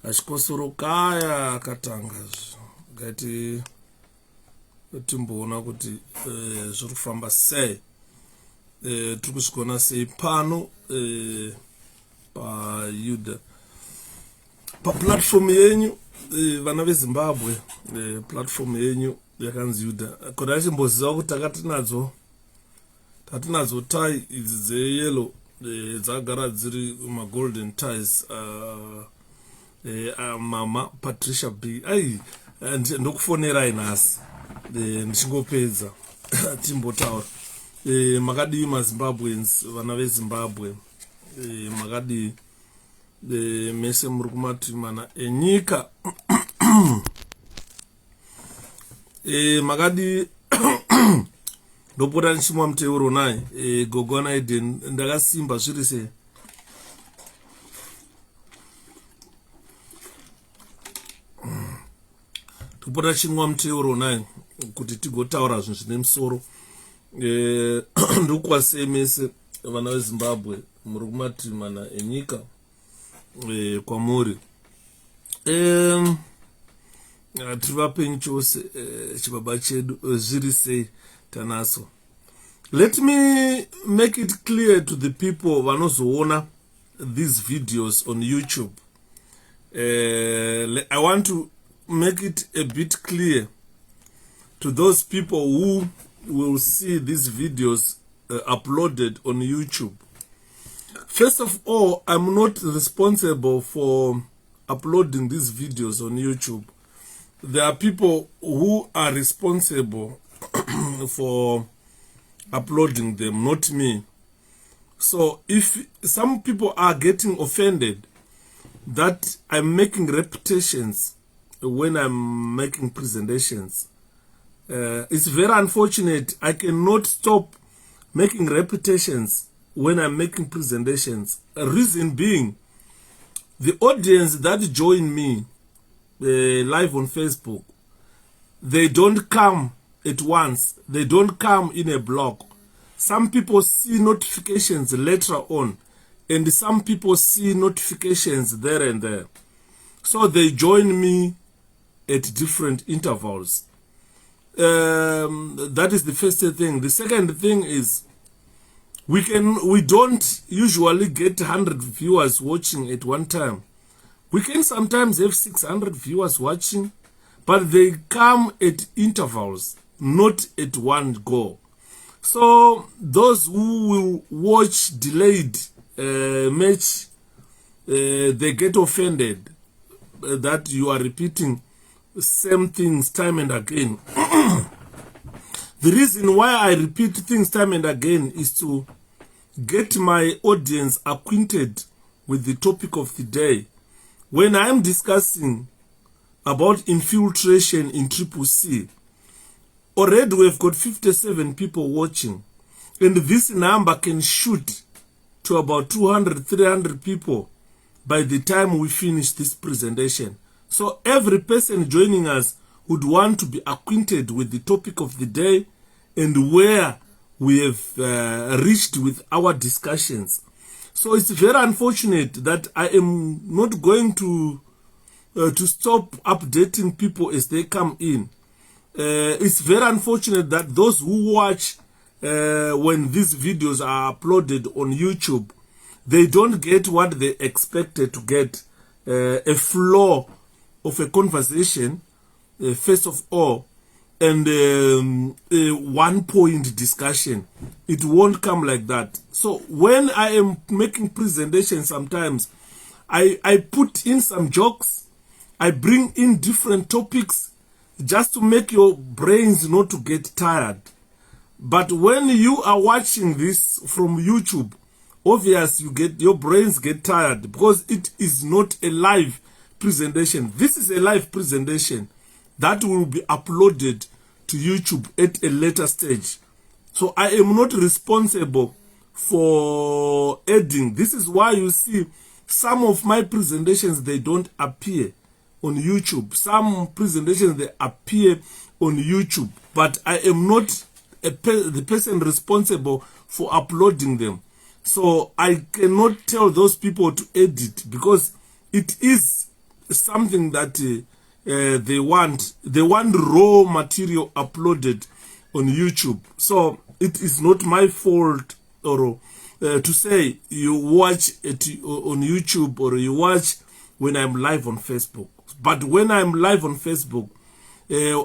achikosoro kaya akatanga ngati timboona kuti zviri kufamba sei, tiri kuzvikona sei pano paYuda paplatform yenyu vana veZimbabwe, platform yenyu yakanzi Yuda. Kodwa achimboziva kuti tatinadzo tie idzi dzeyellow dzagara dziri golden ties. Mama Patricia B ndokufonerai nhasi ndichingopedza timbotaura makadii maZimbabweans, vana veZimbabwe, makadii mese muri kumati mana enyika makadii ndopota ndichimwa muteuro naye gogwana Eden ndakasimba zviri sei. Topota chimwa muteuro naye kuti tigotaura zvinhu zvine musoro. Ndokwasei mese vana veZimbabwe muri kumati mana enyika kwamuri. Tiri vapenyu chose chibaba chedu zviri sei tanaso. Let me make it clear to the people vanozoona these videos on YouTube. I want to make it a bit clear to those people who will see these videos uploaded on YouTube. First of all, I'm not responsible for uploading these videos on YouTube. There are people who are responsible for uploading them, not me. So if some people are getting offended that I'm making repetitions when I'm making presentations, it's very unfortunate. I cannot stop making repetitions when I'm making presentations. Reason being, the audience that join me live on Facebook, they don't come at once. They don't come in a block. Some people see notifications later on, and some people see notifications there and there. So they join me at different intervals. That is the first thing. The second thing is we don't usually get 100 viewers watching at one time. We can sometimes have 600 viewers watching, but they come at intervals, not at one go. So those who will watch delayed match, they get offended that you are repeating same things time and again. The reason why I repeat things time and again is to get my audience acquainted with the topic of the day. When I'm discussing about infiltration in CCC, already we've got 57 people watching, and this number can shoot to about 200, 300 people by the time we finish this presentation. So every person joining us would want to be acquainted with the topic of the day and where we have reached with our discussions. So it's very unfortunate that I am not going to stop updating people as they come in. It's very unfortunate that those who watch when these videos are uploaded on YouTube, they don't get what they expected to get, a flow of a conversation, first of all, and a one-point discussion. It won't come like that. So when I am making presentations, sometimes I put in some jokes, I bring in different topics just to make your brains not to get tired. But when you are watching this from YouTube, obviously your brains get tired because it is not a live presentation. This is a live presentation that will be uploaded to YouTube at a later stage. So I am not responsible for editing. This is why you see some of my presentations, they don't appear on YouTube. Some presentations, they appear on YouTube, but I am not the person responsible for uploading them. So I cannot tell those people to edit because it is something that they want. They want raw material uploaded on YouTube. So it is not my fault or to say you watch it on YouTube or you watch when I'm live on Facebook. But when I'm live on Facebook,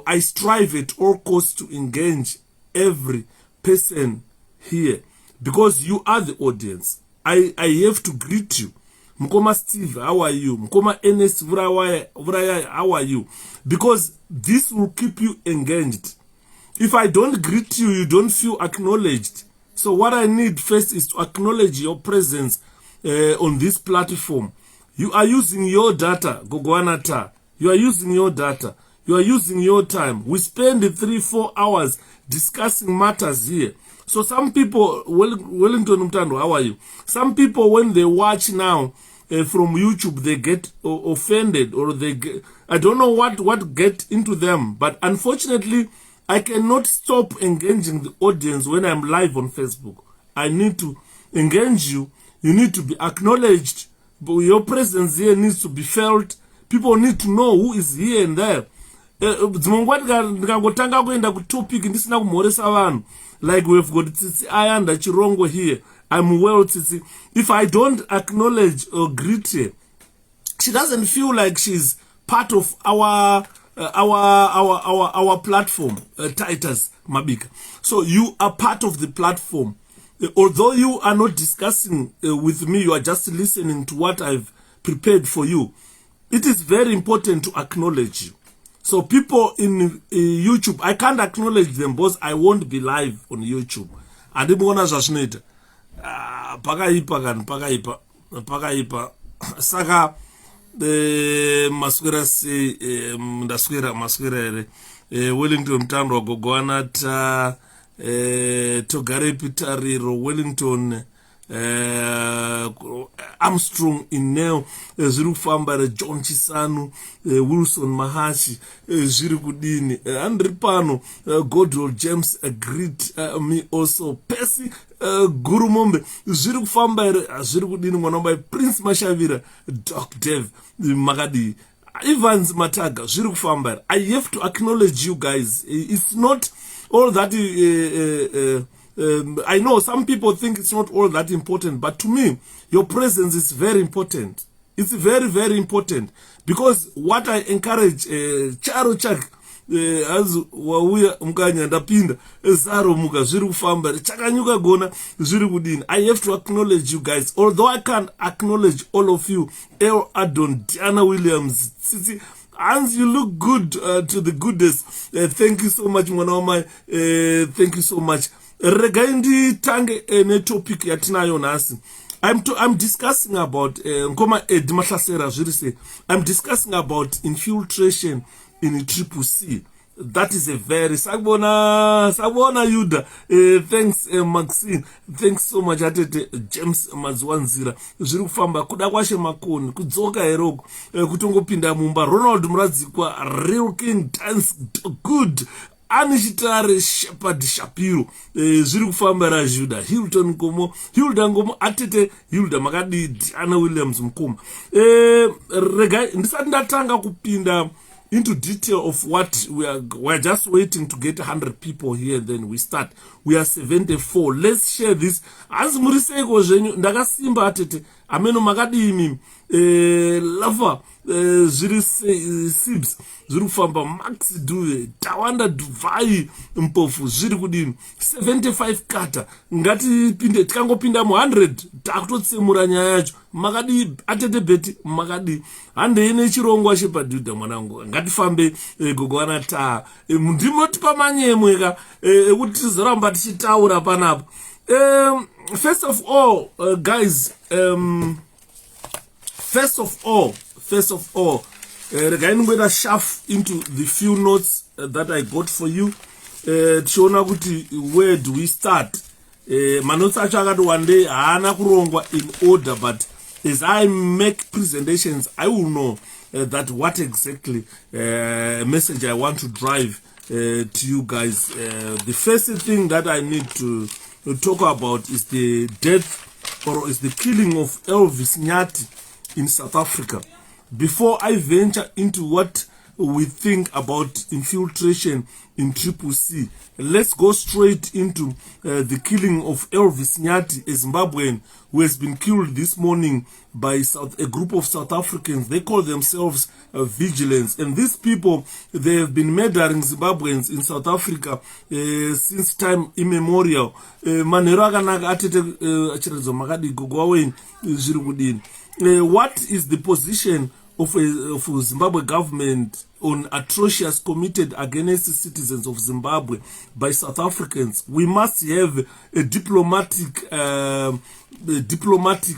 I strive at all costs to engage every person here because you are the audience. I have to greet you. Mkoma Steve, how are you? Mkoma Ernest Vraya, how are you? Because this will keep you engaged. If I don't greet you, you don't feel acknowledged. So what I need first is to acknowledge your presence on this platform. You are using your data, Gogoanata. You are using your data. You are using your time. We spend 3-4 hours discussing matters here. So some people, Wellington Mtando, how are you? Some people, when they watch now from YouTube, they get offended or they get, I don't know what get into them. But unfortunately, I cannot stop engaging the audience when I'm live on Facebook. I need to engage you. You need to be acknowledged. But your presence here needs to be felt. People need to know who is here and there. Ndikangotanga kuenda kutopic ndisina kumhoresa vanhu like we've got Tsitsi Ayanda Chirongo here. I'm well Tsitsi. If I don't acknowledge or greet her, she doesn't feel like she's part of our platform, Traitors Mabika. So you are part of the platform. Although you are not discussing with me, you are just listening to what I've prepared for you. It is very important to acknowledge you. So people in YouTube, I can't acknowledge them because I won't be live on YouTube. And ibona zvasvinoita. Pakaipa. Saka maswera se maswera ere. Wellington Mtando Gogoanata Togare Pitariro Wellington Armstrong in Neo Zuru Fambare John Chisanu Wilson Mahashi Zuru Kudini Andre Pano Godwell James agreed me also Percy Guru Mombe Zuru Fambare Zuru Kudini Mwanomba Prince Mashavira Doc Dev Magadi Evans Mataga Zuru Fambare. I have to acknowledge you guys. It's not all that I know some people think it's not all that important, but to me, your presence is very important. It's very, very important because what I encourage, Charo Chak, as Wawuya Mkanya Ndapinda, Zaro Muga, Zuru Famba, Chakanyuga Gona, Zuru Gudin. I have to acknowledge you guys. Although I can't acknowledge all of you, El Adon, Diana Williams, Tsitsi, Hans, you look good to the goodness. Thank you so much, Mwanoma. Thank you so much. Regarding tange ne topic yatinayo nasi, I'm discussing about I'm discussing about infiltration in CCC. That is a very Sabona Yuda. Thanks Maxine. Thanks so much atete James Mazwanzira. Zvirikufamba kuda kwashe makoni kudzoka heroko kutongopinda mumba. Ronald Muradzikwa Real King dance good. Anishitare Shepherd Shapiro zviri kufamba raJuda Hilton Ngomo Hilda Ngomo atete Hilda Makadi Diana Williams Mkoma. Rega ndisati ndatanga kupinda into detail of what we're just waiting to get 100 people here, then we start. We are 74. Let's share this. As muriseko zvenyu ndakasimba atete ameno makadi imi lava zviri sibs zviri kufamba Max Duve Tawanda Duvai Mpofu zviri kudini 75 kata ngatipinde tikangopinda mu 100 takutotsemura nyaya yacho makadi atete beti makadi hande ine chirongwa chepadhudha mwanangu ngatifambe gogoana ta ndimoti pamanyemweka ekuti tizoramba tichitaura panapo. First of all guys, first of all, I'm going to shove into the few notes that I got for you. Tiona kuti where do we start? My notes actually one day haana kurongwa in order, but as I make presentations, I will know that what exactly message I want to drive to you guys. The first thing that I need to talk about is the death or is the killing of 𝗪𝗵𝗴𝗃 in South Africa. Before I venture into what we think about infiltration in CCC, let's go straight into the killing of 𝗪𝗵𝗴𝗃, a Zimbabwean who has been killed this morning by a group of South Africans. They call themselves Vigilance, and these people, they have been murdering Zimbabweans in South Africa since time immemorial. What is the position of Zimbabwe government on atrocious committed against the citizens of Zimbabwe by South Africans? We must have a diplomatic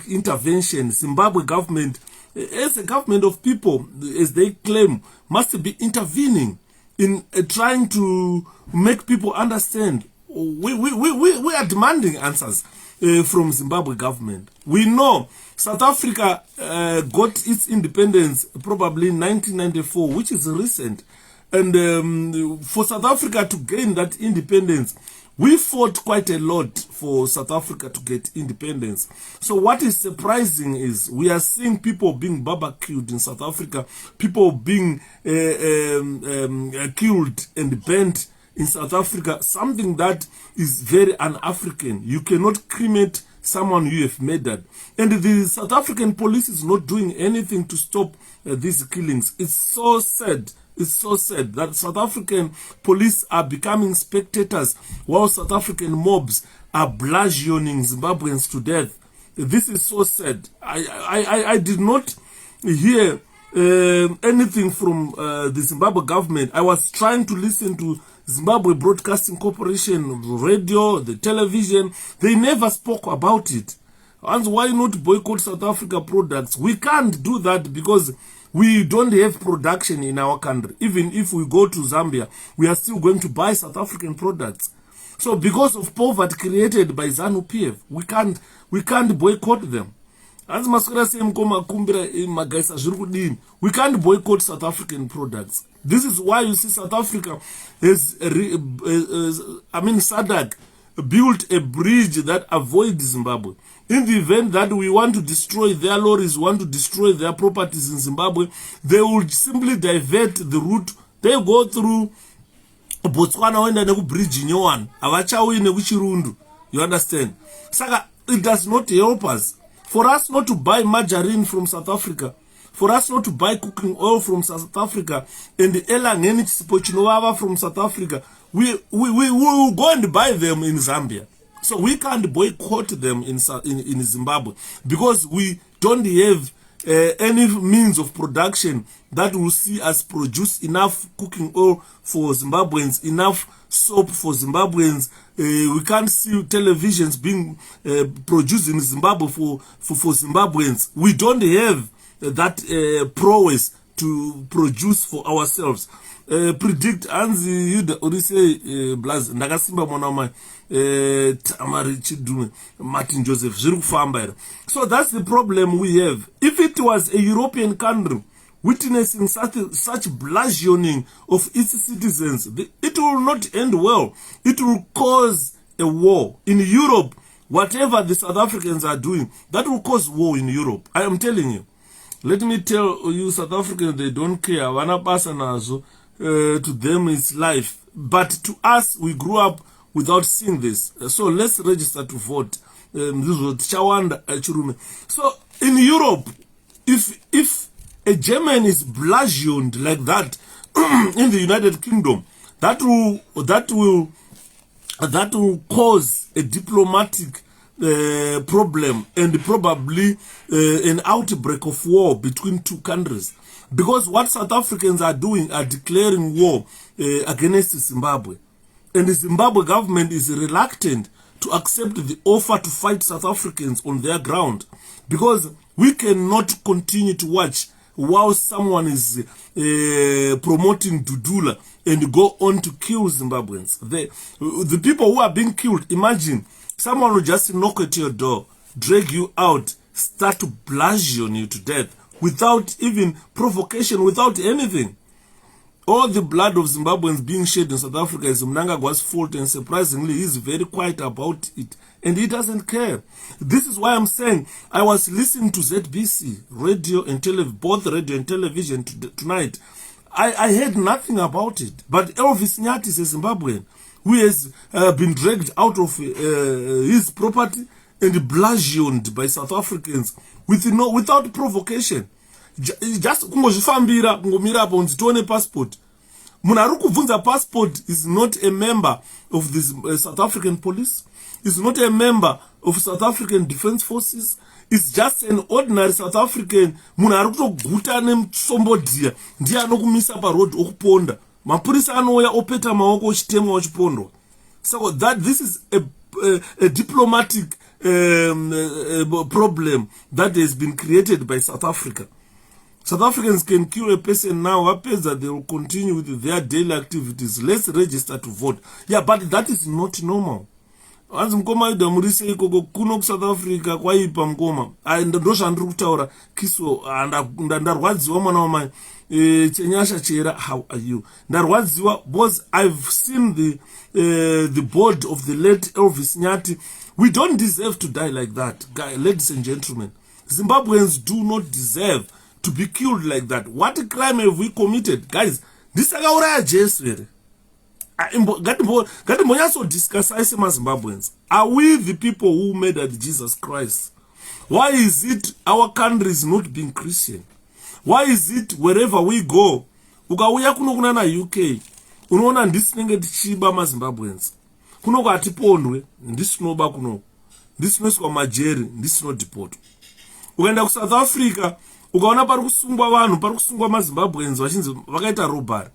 intervention. Zimbabwe government, as a government of people, as they claim, must be intervening in trying to make people understand. We are demanding answers from Zimbabwe government. We know South Africa got its independence probably in 1994, which is recent. And for South Africa to gain that independence, we fought quite a lot for South Africa to get independence. So what is surprising is we are seeing people being barbecued in South Africa, people being killed and burnt in South Africa, something that is very un-African. You cannot cremate someone you have murdered. And the South African police is not doing anything to stop these killings. It's so sad. It's so sad that South African police are becoming spectators while South African mobs are bludgeoning Zimbabweans to death. This is so sad. I did not hear anything from the Zimbabwe government. I was trying to listen to Zimbabwe Broadcasting Corporation, radio, the television. They never spoke about it. And why not boycott South Africa products? We can't do that because we don't have production in our country. Even if we go to Zambia, we are still going to buy South African products. So because of poverty created by ZANU-PF, we can't boycott them. We can't boycott South African products. This is why you see South Africa has, SADC built a bridge that avoids Zimbabwe. In the event that we want to destroy their lorries, want to destroy their properties in Zimbabwe, they will simply divert the route. They go through Botswana and then bridge in Yohan. You understand? Saka, it does not help us. For us not to buy margarine from South Africa, for us not to buy cooking oil from South Africa, and the 𝗪𝗵𝗴𝗃 from South Africa, we will go and buy them in Zambia. So we can't boycott them in Zimbabwe because we don't have any means of production that will see us produce enough cooking oil for Zimbabweans, enough soap for Zimbabweans. We can't see televisions being produced in Zimbabwe for Zimbabweans. We don't have that prowess to produce for ourselves. Predict anzi yuda urise blaz ndakasimba mwana mai Tamari Chidume Martin Joseph zviri kufamba here. So that's the problem we have. If it was a European country witnessing such bludgeoning of its citizens, it will not end well. It will cause a war in Europe. Whatever the South Africans are doing, that will cause war in Europe. I am telling you. Let me tell you, South Africans, they don't care. To them it's life, but to us, we grew up without seeing this. So let's register to vote. So in Europe, if a German is bludgeoned like that in the United Kingdom, that will cause a diplomatic problem and probably an outbreak of war between two countries. Because what South Africans are doing are declaring war against Zimbabwe. And the Zimbabwe government is reluctant to accept the offer to fight South Africans on their ground. Because we cannot continue to watch while someone is promoting Dudula and go on to kill Zimbabweans. The people who are being killed, imagine someone will just knock at your door, drag you out, start to bludgeon you to death without even provocation, without anything. All the blood of Zimbabweans being shed in South Africa is Mnangagwa's fault, and surprisingly, he's very quiet about it. and he doesn't care. This is why I'm saying I was listening to ZBC, radio and television, both radio and television tonight. I heard nothing about it. But 𝗪𝗲𝗴𝗲 is a Zimbabwean who has been dragged out of his property and bludgeoned by South Africans without provocation. Just kungozvifambira kungomira apo nzitone passport. Munhu ari kubvunza passport is not a member of the South African police, is not a member of South African Defense Forces, is just an ordinary South African. Munhu ari kutoguta nemusombodhia ndiye anokumisa paroad okuponda. Mapurisa anouya opeta maoko ochitemwa ochipondwa. So that this is a diplomatic problem that has been created by South Africa. South Africans can kill a person now, that they will continue with their daily activities. Let's register to vote. Yeah, but that is not normal. As mkoma ida murise ikoko kuno South Africa kwaipa mkoma. Ndo zvandiri kutaura kiso ndarwadziwa mwana wamai chenyasha chera, how are you? Ndarwadziwa because I've seen the board of the late 𝗪𝗲𝗴𝗲. We don't deserve to die like that, ladies and gentlemen. Zimbabweans do not deserve to be killed like that. What crime have we committed? Guys, this akauraya Jesu here. Ngatimbonyaso discuss as Zimbabweans. Are we the people who murdered Jesus Christ? Why is it our country is not being Christian? Why is it wherever we go, ukauya kuno kuna na UK, unoona ndisinenge tichiba maZimbabweans. Kuno kwatipondwe, ndisinoba kuno. Ndisinoswa majeri, ndisinodeport. Ukaenda ku South Africa, ukaona pari kusungwa vanhu, pari kusungwa maZimbabweans vachinzi vakaita robbery.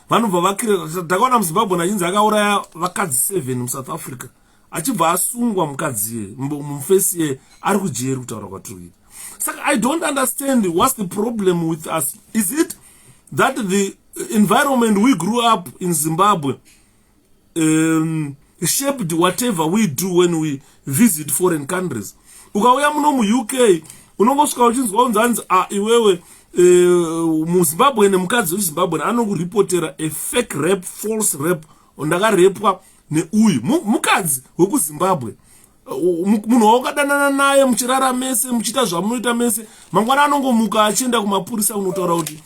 Vanhu vavakira, takaona muZimbabwe achinzi akauraya vakadzi 7 muSouth Africa. Achibva asungwa mukadzi mufesi ye ari kujeri kutaura kwatiri. Saka I don't understand what's the problem with us. Is it that the environment we grew up in Zimbabwe shaped whatever we do when we visit foreign countries? Ukauya muno mu UK, unongosvika uchinzwa unzanzi iwewe muZimbabwe nemukadzi weZimbabwe anokuripotera a fake rape, false rape, ndakarepwa neuyu mukadzi wekuZimbabwe. Munhu wakadanana naye muchirara mese muchita zvamunoita mese, mangwana anongomuka achienda kumapurisa unotaura kuti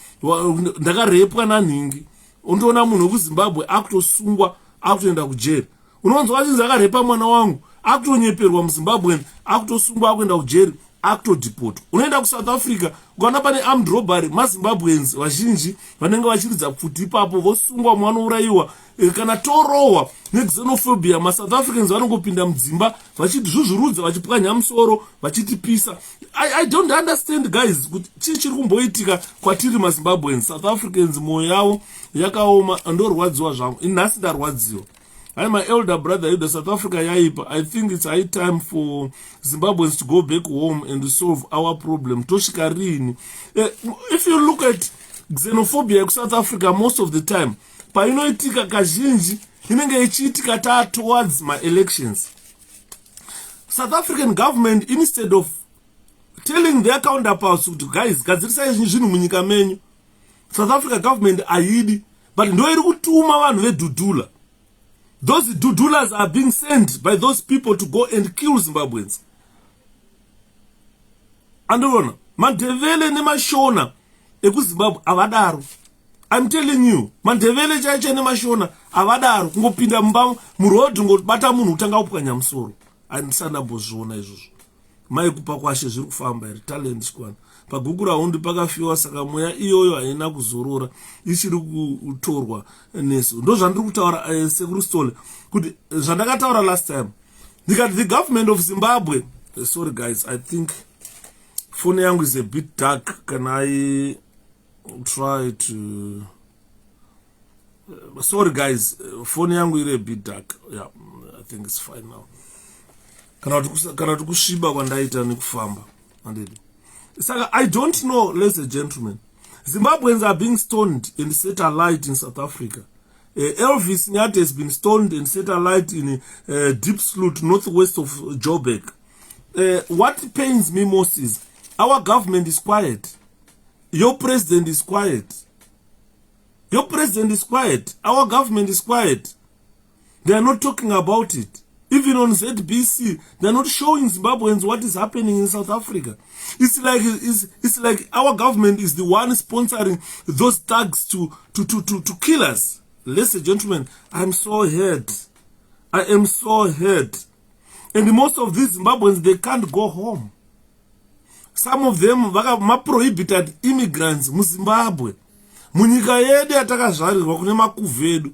ndakarepwa nanhingi. Undoona munhu wekuZimbabwe akutosungwa akutoenda kujeri. Unonzwa achinzi akarepa mwana wangu, akutonyeperwa muZimbabwe, akutosungwa akuenda kujeri, akutodeport. Unoenda kuSouth Africa, ukaona pane armed robbery, maZimbabweans vazhinji vanenge vachiridza pfuti ipapo vosungwa, mwana urayiwa. Kana torohwa neXenophobia, maSouth Africans vanongopinda mudzimba vachizvuzvurudza, vachipwanya musoro, vachitipisa. I don't understand guys kuti chii chiri kumboitika kwatiri maZimbabweans. South Africans moyo yavo yakaoma, ndorwadziwa zvangu. Inhasi ndarwadziwa. I'm my elder brother, the South Africa yaipa. I think it's high time for Zimbabweans to go back home and solve our problem. Toshikarini. If you look at xenophobia in South Africa, most of the time, painoitika kazhinji inenge ichiitika towards my elections. South African government, instead of telling their counterparts, guys, gadzirisai zvinhu munyika menyu, South Africa government aidi, but ndo iri kutuma vanhu vedudula. Those dudulas are being sent by those people to go and kill Zimbabweans. Andona, Mandevele nemashona ekuZimbabwe avadaro. I'm telling you, Mandevele chaiche nemashona avadaro. Kungopinda mumba muroad ngobata munhu utanga kupwanya musoro. Andisana bozvona izvozvo. Mai kupa kwashe zviri kufamba iri talent squad. Pagugura hundi pakafiwa, saka mweya iyoyo haina kuzorora, ichiri kutorwa nesu. Ndo zvandiri kutaura sekuristole kuti zvandakataura last time. Ndikati the government of Zimbabwe, sorry guys, I think phone yangu is a bit dark. Can I try to sorry guys, phone yangu iri a bit dark. Yeah, I think it's fine now. Kana kushiba kwandaita nekufamba andidi. I don't know, ladies and gentlemen. Zimbabweans are being stoned and set alight in South Africa. 𝗪𝗲𝗴𝗲 has been stoned and set alight in Deep Sloot, northwest of Joburg. What pains me most is our government is quiet. Your president is quiet. Your president is quiet. Our government is quiet. They are not talking about it. Even on ZBC, they're not showing Zimbabweans what is happening in South Africa. It's like our government is the one sponsoring those thugs to kill us. Ladies and gentlemen, I'm so hurt. I am so hurt. And most of these Zimbabweans, they can't go home. Some of them prohibited immigrants in Zimbabwe. Munyika yedu yatakazvarirwa kune makuvhedu.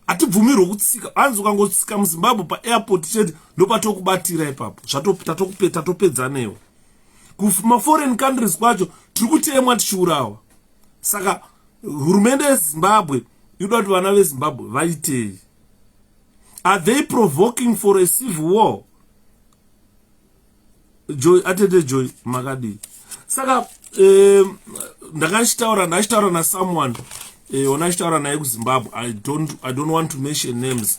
Atibvumirwe kutsika. Anzi ukangotsika muZimbabwe pa airport chete ndopatokubatira ipapo. Tatopedza newo. Kuma foreign countries kwacho tiri kutemwa tichiurawa. Saka hurumende yeZimbabwe inoda kuti vana veZimbabwe vaitei. Are they provoking for a civil war? Joy atete Joy makadi. Saka ndakachitaura na someone onachitaura naye kuZimbabwe. I don't want to mention names.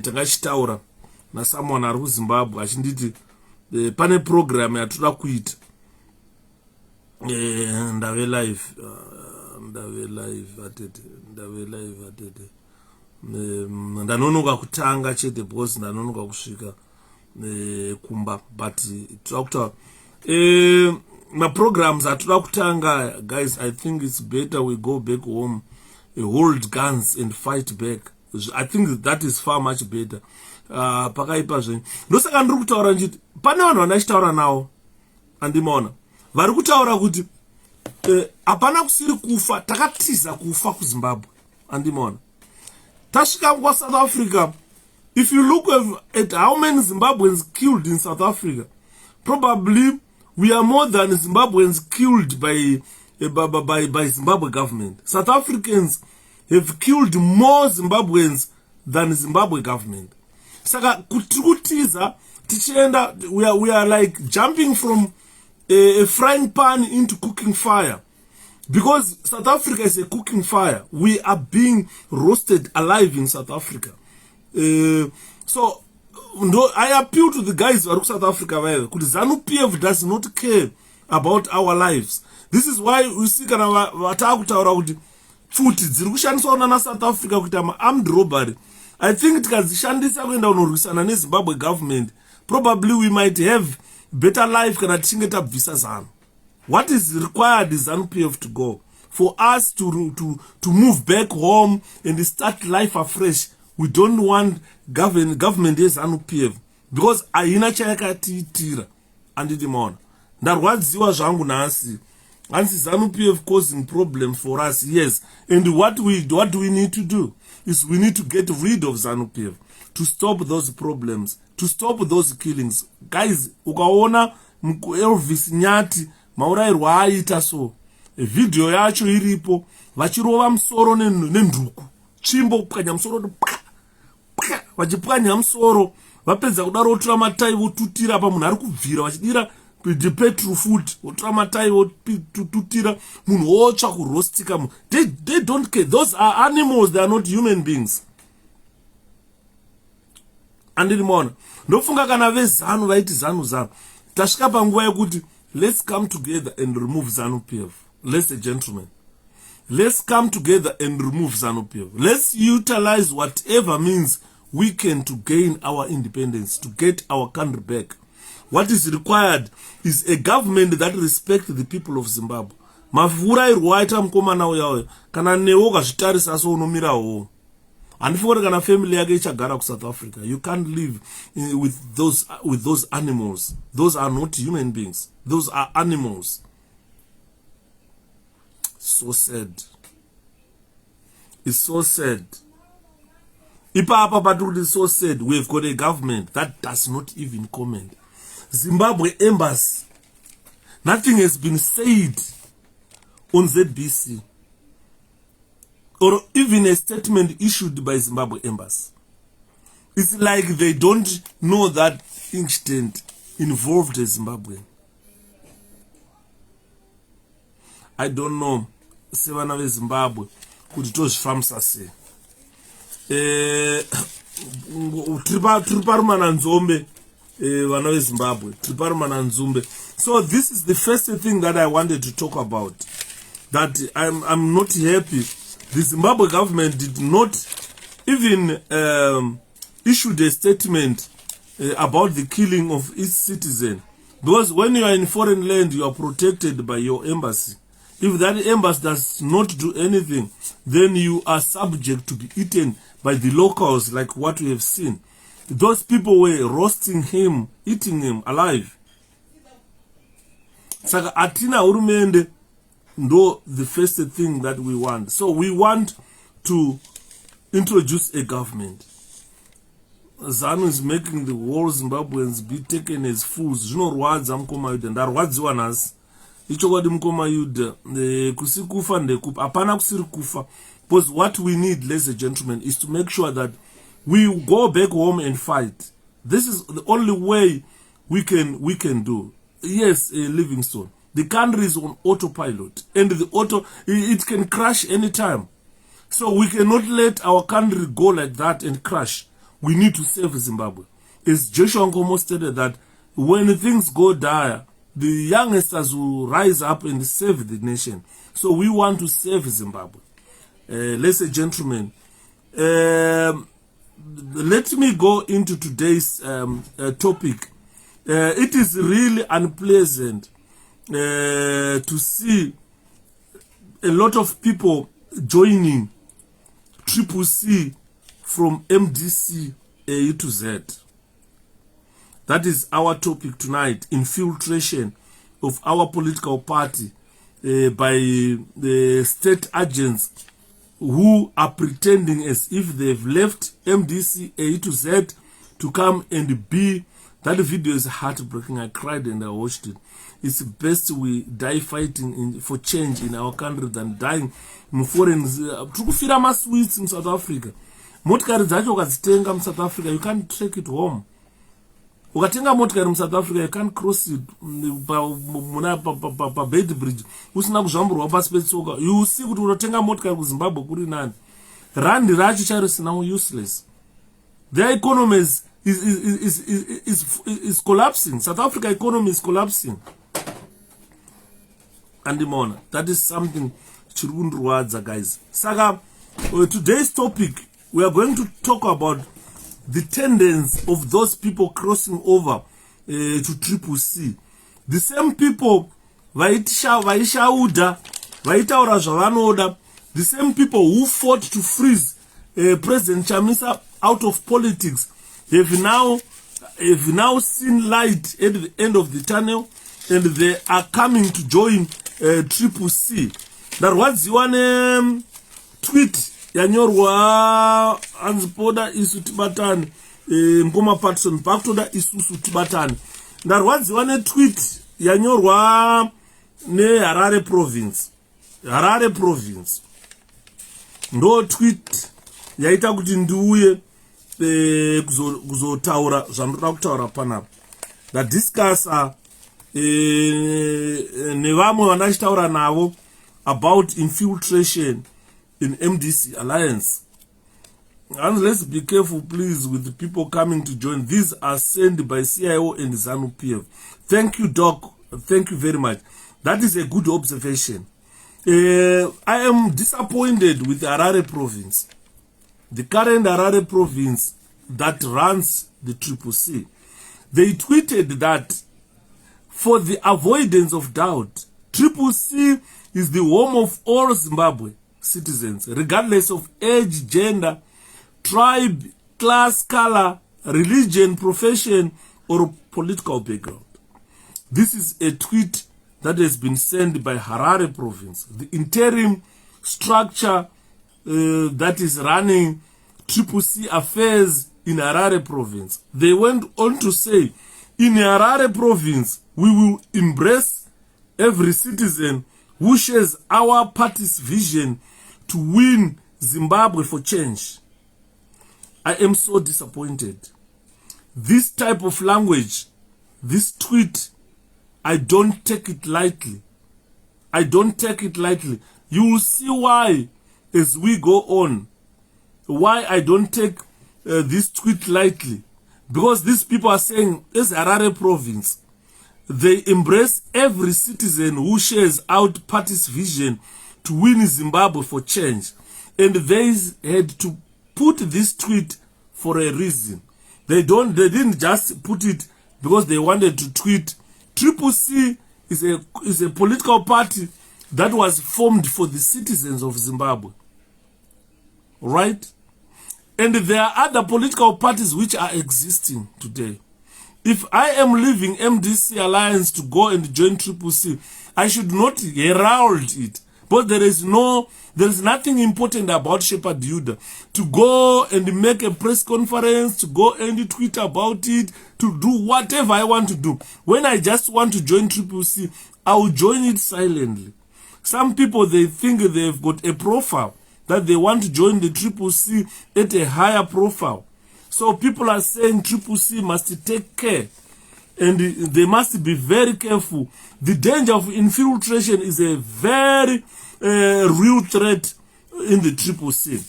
Takachitaura na someone ari kuZimbabwe achinditi pane program yatoda kuita. 𝗪𝗿𝗱𝗲𝗪 atete. Ndanonoka kutanga chete because ndanonoka kusvika kumba, but toda kutaura programs atoda kutanga. Guys, I think it's better we go back home, hold guns and fight back. I think that is far much better. Pakaipa zvenyu ndosaka ndiri kutaura nchiti pane vanhu vandachitaura nawo andimona vari kutaura kuti hapana kusiri kufa, takatiza kufa kuZimbabwe andimona. Tasvika kwa South Africa, if you look at how many Zimbabweans killed in South Africa, probably we are more than Zimbabweans killed by Zimbabwe government. South Africans have killed more Zimbabweans than Zimbabwe government. Saka kutiza tichenda, we are like jumping from a frying pan into cooking fire. Because South Africa is a cooking fire. We are being roasted alive in South Africa. So I appeal to the guys who are in South Africa. Because ZANU-PF does not care about our lives. This is why we see kana vatakutaura kuti futi dziri kushandiswa na South Africa kuita armed robbery. I think tikazishandisa kuenda kunorwisana neZimbabwe government, probably we might have better life kana tichinge tabvisa ZANU. What is required is ZANU-PF to go. For us to move back home and start life afresh. We don't want government is ZANU-PF. Because aina chayakatiitira andidimona. Ndarwadziwa zvangu nasi. Ansi ZANU-PF causing problems for us, yes. And what do we need to do? Is we need to get rid of ZANU-PF. To stop those problems. To stop those killings. Guys, ukaona 𝗓𝗿𝗱𝗲𝗃 maurayirwa aita so. Video yacho iripo. Vachirova musoro nenduku. Chimbo kupwanya musoro. Vachipwanya musoro. Vapedza kudaro votora matai votutira pa munhu ari kubvira vachidira petrol food votora matai votutira munhu otsva kurostika. They don't care. Those are animals, they are not human beings. Andimona ndofunga kana veZANU vaiti ZANU tasvika panguva yekuti let's come together and remove ZANU-PF. Ladies and gentlemen, let's come together and remove ZANU-PF. Let's utilize whatever means we can to gain our independence, to get our country back. What is required is a government that respects the people of Zimbabwe. Mavurayirwa aita mukomana uya kana newo kazvitarisa so unomirawo. Andifore kana family yake ichagara ku South Africa. You can't live with those animals. Those are not human beings. Those are animals. So sad. It's so sad. Ipapa patuli so sad. We've got a government that does not even comment. Zimbabwe embassy. Nothing has been said on ZBC. Or even a statement issued by Zimbabwe embassy. It's like they don't know that incident involved a Zimbabwean. I don't know. Sevana ve Zimbabwe kuti tozvifambisa sei. Triparumana nzombe vana veZimbabwe. Triparumana nzombe. So this is the first thing that I wanted to talk about. That I'm not happy. The Zimbabwe government did not even issue a statement about the killing of its citizen. Because when you are in foreign land, you are protected by your embassy. If that embassy does not do anything, then you are subject to be eaten by the locals, like what we have seen. Those people were roasting him, eating him alive. Saka atina urumende ndo the first thing that we want. So we want to introduce a government. ZANU is making the whole Zimbabweans be taken as fools. Zvinorwadza mukoma yuda, ndarwadziwa nhasi. Ichokwadi mukoma yuda, kusikufa ndekupa, hapana kusiri kufa. Because what we need, ladies and gentlemen, is to make sure that we go back home and fight. This is the only way we can do. Yes, Livingstone. The country is on autopilot, and it can crash anytime. So we cannot let our country go like that and crash. We need to save Zimbabwe. As Joshua Nkomo stated that when things go dire, the youngsters will rise up and save the nation. So we want to save Zimbabwe. Ladies and gentlemen, let me go into today's topic. It is really unpleasant to see a lot of people joining CCC from MDC A to Z. That is our topic tonight, infiltration of our political party by the state agents who are pretending as if they've left MDC A to Z to come and be. That video is heartbreaking. I cried and I watched it. It's best we die fighting for change in our country than dying in foreign. Tukufira masweets in South Africa. Motikari dzacho ukadzitenga in South Africa, you can't take it home. Ukatenga motikari in South Africa, you can't cross it pa bed bridge. Usina kuzvamburwa pasi petsoka. You see kuti unotenga motikari kuZimbabwe kuri nani. Randi racho charo sina useless. Their economies is collapsing. South Africa economy is collapsing. And that is something chirundruwadza, guys. Saka, today's topic, we are going to talk about the tendency of those people crossing over to CCC. The same people vaishauda, vaitaura zvavanoda, the same people who fought to freeze President Chamisa out of politics have now seen light at the end of the tunnel, and they are coming to join CCC. Ndarwadziwa ne tweet yanyorwa anzipoda isu tibatani mkoma Patson paktoda isusu tibatani. Ndarwadziwa ne tweet yanyorwa ne Harare province. Ndo tweet yaita kuti ndiuye kuzotaura zvandoda kutaura panapa, ndadiscasa nevamwe vandachitaura navo about infiltration in MDC alliance. And let's be careful, please, with the people coming to join. These are sent by CIO and ZANU-PF. Thank you, Doc. Thank you very much. That is a good observation. I am disappointed with the Harare province. The current Harare province that runs the CCC. They tweeted that for the avoidance of doubt, CCC is the home of all Zimbabwe citizens, regardless of age, gender, tribe, class, color, religion, profession, or political background. This is a tweet that has been sent by Harare province, the interim structure that is running CCC affairs in Harare province. They went on to say, in Harare province, we will embrace every citizen who shares our party's vision to win Zimbabwe for change. I am so disappointed. This type of language, this tweet, I don't take it lightly. I don't take it lightly. You will see why as we go on. Why I don't take this tweet lightly. Because these people are saying, as Harare province, they embrace every citizen who shares out party's vision to win Zimbabwe for change. And they had to put this tweet for a reason. They didn't just put it because they wanted to tweet. CCC is a political party that was formed for the citizens of Zimbabwe. Right? And there are other political parties which are existing today. If I am leaving MDC Alliance to go and join CCC, I should not herald it. But there is nothing important about 𝗪𝗿𝗱𝗲 to go and make a press conference, to go and tweet about it, to do whatever I want to do. When I just want to join CCC, I will join it silently. Some people, they think they've got a profile, that they want to join the CCC at a higher profile. So people are saying CCC must take care. And they must be very careful. The danger of infiltration is a very real threat in the CCC.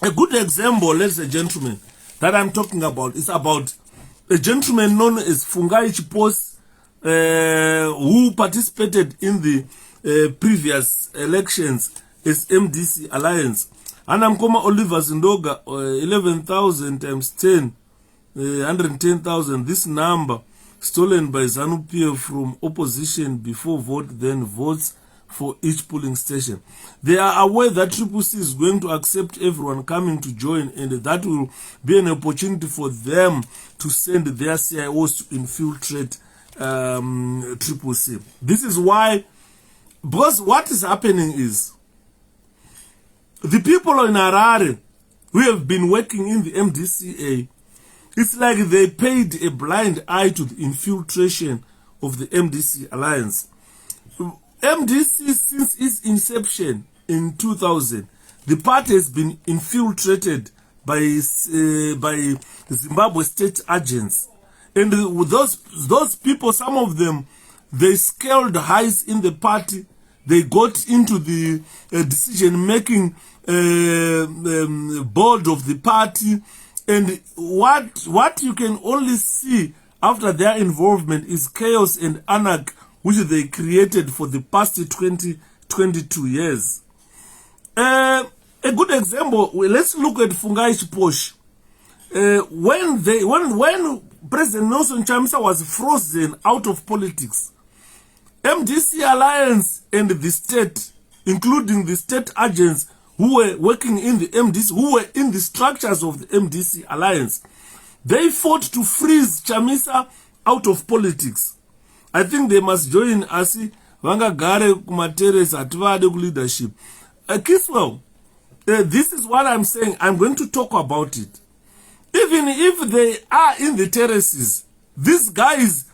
A good example, ladies and gentlemen, that I'm talking about is about a gentleman known as 𝗪𝗿𝗲𝗄𝗧, who participated in the previous elections as MDC Alliance. And I'm 𝗪𝗿𝗲𝗄𝗧 11,000 times 10, 110,000. This number stolen by ZANU-PF from opposition before vote, then votes for each polling station. They are aware that CCC is going to accept everyone coming to join, and that will be an opportunity for them to send their CIOs to infiltrate CCC. This is why, because what is happening is, the people in Harare who have been working in the MDCA, it's like they paid a blind eye to the infiltration of the MDC Alliance. MDC, since its inception in 2000, the party has been infiltrated by Zimbabwe state agents. And those people, some of them, they scaled highs in the party. They got into the decision-making board of the party. And what you can only see after their involvement is chaos and anarchy, which they created for the past 22 years. A good example, let's look at 𝗪𝗿𝗄𝗃. When President Nelson Chamisa was frozen out of politics, MDC Alliance and the state, including the state agents who were working in the MDC, who were in the structures of the MDC Alliance, they fought to freeze Chamisa out of politics. I think they must join us. Vangagare kumateres ativade leadership. 𝗓𝗏𝗄𝗃, this is what I'm saying. I'm going to talk about it. Even if they are in the terraces, these guys,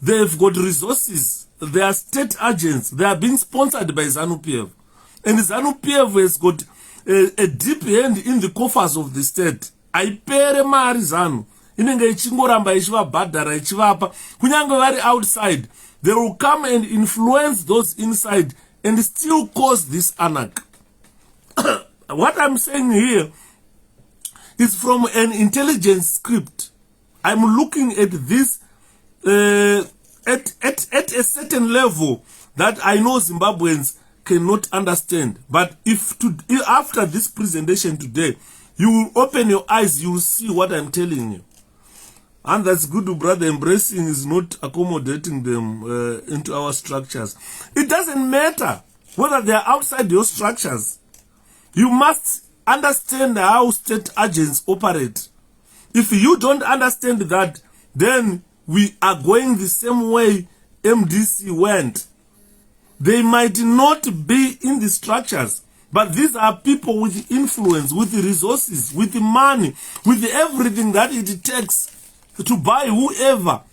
they've got resources. They are state agents. They are being sponsored by ZANU-PF. And ZANU-PF has got a deep hand in the coffers of the state. Aipere mari ZANU. Inenge ichingoramba ichivabhadhara ichivapa. Kunyange vari outside, they will come and influence those inside and still cause this anarchy. What I'm saying here is from an intelligence script. I'm looking at this at a certain level that I know Zimbabweans cannot understand. But if after this presentation today, you will open your eyes, you will see what I'm telling you. And that's good, brother. Embracing is not accommodating them into our structures. It doesn't matter whether they are outside your structures. You must understand how state agents operate. If you don't understand that, then we are going the same way MDC went. They might not be in the structures, but these are people with influence, with the resources, with the money, with everything that it takes to buy whoever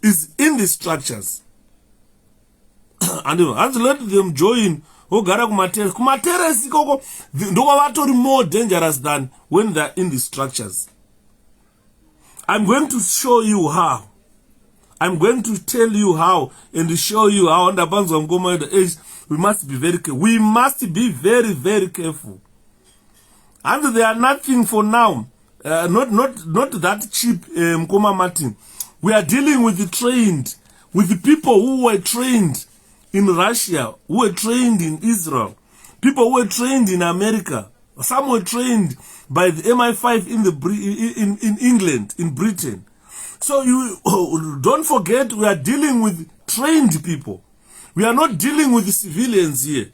is in the structures. And let them join. Kumateres more dangerous than when they're in the structures. I'm going to show you how. I'm going to tell you how and show you how. We must be very careful. We must be very, very careful. And they are nothing for now. Not that cheap, Martin. We are dealing with the trained, with the people who were trained in Russia, who were trained in Israel, people who were trained in America, Some were trained by the MI5 in England, in Britain. So you don't forget, we are dealing with trained people. We are not dealing with the civilians here.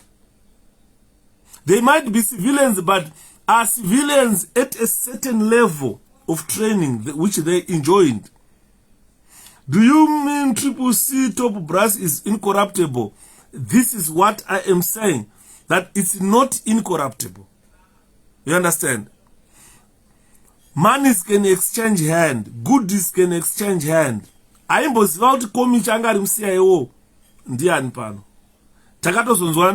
They might be civilians, but are civilians at a certain level of training which they enjoyed. Do you mean CCC top brass is incorruptible? This is what I am saying, that it's not incorruptible. You understand? Monies can exchange hand, goodies can exchange hand. Aimboziva kuti komi changa ari muCIO ndiani pano. Takatozonzwana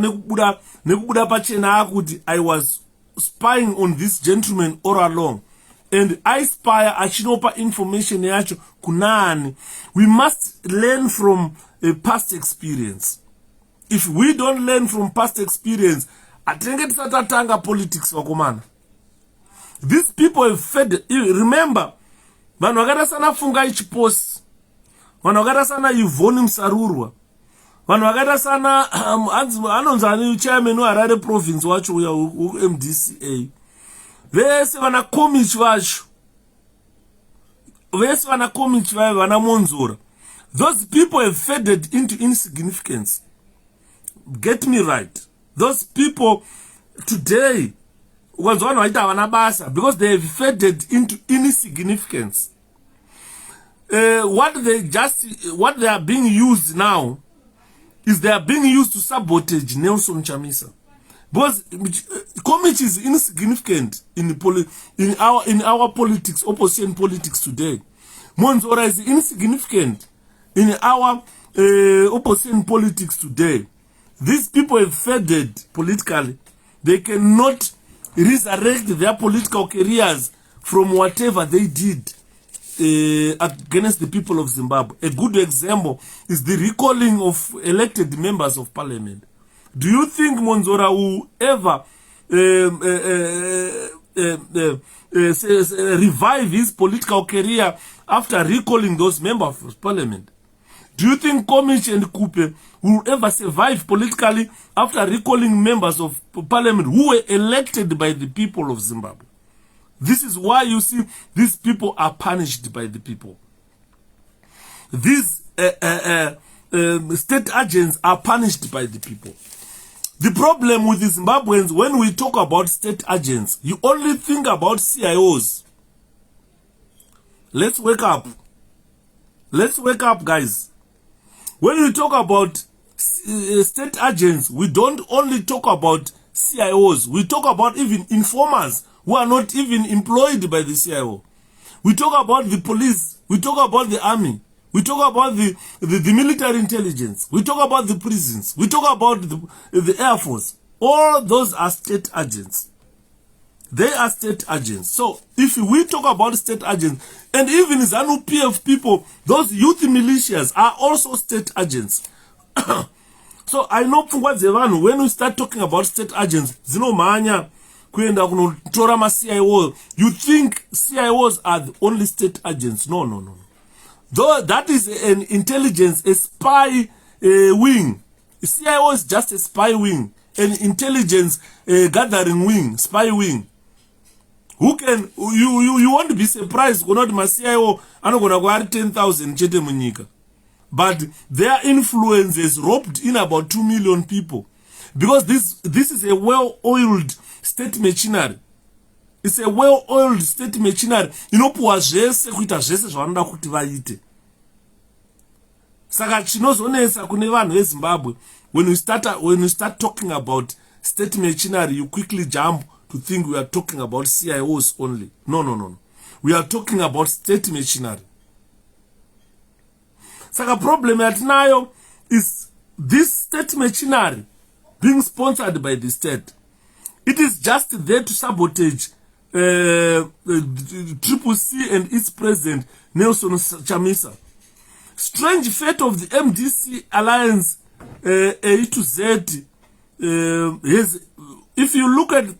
nekubuda pachena akuti I was spying on this gentleman all along, and I spy achinopa information yacho kunani. We must learn from a past experience. If we don't learn from past experience, atenge tisatatanga politics wakomana. These people have fed. Remember, vanhu vakada sana Fungai Chiposi, vanhu vakada sana 𝗓𝗲𝗶𝗃𝗃, vanhu vakada sana anonzani chairman weHarare province wacho uya MDCA, vese vana Komich vacho, vese vana Komich vayo, vana Monzora. Those people have faded into insignificance. Get me right. Those people today, because they have faded into insignificance. What they are being used now is they are being used to sabotage Nelson Chamisa. Because Komich is insignificant in our politics, opposition politics today. Monzora is insignificant in our opposition politics today. These people have faded politically. They cannot resurrect their political careers from whatever they did against the people of Zimbabwe. A good example is the recalling of elected members of parliament. Do you think Monzora will ever revive his political career after recalling those members of parliament? Do you think Komich and Kupe will ever survive politically after recalling members of parliament who were elected by the people of Zimbabwe? This is why you see these people are punished by the people. These state agents are punished by the people. The problem with the Zimbabweans, when we talk about state agents, you only think about CIOs. Let's wake up. Let's wake up, guys. When we talk about state agents, we don't only talk about CIOs. We talk about even informers who are not even employed by the CIO. We talk about the police. We talk about the army. We talk about the military intelligence. We talk about the prisons. We talk about the Air Force. All those are state agents. They are state agents. So if we talk about state agents, and even ZANU-PF people, those youth militias are also state agents. So I know when we start talking about state agents, you think CIOs are the only state agents. No. Though that is an intelligence, a spy wing. CIO is just a spy wing, an intelligence gathering wing, spy wing. Who can you won't be surprised not my CIO anogona kuari 10,000 chete munyika, but their influence is roped in about 2 million people, because this is a well-oiled state machinery. It's a well-oiled state machinery. Inopuwa zvese kuita zvese zvavanoda kuti vaite. Saka chinozonesa kune vanhu veZimbabwe, when we start talking about state machinery, you quickly jump to think we are talking about CIOs only. No. We are talking about state machinery. Saka problem yatinayo is this state machinery being sponsored by the state. It is just there to sabotage CCC and its president Nelson Chamisa. Strange fate of the MDC alliance A to Z. If you look at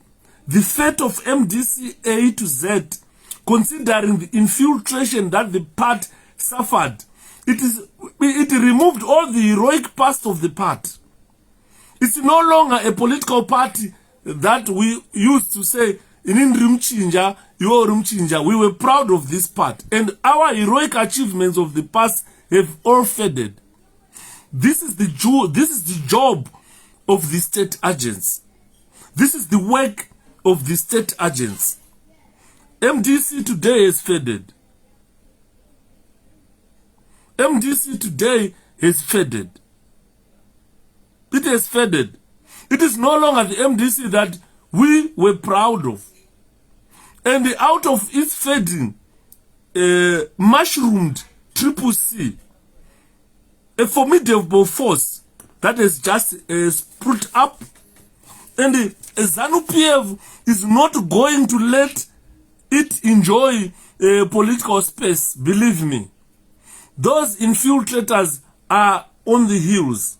the fate of MDC A to Z, considering the infiltration that the party suffered, it removed all the heroic past of the party. It's no longer a political party that we used to say, in Rumchinja, your Rumchinja, we were proud of this part. And our heroic achievements of the past have all faded. This is the job of the state agents. This is the work of the state agents. MDC today has faded. MDC today has faded. It has faded. It is no longer the MDC that we were proud of. And out of its fading, mushroomed CCC, a formidable force that has just sprung up. And ZANU-PF is not going to let it enjoy political space, believe me. Those infiltrators are on the heels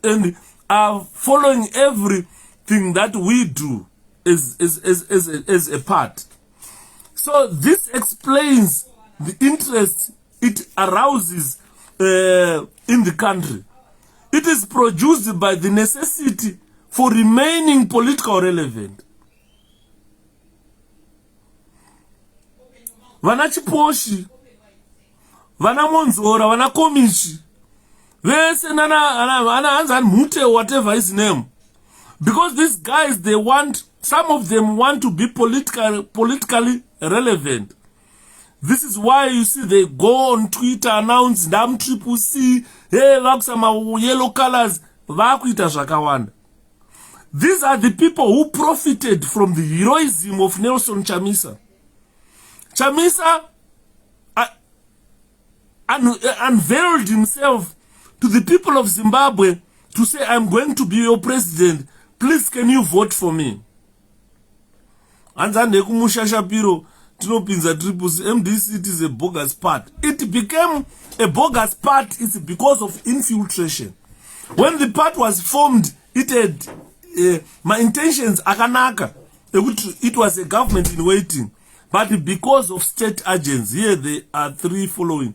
and are following everything that we do as a part. So this explains the interest it arouses in the country. It is produced by the necessity for remaining politically relevant. Vana Chiposhi, Vana Monzora, Vana Komishi, whatever his name. Because these guys, they want, some of them want to be politically relevant. This is why you see they go on Twitter, announce 𝗪𝗿𝗶𝗃, hey, vakusama yellow colors, vakuita zvakawanda. These are the people who profited from the heroism of Nelson Chamisa. Chamisa unveiled himself to the people of Zimbabwe to say, I'm going to be your president. Please, can you vote for me? Anzande kumushashapiro tinopinza CCC. MDC, it is a bogus part. It became a bogus part. It's because of infiltration. When the part was formed, it had my intentions akanaka. It was a government in waiting. But because of state agents, here there are three following.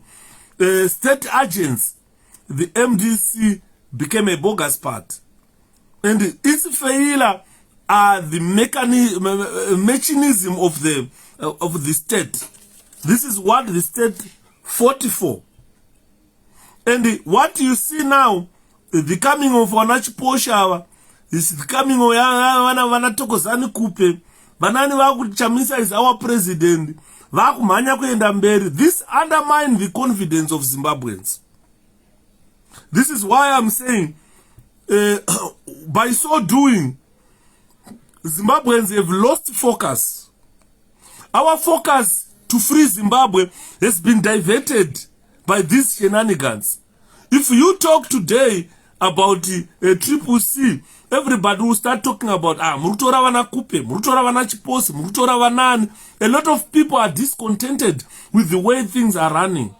State agents, the MDC became a bogus part. And its failure are the mechanism of the state. This is what the state fought for. And what you see now, the coming of 𝗪𝗿𝗲𝗄𝗧, is the coming of 𝗪𝗿𝗲𝗄𝗧, Banani Vaku Chamisa is our president. Vaku Manya kuenda mberi. This undermines the confidence of Zimbabweans. This is why I'm saying, by so doing, Zimbabweans have lost focus. Our focus to free Zimbabwe has been diverted by these shenanigans. If you talk today about CCC, everybody will start talking about murutora vana kupe, murutora vana chiposi, murutora vanani. A lot of people are discontented with the way things are running.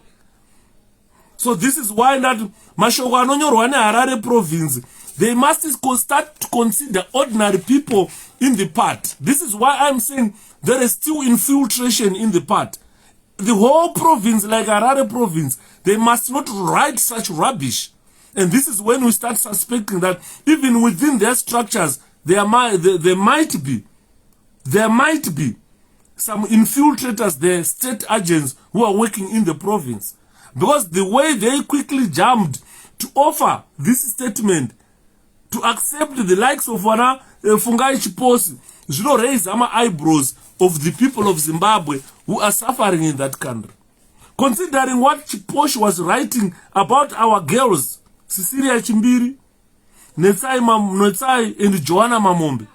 So this is why that mashoko anonyorwa neHarare province, they must start to consider ordinary people in the part. This is why I'm saying there is still infiltration in the part. The whole province, like Harare province, they must not write such rubbish. And this is when we start suspecting that even within their structures, there might be some infiltrators, the state agents who are working in the province. Because the way they quickly jumped to offer this statement, to accept the likes of Fungai Chiposi, raise our eyebrows of the people of Zimbabwe who are suffering in that country. Considering what Chiposhi was writing about our girls, Cecilia Chimbiri, Netsai and Joanna Mamombe.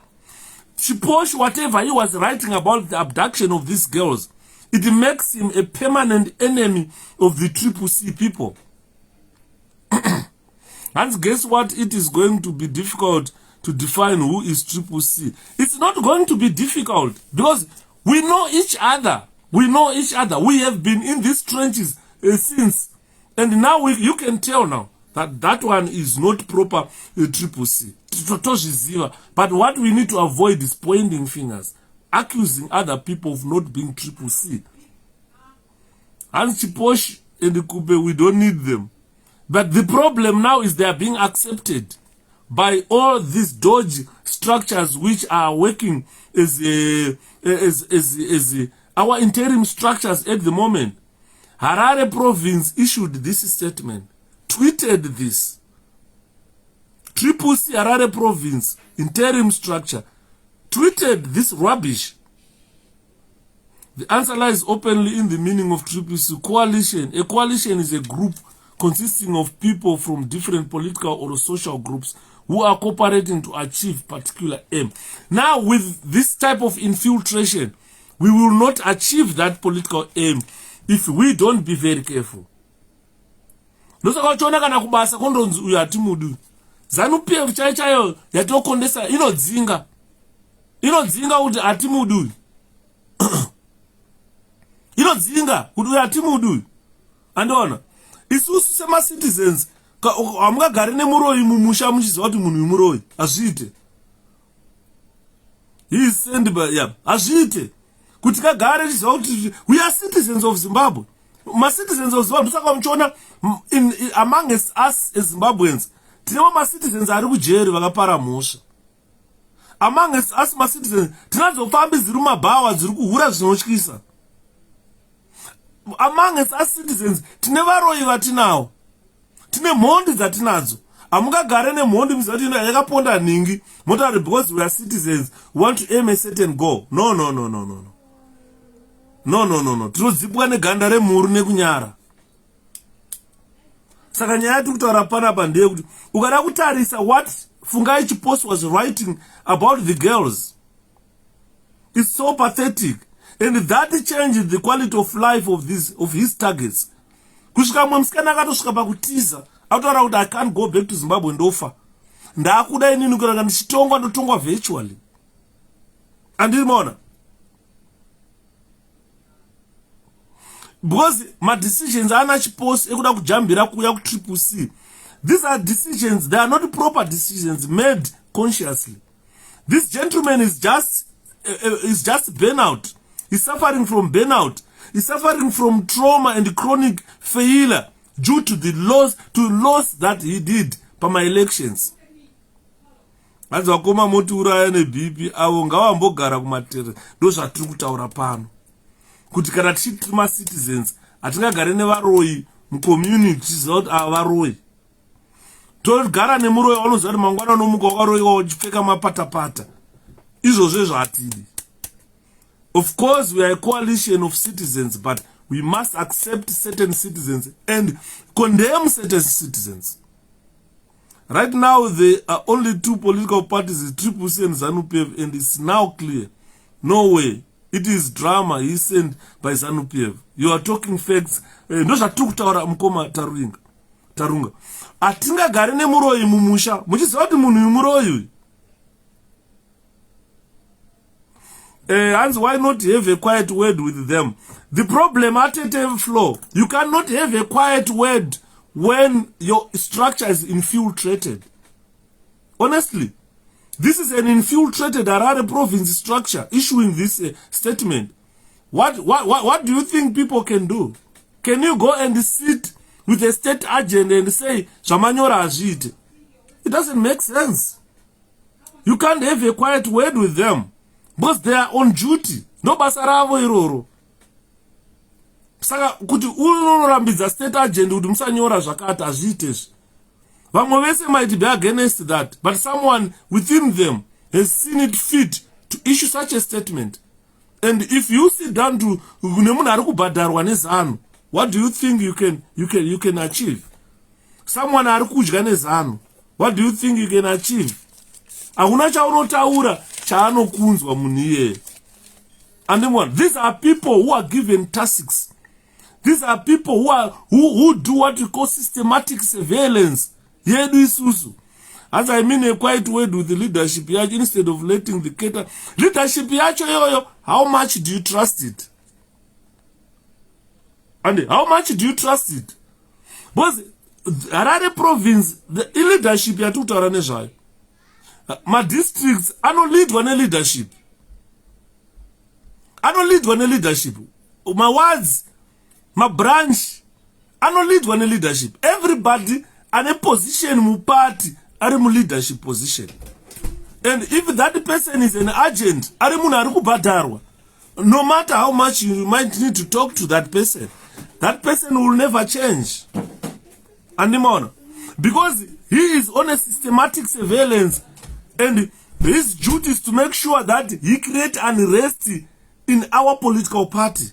Chiposhi, whatever he was writing about the abduction of these girls, it makes him a permanent enemy of the CCC people. And guess what? It is going to be difficult to define who is CCC. It's not going to be difficult because we know each other. We know each other. We have been in these trenches since. And now you can tell now that one is not proper CCC. But what we need to avoid is pointing fingers, accusing other people of not being CCC. And Chiposhi and Kube, we don't need them. But the problem now is they are being accepted by all these dodgy structures which are working as our interim structures at the moment. Harare province issued this statement, tweeted this. 𝗪𝗵𝗃 Harare province interim structure tweeted this rubbish. The answer lies openly in the meaning of 𝗪𝗵𝗃 coalition. A coalition is a group consisting of people from different political or social groups who are cooperating to achieve particular aim. Now, with this type of infiltration, we will not achieve that political aim if we don't be very careful. ZANU-PF chaichayo yatokondesa inodzinga kuti atimudu inodzinga kuti atimudu andiona isusu sema citizens amungagari nemuroyi mumusha muchiziva kuti munhu muroyi azviite azviite kuti kagare chiziva kuti we are citizens of Zimbabwe. Ma-citizens of Zimbabwe ndosaka muchiona among us as Zimbabweans tinewo ma-citizens ari kujeri vakapara mhosva. Among us as ma-citizens tinadzo fambi dziri mumabhawa dziri kuhura zvinotyisa. Among us as citizens tine varoyi vatinawo, tine mhondi dzatinadzo. Amungagare nemhondi muziva kuti yakaponda nhingi motauri because we are citizens we want to aim a certain goal. No. Tinodzipwa neganda remhuru nekunyara. Saka nyaya yatiri kutaura panapa ndeyekuti ukada kutarisa what Fungai Chipost was writing about the girls, it's so pathetic, and that changed the quality of life of his targets. Kusvika mwe musikana akatosvika pakutiza ataura kuti I can't go back to Zimbabwe ndofa, ndakuda inini kuranga ndichitongwa ndotongwa virtually. Andirimaona because my decisions are not Chipost ekuda kujambira kuya ku 𝗪𝗵𝗃. These are decisions, they are not proper decisions made consciously. This gentleman is just burnout. He's suffering from burnout. He's suffering from trauma and chronic failure due to the loss that he did by my elections. As wakoma moti uraya neBP avo ngavambogara kumatere. Ndo zvatiri kutaura pano. Kuti kana tichiti ma-citizens hatingagare nevaroyi mucommunity tichiziva kuti ava varoyi. Togara nemuroyi wanoziva kuti mangwana unomuka wakaroyiwa uchipfeka mapatapata. Izvozvo zvatiri. Of course we are a coalition of citizens, but we must accept certain citizens and condemn certain citizens. Right now there are only two political parties, 𝗪𝗵𝗃 and ZANU-PF, and it's now clear. No way. It is drama he sent by ZANU-PF. You are talking facts. Ndo zvatiri kutaura mukoma Tarunga. Atingagare nemuroyi mumusha muchiziva kuti munhu muroyi. Hans, why not have a quiet word with them? The problem at a flow, you cannot have a quiet word when your structure is infiltrated. Honestly, this is an infiltrated Harare province structure issuing this statement. What do you think people can do? Can you go and sit with a state agent and say, Zvamanyora azviite? It doesn't make sense. You can't have a quiet word with them because they are on duty. No basa ravo iroro. Saka kuti unorambidza state agent kuti musanyora zvakati azviite. Vamwe vese might be against that, but someone within them has seen it fit to issue such a statement. And if you sit down to nemunhu ari kubhadharwa neZANU, what do you think you can achieve? Someone ari kudya neZANU, what do you think you can achieve? Hakuna chaunotaura chaanokunzwa munhu iyeye. And these are people who are given tasks. These are people who do what we call systematic surveillance. Yedu isusu. As I mean a quiet word with the leadership yacho instead of letting the cater. Leadership yacho yoyo, how much do you trust it? And how much do you trust it? Because Harare province, the leadership yatutaura nezvayo. My districts anolidwa leadership. Anolidwa leadership. My wards, my branch anolidwa leadership. Everybody and a position mu party ari mu leadership position. And if that person is an agent, ari munhu ari kubhadharwa, no matter how much you might need to talk to that person will never change. Andimona, because he is on a systematic surveillance, and his duty is to make sure that he creates unrest in our political party.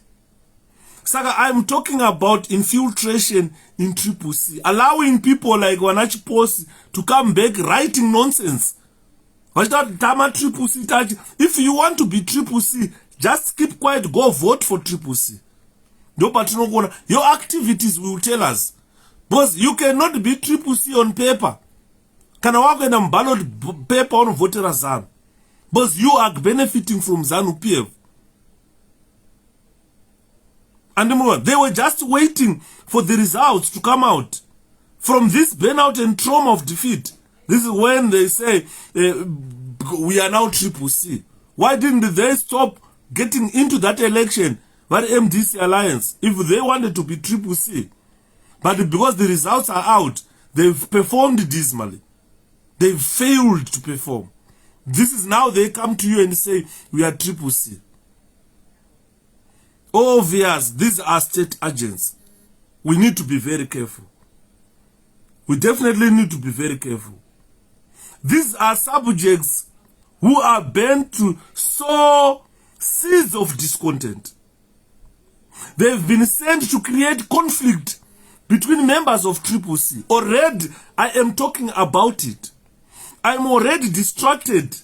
Saka, I'm talking about infiltration in CCC, allowing people like 𝗓𝗏𝗄𝗧𝗏 to come back writing nonsense. If you want to be CCC, just keep quiet, go vote for CCC. Your activities will tell us. Because you cannot be CCC on paper. Kana wako na ballot paper on votera ZANU. Because you are benefiting from ZANU-PF. And they were just waiting for the results to come out. From this burnout and trauma of defeat, this is when they say, we are now CCC. Why didn't they stop getting into that election, that MDC alliance, if they wanted to be CCC? But because the results are out, they've performed dismally. They've failed to perform. This is now they come to you and say, we are CCC. Obvious, these are state agents. We need to be very careful. We definitely need to be very careful. These are subjects who are bent to sow seeds of discontent. They've been sent to create conflict between members of CCC. Already, I am talking about it. I'm already distracted.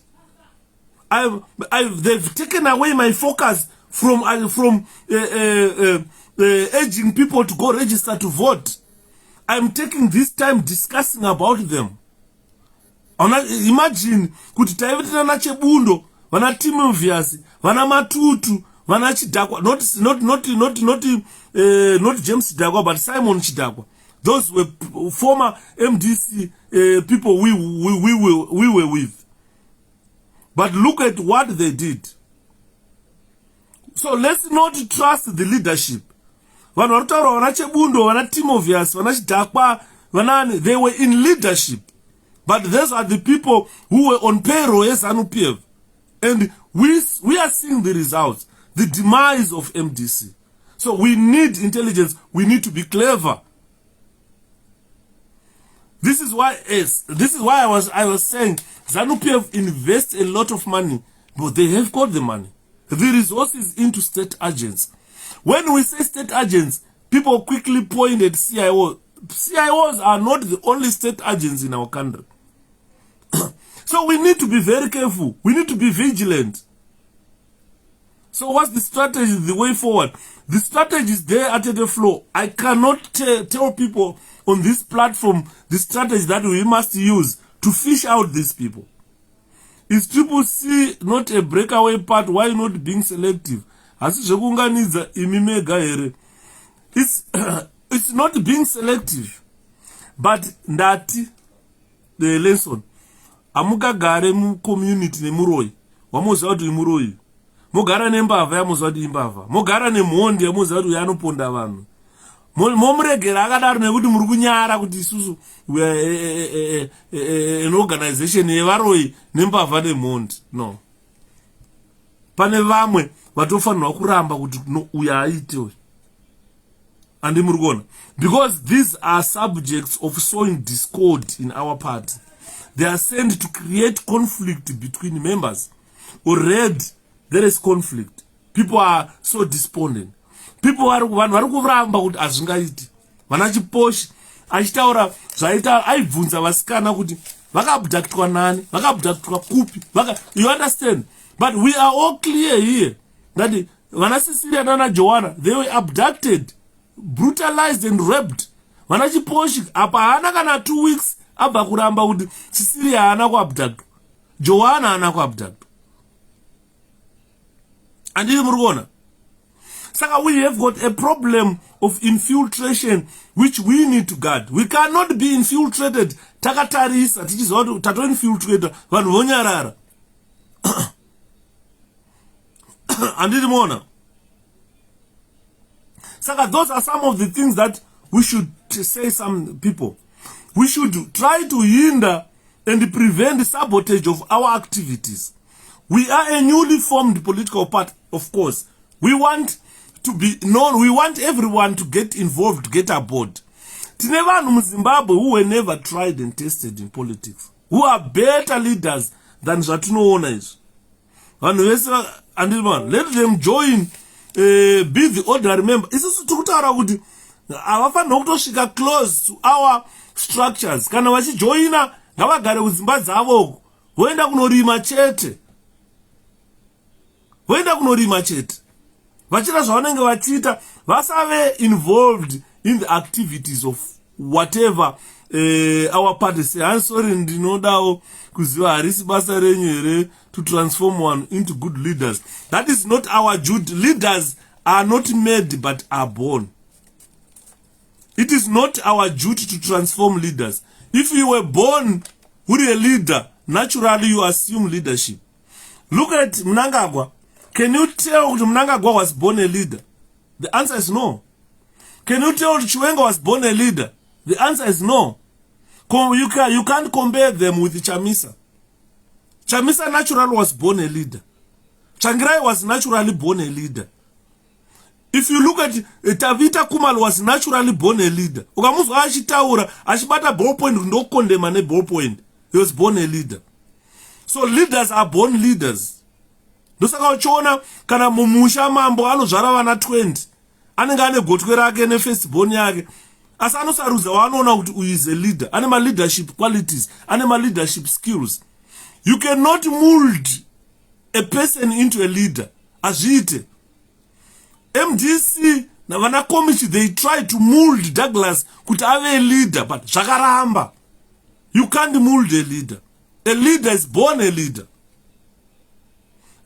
They've taken away my focus from urging people to go register to vote. I'm taking this time discussing about them. Imagine kuti taivetana na Chebundo, vana 𝗓𝗏𝗶𝗶𝗃, vana Matutu, vana Chidakwa, not James Chidakwa, but Simon Chidakwa. Those were former MDC people we were with. But look at what they did. So let's not trust the leadership. Vana Chebundo, vana 𝗓𝗏𝗶𝗃, vana Chidakwa, they were in leadership. But those are the people who were on payroll as ZANU-PF. And we are seeing the results, the demise of MDC. So we need intelligence. We need to be clever. This is why I was saying ZANU-PF invests a lot of money, but they have got the money. The resources into state agents. When we say state agents, people quickly point at CIO. CIOs are not the only state agents in our country. So we need to be very careful. We need to be vigilant. So what's the strategy, the way forward? The strategy is there at the floor. I cannot tell people on this platform the strategy that we must use to fish out these people. Is CCC not a breakaway part? Why not being selective? It's not being selective. But ndati the lesson. Amukagare mu community ne muroi. Wamuza kuti muroi. Mugara nembava yamuza kuti imbava. Mugara nemhondi yamuza kuti yanoponda vanhu. Momuregera akadaro nekuti muri kunyara kuti isusu we an organization yevaroi nembava nemhondi. No. Pane vamwe vatofanirwa kuramba kuti no uya aite. And because these are subjects of sowing discord in our party. They are sent to create conflict between members. Already there is conflict. People are so despondent. People are kuramba kuti azvingaiti. Vana Chiposhi achitaura zvaita aibvunza vasikana kuti vakabhudaktwa nani, vakabhudaktwa kupi. You understand? But we are all clear here that vana Cecilia nana Joanna, they were abducted, brutalized and raped. Vana Chiposhi apa hana kana 2 weeks abva kuramba kuti Cecilia hana kuabduct, Joanna hana kuabduct. And you murugona. Saka we have got a problem of infiltration which we need to guard. We cannot be infiltrated. Takatarisa tichizodu tato infiltrator vanhu vonyarara. And you mona. Saka those are some of the things that we should say some people. We should try to hinder and prevent sabotage of our activities. We are a newly formed political party, of course. We want to be known, we want everyone to get involved, to get aboard. Tine vanhu muZimbabwe who were never tried and tested in politics, who are better leaders than zvatinoona izvi. Vanhu vese andiri man, let them join, be the ordinary member. Isusu tikutaura kuti havafanira kutosvika close to our structures. Kana vachijoina ngavagare kudzimba dzavo, voenda kunorima chete, voenda kunorima chete, vachita zvavanenge vachiita, vasave involved in the activities of whatever our party say. I'm sorry, ndinodawo kuziva harisi basa renyu here to transform one into good leaders. That is not our duty. Leaders are not made but are born. It is not our duty to transform leaders. If you were born with a leader, naturally you assume leadership. Look at Mnangagwa. Can you tell that Mnangagwa was born a leader? The answer is no. Can you tell Chiwenga was born a leader? The answer is no. You can't compare them with Chamisa. Chamisa naturally was born a leader. Changirai was naturally born a leader. If you look at Tavita Kumal was naturally born a leader. Ukamuzwa achitaura achibata ballpoint ndokondema ne ballpoint. He was born a leader. So leaders are born leaders. Ndosaka uchiona kana mumusha mambo anozvara vana 20. Anenge ane gotwe rake ne firstborn yake. Asi anosarudza waanoona kuti uyu is a leader. Ane ma leadership qualities, ane ma leadership skills. You cannot mold a person into a leader. Azviite. MDC na vana Komichi, they try to mold Douglas kuti ave a leader, but zvakaramba. You can't mold a leader. A leader is born a leader.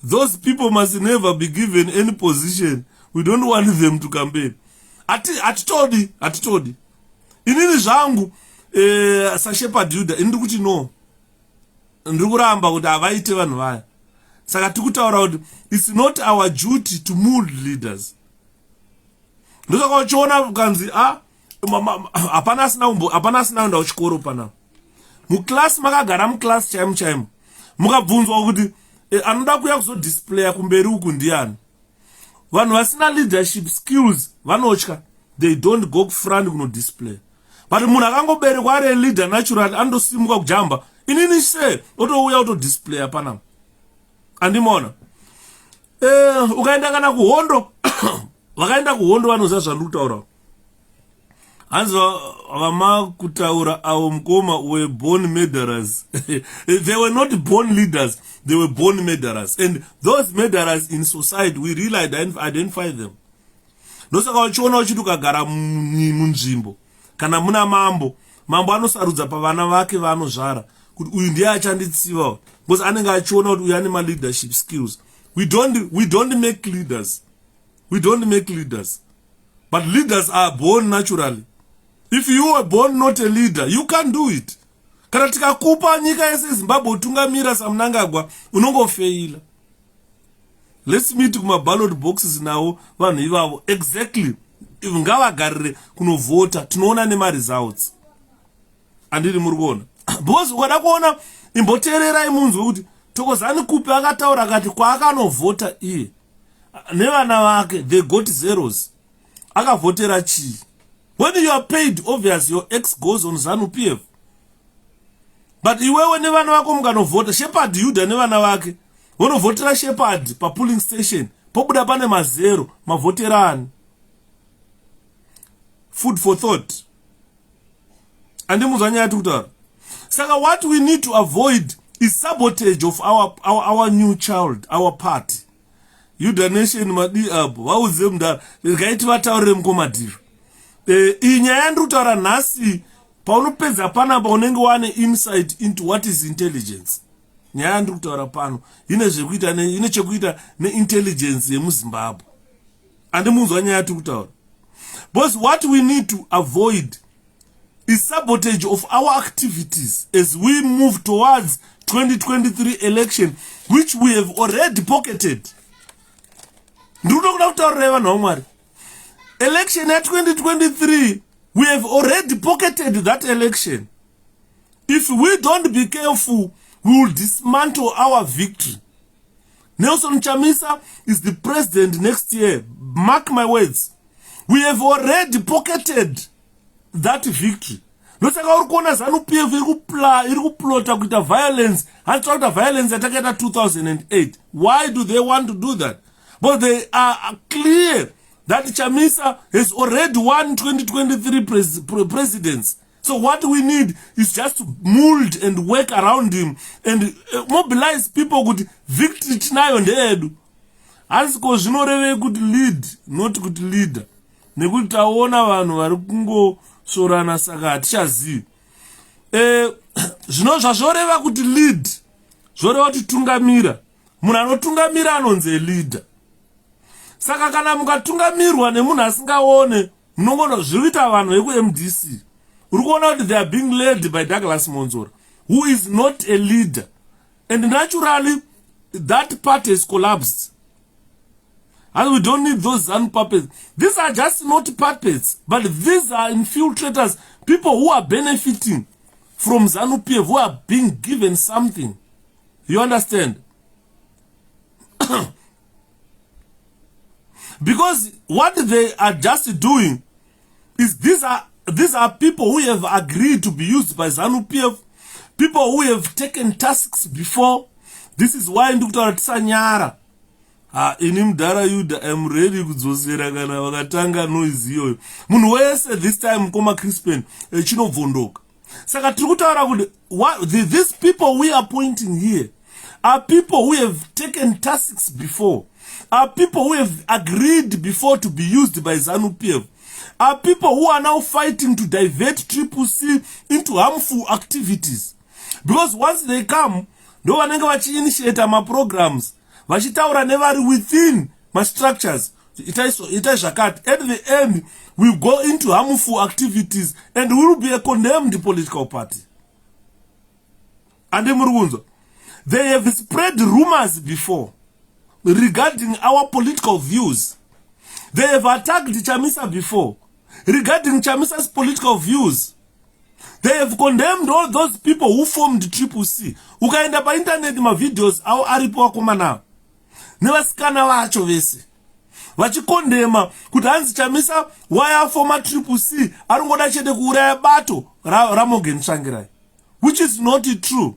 Those people must never be given any position. We don't want them to campaign. Atitodi. Inini zvangu saShepherd ndiri kuti no. Ndiri kuramba kuti avaite vanhu vaya. Saka tikutaura kuti it's not our duty to mold leaders. Ndosaka uchiona kukanzi hapana asina unda kuchikoro pana. Muklasi makagara muklasi chaimo. Mukabvunzwa kuti anoda kuya kuzodisplaya kumberi uku ndiani. Vanhu vasina leadership skills vanotya. They don't go front kuno display. But munhu akangoberekwa ari leader naturally andosimuka kujamba. Inini se otouya kuto display pana. Andimona. Ukaenda kana kuhondo. Vakaenda kuhondo vanoziva zvandiri kutaura. Hanzi vama kutaura avo mukoma were born murderers. They were not born leaders. They were born murderers. And those murderers in society, we really identify them. Ndosaka uchiona uchiti ukagara munzvimbo kana muna mambo anosarudza pavana vake vaanozvara kuti uyu ndiye achanditsiva, because anenge achiona kuti uyu ane ma leadership skills. We don't make leaders. We don't make leaders. But leaders are born naturally. If you were born not a leader, you can't do it. Kana tikakupa nyika yese Zimbabwe utungamira saMnangagwa unongofeila. Let's meet kuma ballot boxes now vanhu ivavo exactly if ngavagarire kunovhota tinoona nema results. Andiri muri kuona. Because ukada kuona imboteererai munzwe kuti Thokozani Kupe akataura akati kwaakanovhota iye nevana vake they got zeros. Akavhotera chii? When you are paid, obvious your ex goes on ZANU-PF. But iwewe nevana vako mukanovhota 𝗪𝗵𝗵𝗆 nevana vake vonovhotera 𝗪𝗵𝗵𝗆 pa polling station pobuda pane mazero mavhoterani. Food for thought. Andimuzwa nyaya tikutaura. Saka what we need to avoid is sabotage of our new child, our party. Yuda Nation madi apo vauze mudara ngaiti vataurire mukomadhiro. Iyi nyaya ndiri kutaura nhasi paunopedza panapa unenge wane insight into what is intelligence. Nyaya ndiri kutaura pano ine chekuita neintelligence yemuZimbabwe. Andimunzwa nyaya tiri kutaura. Because what we need to avoid is sabotage of our activities as we move towards 2023 election, which we have already pocketed. Election at 2023, we have already pocketed that election. If we don't be careful, we will dismantle our victory. Nelson Chamisa is the president next year. Mark my words. We have already pocketed that victory. Nosaka urikuona ZANU-PF irikuplota kuita violence. Handsauta violence ataketa 2008. Why do they want to do that? But they are clear that Chamisa has already won 2023 presidents. So what we need is just to mold and work around him and mobilize people with victory tinayo ndedu. Asiko zvinoreve kuti lead, not kuti leader. Nekuti taona vanhu vari kungosorana saka hatichazivi. Zvazvoreva kuti lead, zvoreva kuti tungamira. Munhu anotungamira anonzi leader. Saka kana mukatungamirwa nemunhu asingaone, munongona zviri kuita vanhu vekuMDC. They are being led by Douglas Monzora, who is not a leader. And naturally, that party has collapsed. And we don't need those ZANU puppets. These are just not puppets, but these are infiltrators, people who are benefiting from ZANU-PF, who are being given something. You understand? Because what they are just doing is these are people who have agreed to be used by ZANU-PF, people who have taken tasks before. This is why ndikutaura tisanyara. Ini mudhara Yuda, I am ready kudzosera kana vakatanga noise iyoyo. Munhu wese this time koma Crispin chinovhondoka. Saka tiri kutaura kuti these people we are pointing here are people who have taken tasks before, are people who have agreed before to be used by ZANU-PF, are people who are now fighting to divert CCC into harmful activities. Because once they come, no one initiate my programs. Vachitaura never within my structures. At the end, we go into harmful activities and we will be a condemned political party. And they have spread rumors before regarding our political views. They have attacked Chamisa before regarding Chamisa's political views. They have condemned all those people who formed CCC. Ukaenda pa internet ma videos au aripo akoma now. Nevasikana vacho vese vachikondema kuti hanzi Chamisa waya former CCC aringoda chete kuuraya bato raMorgan Tsvangirai, which is not true.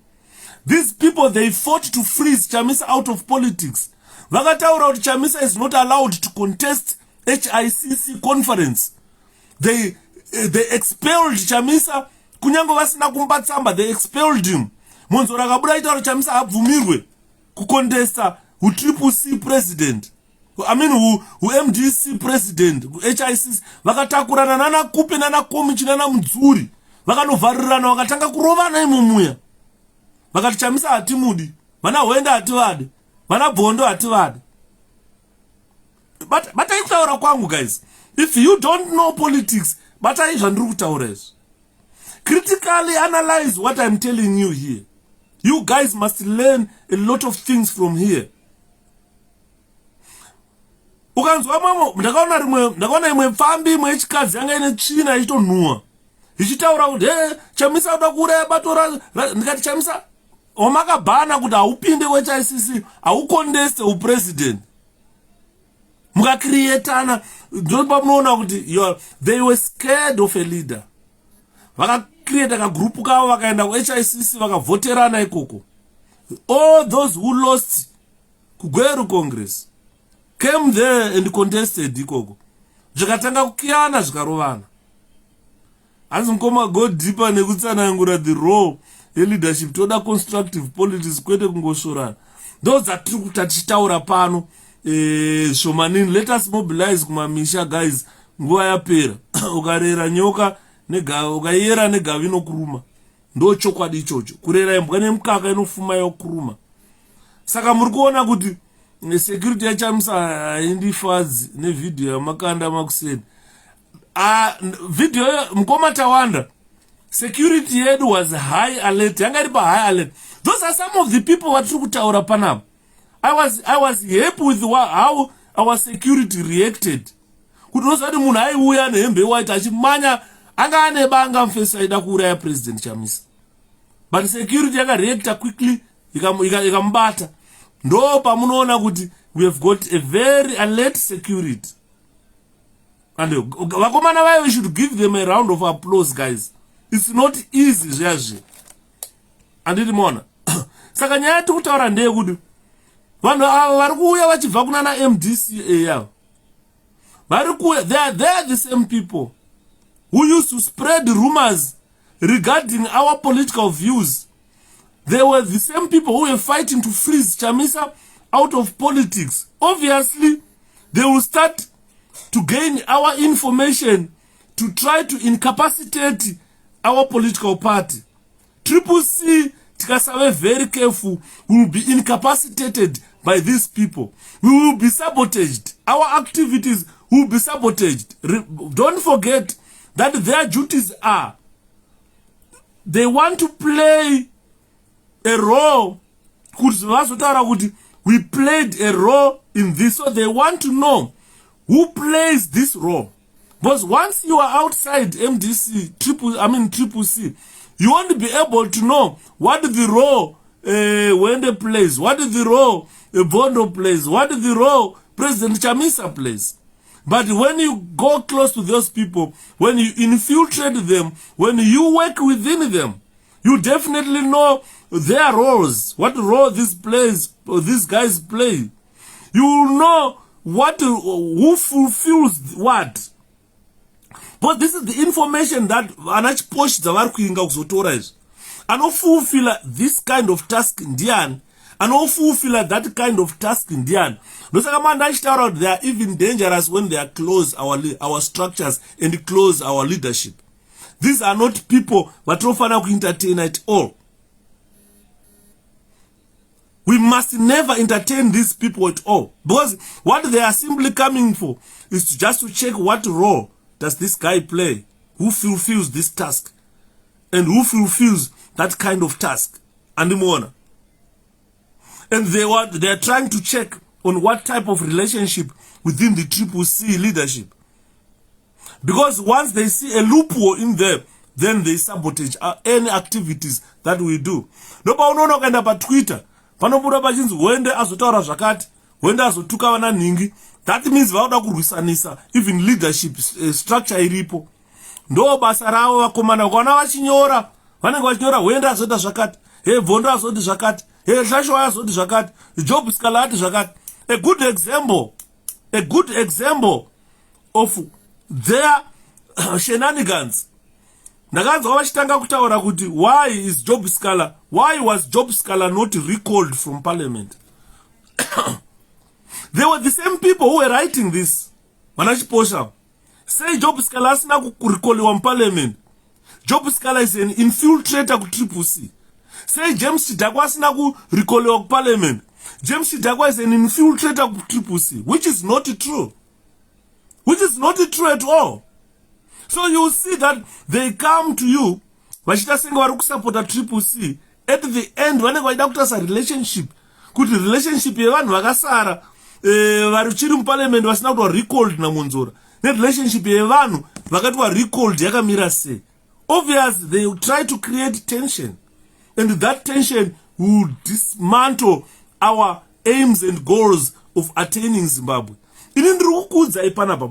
These people, they fought to freeze Chamisa out of politics. Vakataura kuti Chamisa is not allowed to contest HICC conference. They expelled Chamisa kunyango vasina kumpa tsamba. They expelled him. Monzora kabuda itaura Chamisa abvumirwe kukontesta CCC president, I mean who MDC president, HICC. Vakatakurana nana kupe nana komichi nana mdzuri, vakanovharirana vakatanga kurovana imomuya. Vakati Chamisa hatimudi, vana huenda hativade, vana bhondo hativade. But aitaura kwangu guys, if you don't know politics, but aizvandiri kutaura izvo. Critically analyze what I'm telling you here. You guys must learn a lot of things from here. Ukanzwa mamo, ndakaona imwe mfambi imwe yechikadzi yanga ine tsvina ichitonhuwa ichitaura kuti Chamisa uda kuuraya bato ndikati Chamisa wamakabhana kuti haupinde kuHICC, hauconteste upresident. Mukacreatana ndopa munoona kuti they were scared of a leader. Vakacreata kagrupu kavo vakaenda kuHICC vakavhoterana ikoko. All those who lost kuGweru Congress came there and contested ikoko. Zvikatanga kukiyana zvikarovana. Hanzi mukoma go deeper nekutsanangura the role leadership, toda constructive politics kwete kungosorana. Those are true tichitaura pano shomanini. Let us mobilize kumamisha guys. Nguva yapera ukarera nyoka ukayera negavi inokuruma. Ndo chokwadi ichocho. Kurera imbwa nemukaka inofuma yokuruma. Saka muri kuona kuti security ya Chamisa haindifadzi nevideo yamakanda makuseni. Video mukoma tawanda. Security yedu was high alert. Yanga iripa high alert. Those are some of the people watiri kutaura panapa. I was happy with how our security reacted. Kuti nosati munhu aiuya nehembe white achimanya anga ane banga mfesa ida kuuraya president Chamisa. but security yakareacta quickly ikamubata. Ndo pamunoona kuti we have got a very alert security. And vakomana vayo, we should give them a round of applause, guys. It's not easy zvazve. Anditi mona. Saka nyaya tikutaura ndeyekuti vanhu ava vari kuuya vachibva kunana MDCA yavo. Vari kuuya, they are the same people who used to spread rumors regarding our political views. They were the same people who were fighting to freeze Chamisa out of politics. Obviously, they will start to gain our information to try to incapacitate our political party. CCC, tikasave very careful, will be incapacitated by these people. We will be sabotaged. Our activities will be sabotaged. Don't forget that their duties are, they want to play a role. We played a role in this, so they want to know who plays this role. Because once you are outside CCC, you won't be able to know what the role Wende plays, what the role Bondo plays, what the role President Chamisa plays. But when you go close to those people, when you infiltrate them, when you work within them, you definitely know their roles, what role these guys play. You will know who fulfills what. But this is the information that anachiposh zavari kuinga kuzotora izvi. Anofulfilla this kind of task ndiani, anofulfilla that kind of task ndiani. Ndosaka manje achitaura kuti they are even dangerous when they are close our structures and close our leadership. These are not people vatinofanira kuentertain at all. We must never entertain these people at all, because what they are simply coming for is just to check what role does this guy play, who fulfills this task, and who fulfills that kind of task. And more. And they are trying to check on what type of relationship within the CCC leadership. Because once they see a loophole in there, then they sabotage any activities that we do. Ndopa unoona ukaenda pa Twitter, panobuda pachinzi Wende azotaura zvakati, Wende azotuka vana ningi. That means vauda kurwisanisa even leadership structure iripo. Ndo basa ravo vakomana kwana vachinyora, vanenge vachinyora Wende azoita zvakati, Bondo azoti zvakati, 𝗧𝗿𝗱𝗲𝗄 azoti zvakati, 𝗧𝗵𝗍𝗃 ati zvakati. A good example of their shenanigans. Ndakanzwa vachitanga kutaura kuti why was 𝗧𝗵𝗍𝗃 not recalled from parliament? They were the same people who were writing this. Vanachiposha. Say 𝗧𝗵𝗍𝗃 asina kurecalliwa in parliament. 𝗧𝗵𝗍𝗃 is an infiltrator ku CCC. Say James Chidakwa asina kurecalliwa ku parliament. James Chidakwa is an infiltrator ku CCC, which is not true. Which is not true at all. So you see that they come to you, vachita senga vari kusapota CCC. At the end, vanenge vaida kutasa relationship. Kuti relationship yevanhu vakasara, vari chiri muparliament vasina kutwa recalled namunzora. Ne relationship yevanhu vakatwa recalled yakamira sei. Obviously, they will try to create tension. And that tension will dismantle our aims and goals of attaining Zimbabwe.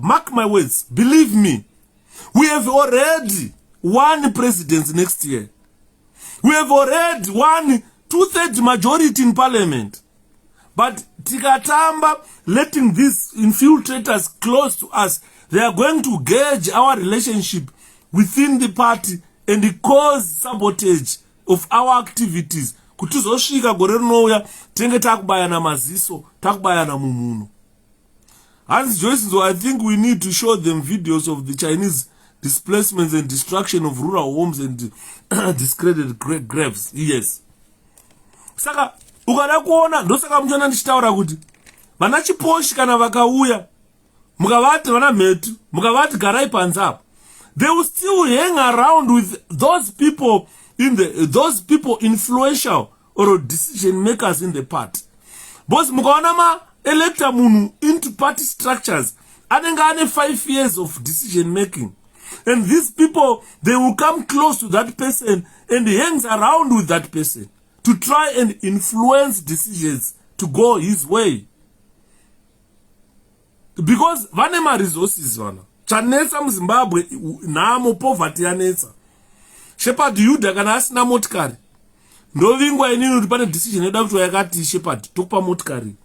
Mark my words, believe me, we have already won president next year. We have already won 2/3 majority in parliament. But tikatamba letting these infiltrators close to us, they are going to gauge our relationship within the party and cause sabotage of our activities. Kutizosvika gore rinouya tenge takubayana maziso, takubayana mumuno. Hans Joyce, I think we need to show them videos of the Chinese displacements and destruction of rural homes and discredited graves. Yes. Saka, ukada kuona, ndosaka mchana nishitaura kuti, vanachiposhi kana vakauya, mukavati vana metu, mukavati garai panzapo, they will still hang around with those people influential or decision makers in the party. Because mukaona electa munu into party structures, anenge ane 5 years of decision making. And these people, they will come close to that person and hangs around with that person to try and influence decisions to go his way. Because vanema resources vana. Chanetsa muZimbabwe namo poverty yanetsa. 𝗓𝗵𝗿 kana asina motikari. Ndovingwa inini kuti pane decision eda kuti yakati 𝗓𝗵𝗿 tokupa motikari.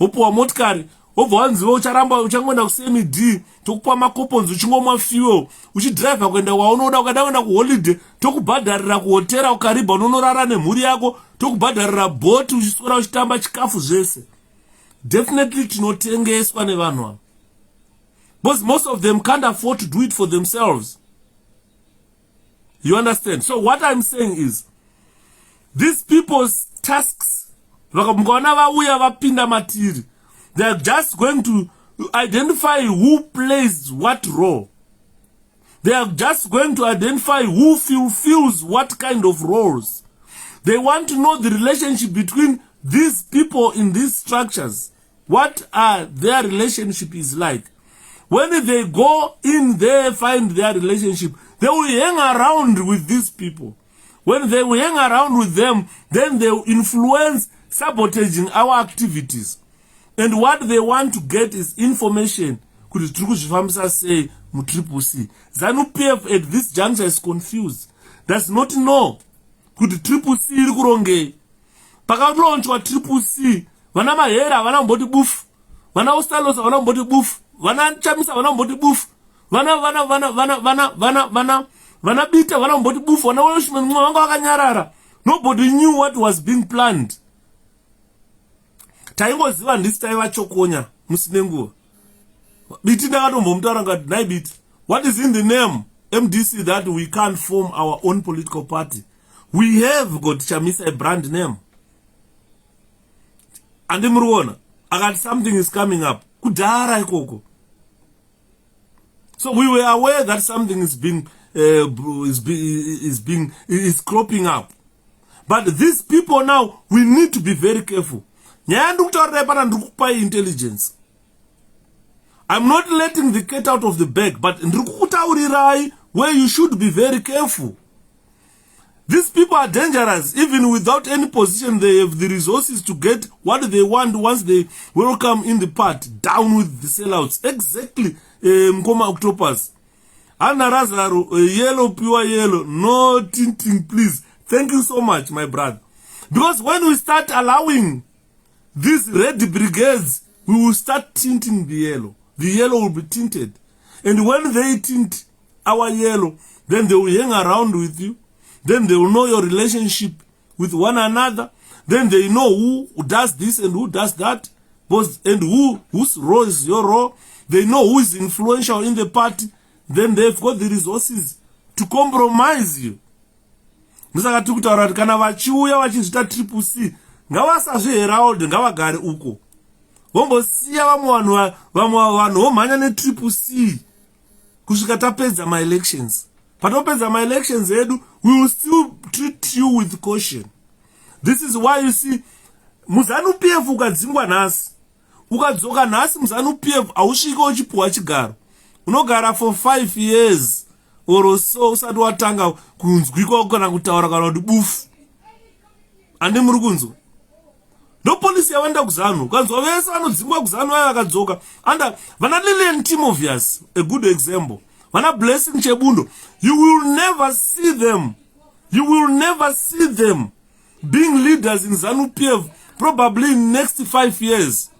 Wopuwa motikari, wobva wanziva ucharamba uchangoenda kuCMD, tokupa macoupons uchingomwa fuel, uchidrive kuenda waunoda ukada kuholiday, tokubhadharira kuhotera ukaribva unonorara nemhuri yako, tokubhadharira boat uchiswera uchitamba chikafu zvese. Definitely tinotengeswa nevanhu ava. Because most of them can't afford to do it for themselves. You understand? So what I'm saying is, these people's tasks, they are just going to identify who plays what role. They are just going to identify who fulfills what kind of roles. They want to know the relationship between these people in these structures. What are their relationship is like. When they go in there, find their relationship, they will hang around with these people. When they will hang around with them, then they will influence sabotaging our activities. And what they want to get is information. Could say 𝗓𝗵𝗴𝗄𝗃. ZANU-PF at this juncture is confused. Does not know. Could 𝗓𝗵𝗃 iri kurongei. Pakalaunchwa 𝗓𝗵𝗃, vana mahera vana mboti bufu. Vana ustalosa vana mboti bufu. Vana chamisa vana mboti bufu. Vana bita vana mboti bufu. Vana washman vanga wakanyarara. Nobody knew what was being planned. Taingoziva ndisi taivachokonya musine nguva. Biti ndakatombomuta ngati nai biti. What is in the name MDC that we can't form our own political party? We have got Chamisa a brand name. And Mruona, akati something is coming up. Kudara ikoko. So we were aware that something is cropping up. But these people now, we need to be very careful. Intelligence. I'm not letting the cat out of the bag, but where you should be very careful. These people are dangerous. Even without any position, they have the resources to get what they want once they welcome in the party. Down with the sellouts. Exactly. Mkoma octopus. Anna Razaro, yellow, pure yellow. No tinting, please. Thank you so much, my brother. Because when we start allowing these red brigades, we will start tinting the yellow. The yellow will be tinted. And when they tint our yellow, then they will hang around with you. Then they will know your relationship with one another. Then they know who does this and who does that. And whose role is your role. They know who is influential in the party. Then they've got the resources to compromise you. Musaka tikutaura kana vachiuya vachizvita 𝗓𝗵𝗃 ngavasazviherald ngavagare uko. Vombosiya vamwe vanhu vomhanya neTRIPC kusvika tapedza ma-elections. Patopedza ma-elections edu, we will still treat you with caution. This is why you see, muZANU-PF ukadzingwa nhasi, ukadzoka nhasi muZANU-PF hausvika uchipuwa chigaro. Unogara for 5 years or so usati watanga kunzwikwa kana kutaura kana kuti bufu. Andi muri kunzwa. No policy yawenda kuZANU. Ukanzwa vese vanodzingwa kuZANU vaya vakadzoka. Anda vana Lilian Timovius, a good example. Vana Blessing Chebundo, you will never see them. You will never see them being leaders in ZANU-PF probably in next 5 years.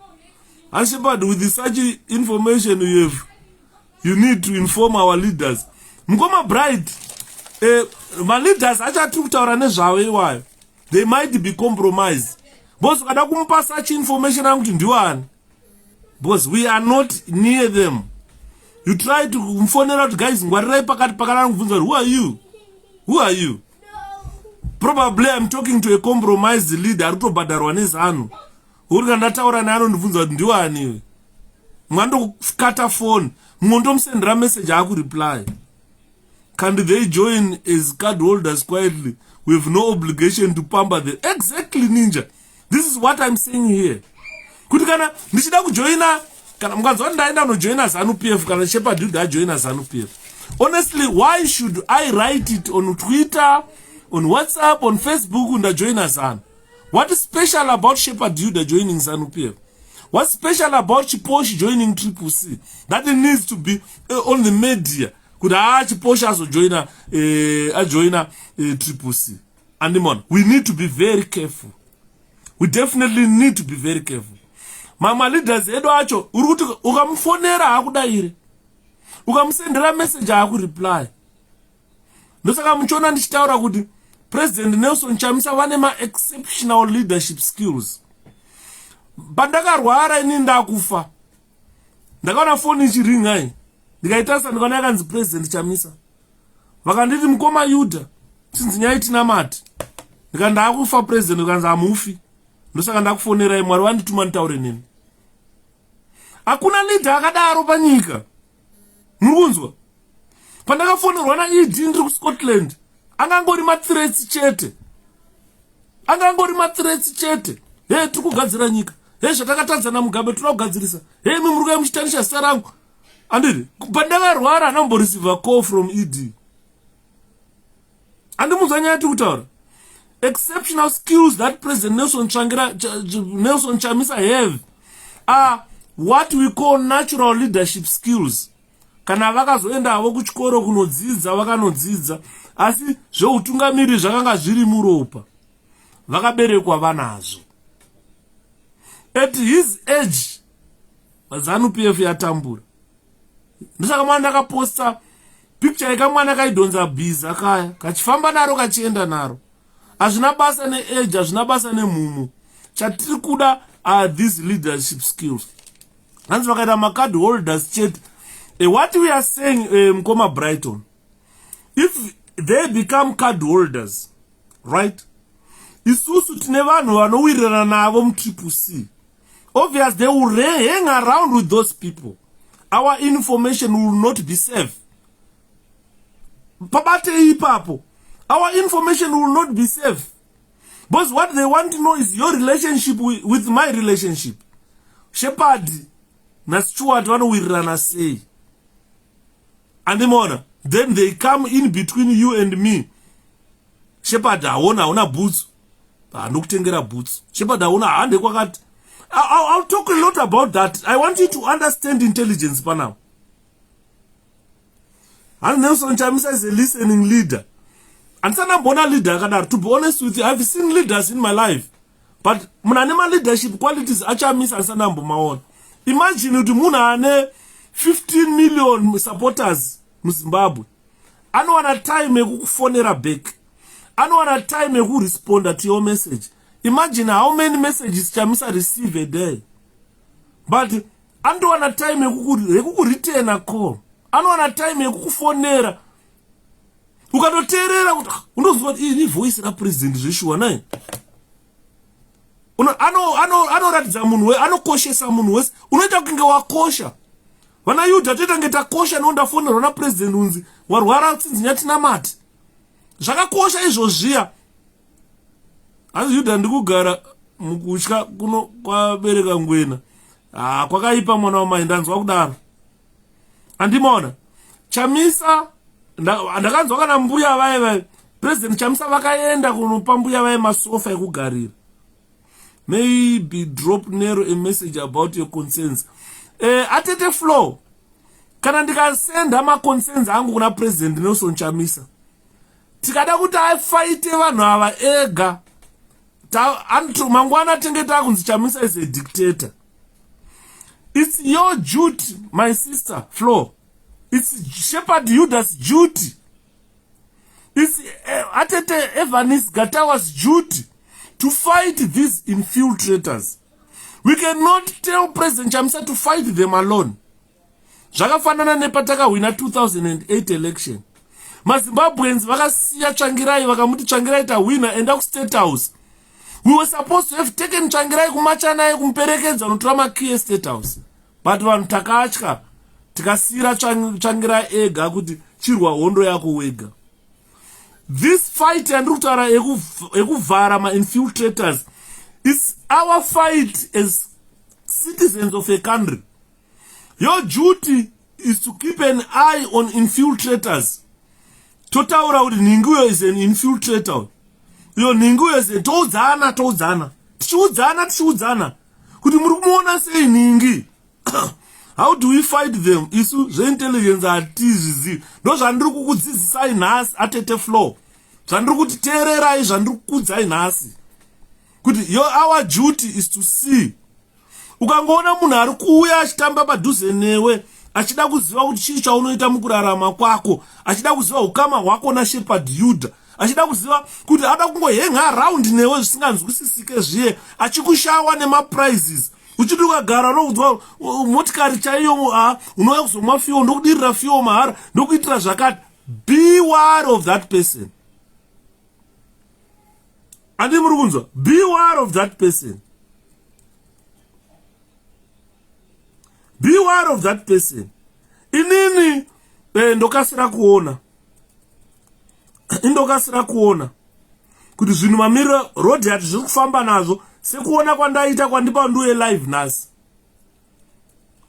And 𝗓𝗵𝗿, with such information you have, you need to inform our leaders. Mkoma Bright, my leaders achatutaura nezvavo iwayo. They might be compromised. Because kada kumupa such information akuti ndiwani. Because we are not near them. You try to mfonera out guys, ngwarirai pakati pakana kubvunza, who are you? Who are you? Probably I'm talking to a compromised leader arikutobhadharwa neZANU. Uri kana ndataura naye anondibvunza kuti ndiwani iwe. Mwandokata phone, mungondomsendera message akureply. Can they join as card holders quietly? We have no obligation to pamper them. Exactly, Ninja. This is what I'm saying here. Kuti kana ndichida kujoina, kana mukazwa ndaenda nojoina ZANU-PF, kana 𝗓𝗵𝗿 ajoina ZANU-PF, Honestly, why should I write it on Twitter, on WhatsApp, on Facebook, and join ZANU? What is special about 𝗓𝗵𝗿𝗆 joining ZANU-PF? What's special about 𝗓𝗵𝗆𝗁 joining 𝗏𝗏𝐶? That it needs to be on the media. Could 𝗓𝗵𝗆𝗁 also join 𝗏𝗏𝐶? And we need to be very careful. We definitely need to be very careful. Mama leaders edu acho uruti ukamfonera hakudaire. Ukamsendera message hakureply. Ndosaka muchona ndichitaura kuti President Nelson Chamisa vane exceptional leadership skills. Pandakarwara ini ndakufa. Ndakaona phone ichiringa. Ndikaitasa ndikaona yakanzi President Chamisa. Vakanditi mukoma Yuda. Since nyaya itina mati. Ndakufa President ukanzi amufi. Ndosaka ndakufonera Mwari wandituma nditaure nini. Hakuna leader akadaro panyika. Murunzwa. Pandakafonerwa naED ndiri kuScotland. Angangori mathreats chete. Hey, tikugadzira nyika. Hey, zvatakatadzana Mugabe tinogadzirisa. Hey, muri kuuya muchitarisha zita rangu. Andiri, pandakarwara anomboreceive call from ED. Andimuzwa nyaya tikutaura. Exceptional skills that President Nelson Chamisa have are what we call natural leadership skills. Kana vakazoendavo kuchikoro kunodzidza vakanodzidza, asi zveutungamiri zvakanga zviri muropa, vakaberekwa vanazvo. At his age, ZANU-PF yatambura. Ndosaka mwana ndakaposta picture yekamwana kaidhonza bhiza kaya, kachifamba naro kachienda naro. Hazvina basa neage, hazvina basa nemhumo. Chatiri kuda are these leadership skills. Hanzi vakaita macard holders chete. What we are saying, Mkoma Brighton, if they become card holders, right? Isusu tine vanhu vanowirirana navo mu-CCC. Obviously, they will hang around with those people. Our information will not be safe. Pabate ipapo. Our information will not be safe. Because what they want to know is your relationship with my relationship. 𝗓𝗵𝗿𝗆 na Stuart vanowirirana sei. And then they come in between you and me. 𝗓𝗵𝗿𝗆 hauna boots. Ndokutengera boots. 𝗓𝗵𝗿𝗆 hauna hande kwakati. I'll talk a lot about that. I want you to understand intelligence by now. And Nelson Chamisa is a listening leader. And sana leader, to be honest with you, I've seen leaders in my life. But mnanema leadership qualities achamisa and sana maon. Imagine uti muna ane 15 million supporters mu Zimbabwe. Ano wana time kukufonera back. Ano wana time respond to your message. Imagine how many messages Chamisa receive a day. But ando wana time return a call. Ano wana time kukufonera. Ukatoterera kuti unozwa iyi voice ra president zvishwa naye. Anoratidza munhu we, anokoshesa munhu wese. Unoita kunge wakosha. Vana Yuda toita kunge takosha nondafonerwa na president unzi warwara tsinzinya tina mati. Zvakakosha izvozviya. Asi Yuda ndikugara mukutya kuno kwabereka ngwena. Kwakaipa mwana wamai ndanzwa kudaro. Andimona Chamisa ndakanzwa kana mbuya vaye President Chamisa vakaenda kunopa mbuya vaye masofa ekugarira. Maybe drop Nero a message about your concerns. Atete flow. Kana ndikasenda ma concerns angu kuna President Nelson Chamisa. Tikada kuti afighte vanhu ava ega. Antu mangwana tengeta kunzi Chamisa is a dictator. It's your duty, my sister Flo. It's 𝗓𝗵𝗿𝗆𝗆's duty. It's 𝗓𝗵𝗵𝗆𝗆𝗆's duty to fight these infiltrators. We cannot tell President Chamisa to fight them alone. Zvakafanana nepatakahwina 2008 election. MaZimbabweans vakasiya Tsvangirai vakamuti Tsvangirai tahwina enda kuState House. We were supposed to have taken Tsvangirai kumacha naye kumuperekedza notora makiye State House. But vanhu takatya. Tikasira Tsvangirai ega kuti chirwa hondo yako wega. This fight andikutaura ekuvhara ma-infiltrators is our fight as citizens of a country. Your duty is to keep an eye on infiltrators. Totaura kuti Ninguyo is an infiltrator. Yo Ninguyo is a todzana. Tichiudzana. Kuti muri kumuona sei Ningi? How do we fight them? Isu zve-intelligence hatizvizivi. Ndo zvandiri kukudzidzisai nhasi atete flow. Zvandiri kutiteererai zvandiri kukudzai nhasi. Kuti our duty is to see. Ukangoona munhu ari kuuya achitamba padhuze newe, achida kuziva kuti chii chaunoita mukurarama kwako, achida kuziva ukama hwako naShepherd, achida kuziva kuti ada kungohenga around newe zvisinganzwisisike zviye, achikushawa nemaprizes. Uchiti ukagara nokudzwa motikari chaiyo unouya kuzomwa fiwo, ndokudirira fiwo mahara, ndokuitira zvakati. Be wary of that person. Andi muri kunzwa? Be wary of that person. Be wary of that person. Inini ndokasira kuona kuti zvinhu mamiro road yati zviri kufamba nazvo sekuona kwandaita kwandipa nduye live nhasi.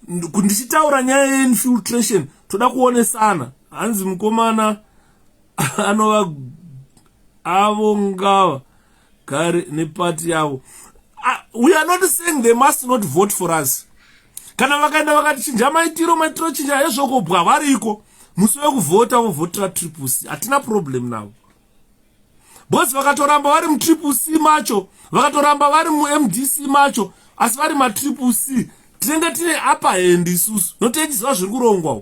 Ndichitaura nyaya yeinfiltration toda kuonesana. Hanzi mukomana anova avongava gare nepati yavo. We are not saying they must not vote for us. Kana vakaenda vakati chinja maitiro chinja hezvoko bwa variko musi wekuvhota vovhotera 𝗏𝗏𝐶. Hatina problem navo. Bosi vakatoramba vari mu-CCC macho, vakatoramba vari mu-MDC macho, asi vari ma-CCC, tinenge tine upper hand isusu. Notechiziva zviri kurongwa.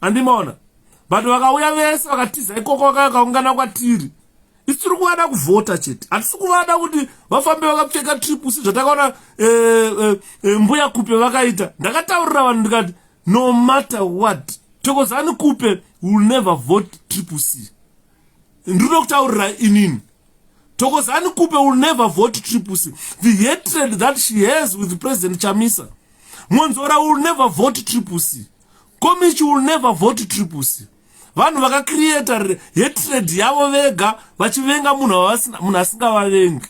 Andimaona. But vakauya vese vakatiza ikoko vakaungana kwatiri. Isiri kuvada kuvhota chete. Hatisi kuvada kuti vafambe vakapfeka 𝗏𝗏𝐶 zvatakaona mbuya kupe vakaita. Ndakataurira vanhu ndikati no matter what, ZANU-PF will never vote 𝗏𝗏𝐶. Ndiri kutaurira inini. ZANU-PF will never vote 𝗏𝗏𝐶. The hatred that she has with President Chamisa. Monzora will never vote 𝗏𝗏𝐶. Komichi will never vote 𝗏𝗏𝐶. Vanhu vakacreata hatred yavo vega vachivenga munhu asingavavengi.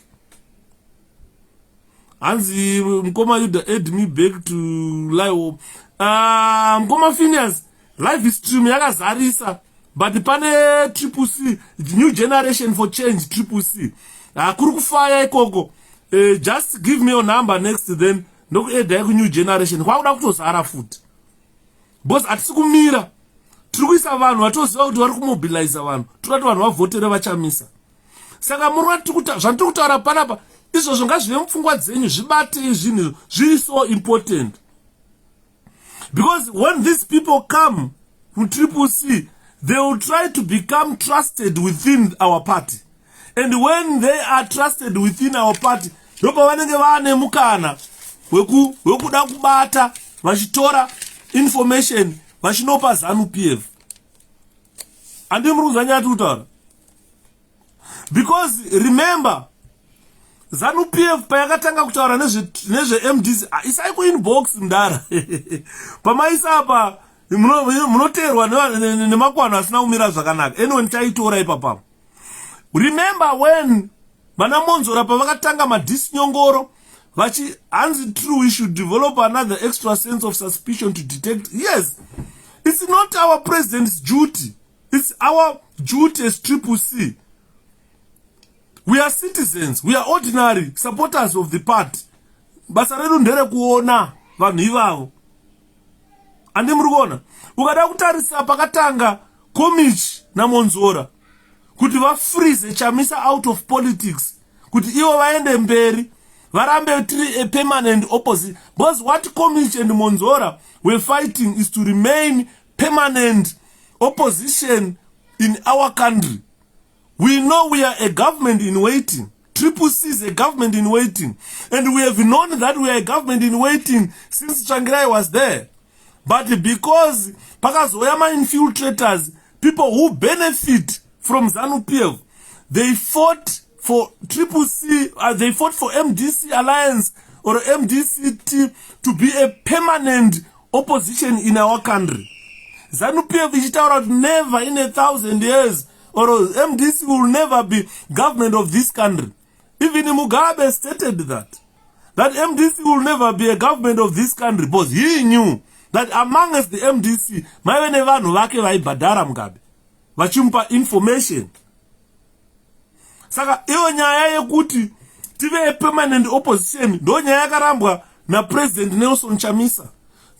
Hanzi mukoma Yuda add me back to live. Mukoma Phineas live stream yakazarisa, but pane 𝗏𝗏𝐶, new generation for change 𝗏𝗏𝐶. Kuri kufaya ikoko. Just give me your number next, then ndokuedha ku new generation. Kwakuda kutozara futi. Boss hatisi kumira. Tiri kuisa vanhu vatoziva kuti vari kumobilize vanhu. Tokati vanhu vavhotere vaChamisa. Saka zvandiri kutaura panapa izvozvo ngazvive mupfungwa dzenyu, zvibate zvinhu zviri so important. Because when these people come from 𝗏𝗏𝐶, they will try to become trusted within our party. And when they are trusted within our party, ndopa vanenge vane mukana wekuda kubata vachitora information vachinopa ZANU-PF. Andi muri kuzwa nyaya kutaura. Because remember, ZANU-PF payakatanga kutaura nezve-MDC, isai kuinbox ndara. Pamaisa apa munoteerwa nemakwano asina kumira zvakanaka. Anyway, ndichaitora ipapa. Remember when vana Monzora pavakatanga madisinyongoro hanzi true, we should develop another extra sense of suspicion to detect. Yes, it's not our president's duty. It's our duty as 𝗏𝗏𝐶. We are citizens. We are ordinary supporters of the party. Basa redu ndere kuona vanhu ivavo. Andi muri kuona. Ukada kutarisa pakatanga Komichi naMonzora kuti vafreeze Chamisa out of politics, kuti ivo vaende mberi, varambe tiri a permanent opposite. Because what Komichi and Monzora were fighting is to remain permanent opposition in our country. We know we are a government in waiting. 𝗏𝗏𝐶 is a government in waiting. And we have known that we are a government in waiting since Tsvangirai was there. But because pakazoyama infiltrators, people who benefit from ZANU-PF, they fought for 𝗏𝗏𝐶, they fought for MDC alliance or MDC to be a permanent opposition in our country. ZANU-PF ichitaura never in 1,000 years, or MDC will never be government of this country. Even Mugabe stated that MDC will never be a government of this country, because he knew that amongst the MDC maive nevanhu vake vaibhadhara Mugabe vachimupa information. Saka iyo nyaya yekuti tive permanent opposition ndo nyaya yakarambwa na President Nelson Chamisa,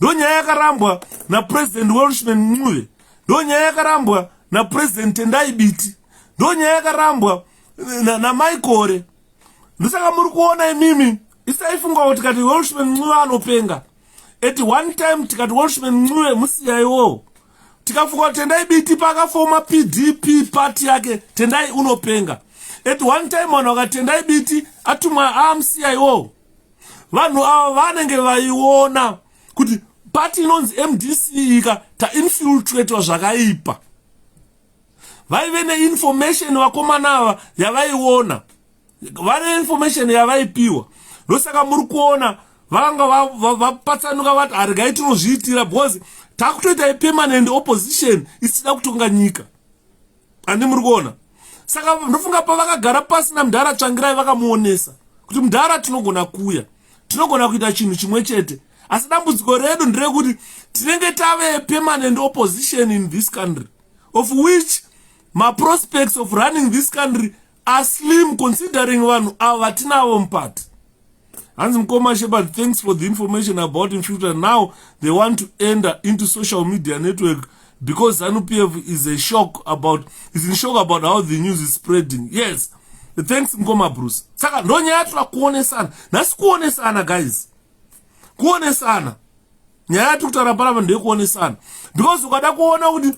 ndo nyaya yakarambwa na President 𝗪𝗿𝗱𝗲𝗄𝗎, ndo nyaya yakarambwa na President 𝗓𝗏𝗍𝗍𝗍, ndo nyaya yakarambwa na 𝗪𝗿𝗶𝗲𝗍𝗍. Ndosaka muri kuona imimi isaifunga kuti kati 𝗪𝗿𝗱𝗲𝗄𝗎 anopenga. At one time tikati 𝗪𝗿𝗱𝗲𝗄𝗎 musiyaiwo. Tikafunga kuti 𝗓𝗏𝗍𝗍𝗍 pakafoma PDP party yake Tendai unopenga. At one time vanhu vakati 𝗓𝗏𝗍𝗍 atumwa amusiyaiwo. Vanhu ava vanenge vaiona kuti party inonzi MDC ika tainfiltratwa zvakaipa. Vaive neinformation vakomana ava yavaiona. Vane information yavaipiwa. Ndosaka muri kuona vanga vapatsanuka vati harigai tinozviitira because takutoita permanent opposition isida kutonga nyika. Andi muri kuona. Saka ndofunga pavakagara pasi naMudhara Tsvangirai vakamuonesa kuti Mudhara tinogona kuya, tinogona kuita chinhu chimwe chete. Asi dambudziko redu nderekuti tinenge tave permanent opposition in this country, of which my prospects of running this country are slim considering vanhu ava tinavo mupati. Hanzi 𝗏𝗏𝗴𝗏, thanks for the information about Infiltrators. Now they want to enter into social media network because ZANU-PF is in shock about how the news is spreading. Yes, thanks Ngoma Bruce. Saka ndo nyaya yatula kuonesana. Nasi kuonesana guys. Kuonesana. Nyaya yatula kutarapara ndeye kuonesana. Because ukada kuona kuti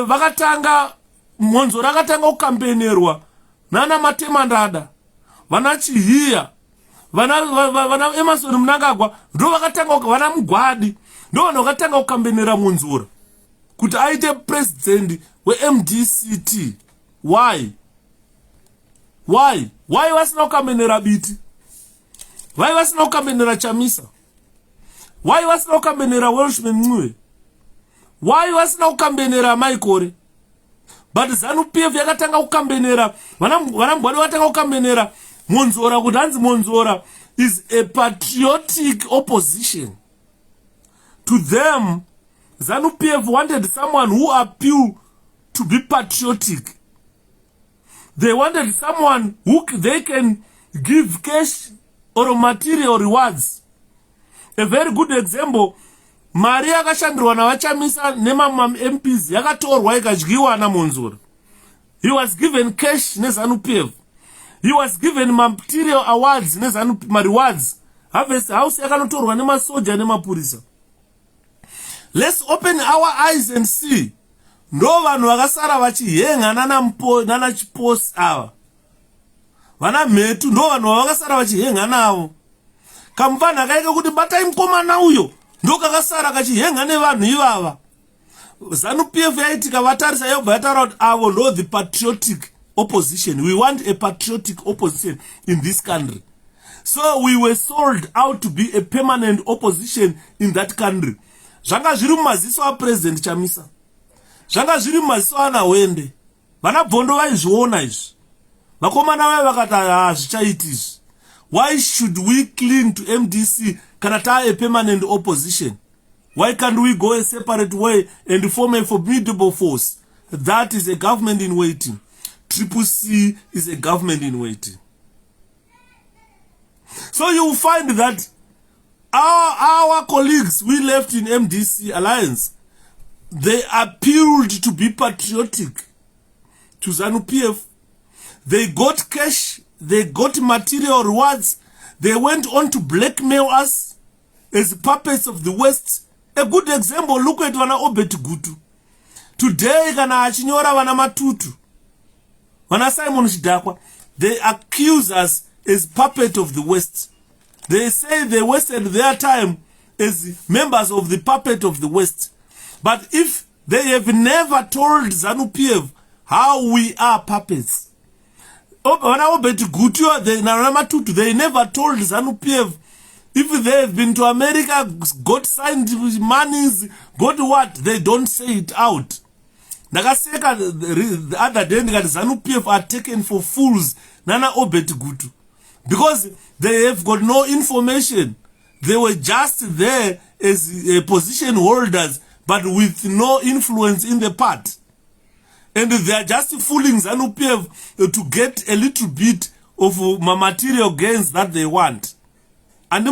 vakatanga mwanzo rakatanga kukampenerwa nana Matemandada, vana 𝗓𝗏𝗴𝗏, vana Emerson Mnangagwa, ndo vakatanga vana Mugwadi, ndo vanhu vakatanga kukampenera Munzura kuti aite president weMDCT. Why vasina kukampenera Biti? Why vasina kukampenera Chamisa? Why vasina kukampenera 𝗪𝗿𝗱𝗲𝗄𝗎? Why vasina kukampenera 𝗪𝗿𝗶𝗲𝗄𝗎? But ZANU-PF yakatanga kukampenera vana Mugwadi vakatanga kukampenera Munzora kuti hanzi Munzora is a patriotic opposition. To them, ZANU-PF wanted someone who appealed to be patriotic. They wanted someone who they can give cash or material rewards. A very good example, mari yakashandirwa navachamisa MPs yakatorwa ikadyiwa naMunzura. He was given cash neZANU-PF. He was given material awards neZANU rewards. Harvest house yakanotorwa nemasoja nemapurisa. Let's open our eyes and see. Ndo vanhu vakasara vachihengana nana chiposi ava. Vana Mhetu ndo vanhu vakasara vachihengana navo. Kamupana kaike kuti batai mukomana uyo ndo kakasara kachihenga nevanhu ivava. ZANU-PF yaitika vatarisa yobva yataura kuti avo ndo the patriotic opposition. We want a patriotic opposition in this country. So we were sold out to be a permanent opposition in that country. Zvanga zviri mumaziso aPresident Chamisa, zvanga zviri mumaziso aNahwende. Vana Bhondo vaizviona izvi. Vakomana vaya vakati hazvichaiti izvi. Why should we cling to MDC kana taa a permanent opposition? Why can't we go a separate way and form a formidable force? That is a government in waiting. CCC is a government in waiting. So you will find that our colleagues we left in MDC alliance, they appealed to be patriotic to ZANU-PF. They got cash, they got material rewards, they went on to blackmail us as puppets of the West. A good example, look at vana Obet Gutu. Today kana achinyora vana Matutu, vana Simon Chidakwa, they accuse us as puppet of the West. They say they wasted their time as members of the puppet of the West. But if they have never told ZANU-PF how we are puppets, they never told ZANU-PF if they have been to America, got signed monies, got what, they don't say it out. The other day, ZANU-PF are taken for fools, Nana Obet Gutu. Because they have got no information. They were just there as position holders, but with no influence in the party. And they are just fooling ZANU-PF to get a little bit of material gains that they want. And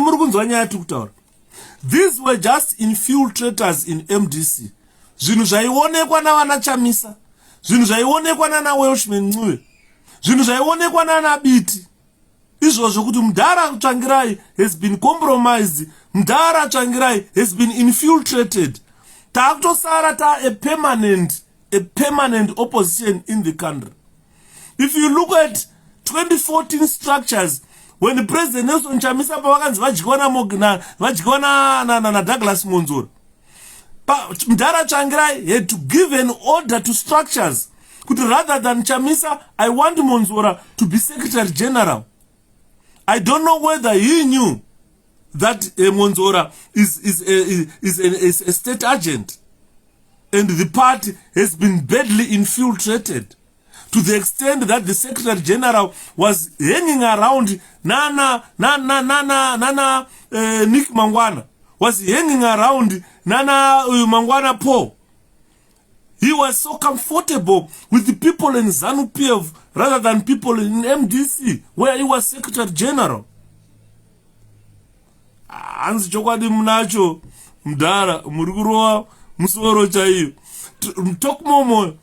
these were just infiltrators in MDC. Zvinhu zvaionekwa navana Chamisa, zvinhu zvaionekwa nana 𝗓𝗏𝗏𝗳𝗏, zvinhu zvaionekwa nana Biti. Izvozvo kuti 𝗪𝗿𝗏𝗃𝗃 has been compromised, 𝗪𝗏𝗃𝗃 has been infiltrated. Taakutosara ta a permanent opposition in the country. If you look at 2014 structures, when the President Nelson Chamisa pavakanzi vadyiwa na Douglas Monzora, 𝗪𝗏𝗃𝗃 had to give an order to structures kuti rather than Chamisa, I want Monzora to be Secretary General. I don't know whether he knew that Monzora is a state agent, and the party has been badly infiltrated to the extent that the Secretary General was hanging around Nana Nick Mangwana, was hanging around Nana Mangwana Paul. He was so comfortable with the people in ZANU-PF rather than people in MDC, where he was Secretary General. Hanzi chokwadi munacho mudhara murikurowa musoro chaiyo. Tokumomo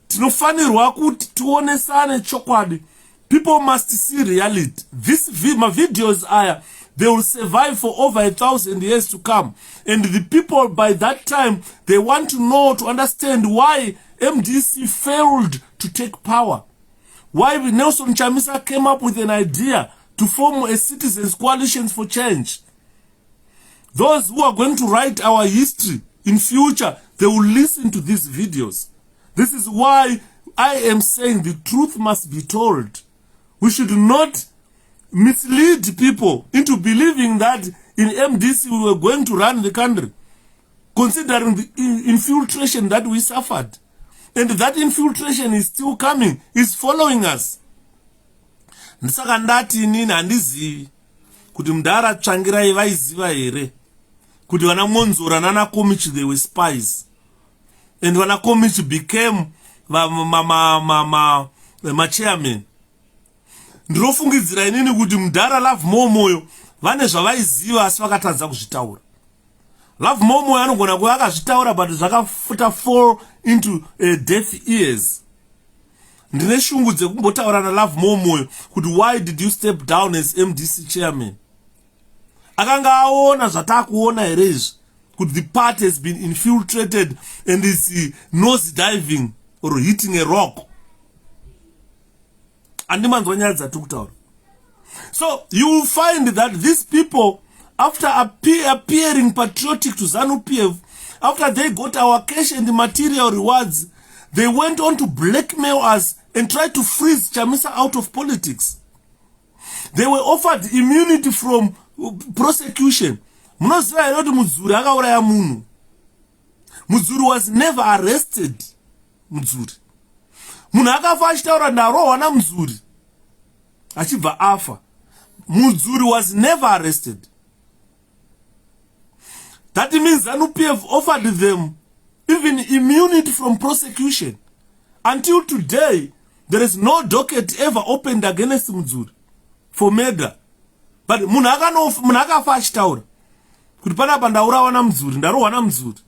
tinofanirwa kuti tionesane chokwadi. People must see reality. My videos are, they will survive for over 1,000 years to come. And the people by that time, they want to know, to understand why MDC failed to take power. Why Nelson Chamisa came up with an idea to form a citizens' coalition for change. Those who are going to write our history in future, they will listen to these videos. This is why I am saying the truth must be told. We should not mislead people into believing that in MDC we were going to run the country, considering the infiltration that we suffered. And that infiltration is still coming, is following us. Ndisaka ndati inini handizivi kuti 𝗪𝗏𝗃𝗃 vaiziva here kuti vana Monzora nana 𝗏𝗏𝗃𝗃 they were spies, and vana 𝗏𝗏𝗃𝗃 became chairman. Ndirofungidzira inini kuti 𝗪𝗏𝗃𝗃𝗃 vane zvavaiziva asi vakatadza kuzvitaura. 𝗪𝗏𝗃𝗃𝗃 anogona kuva akazvitaura but zvakafuta fall into deaf ears. Ndine shungu dzekumbotaura na𝗪𝗏𝗃𝗃𝗃 kuti why did you step down as MDC chairman? Akanga aona zvatakuona here izvi kuti the party has been infiltrated and is nose diving or hitting a rock. Andimanzwa nyaya dzatiri kutaura. So you will find that these people, after appearing patriotic to ZANU-PF, after they got our cash and the material rewards, they went on to blackmail us and try to freeze Chamisa out of politics. They were offered immunity from prosecution. Munoziva here kuti Mudzuri akauraya munhu. Mudzuri was never arrested. Mudzuri munhu akafa achitaura ndarohwa naMudzuri achibva afa. Mudzuri was never arrested. That means ZANU-PF offered them even immunity from prosecution. Until today, there is no docket ever opened against Mudzuri for murder. But munhu akafa achitaura kuti panapa ndaurawa naMudzuri, ndarohwa naMudzuri.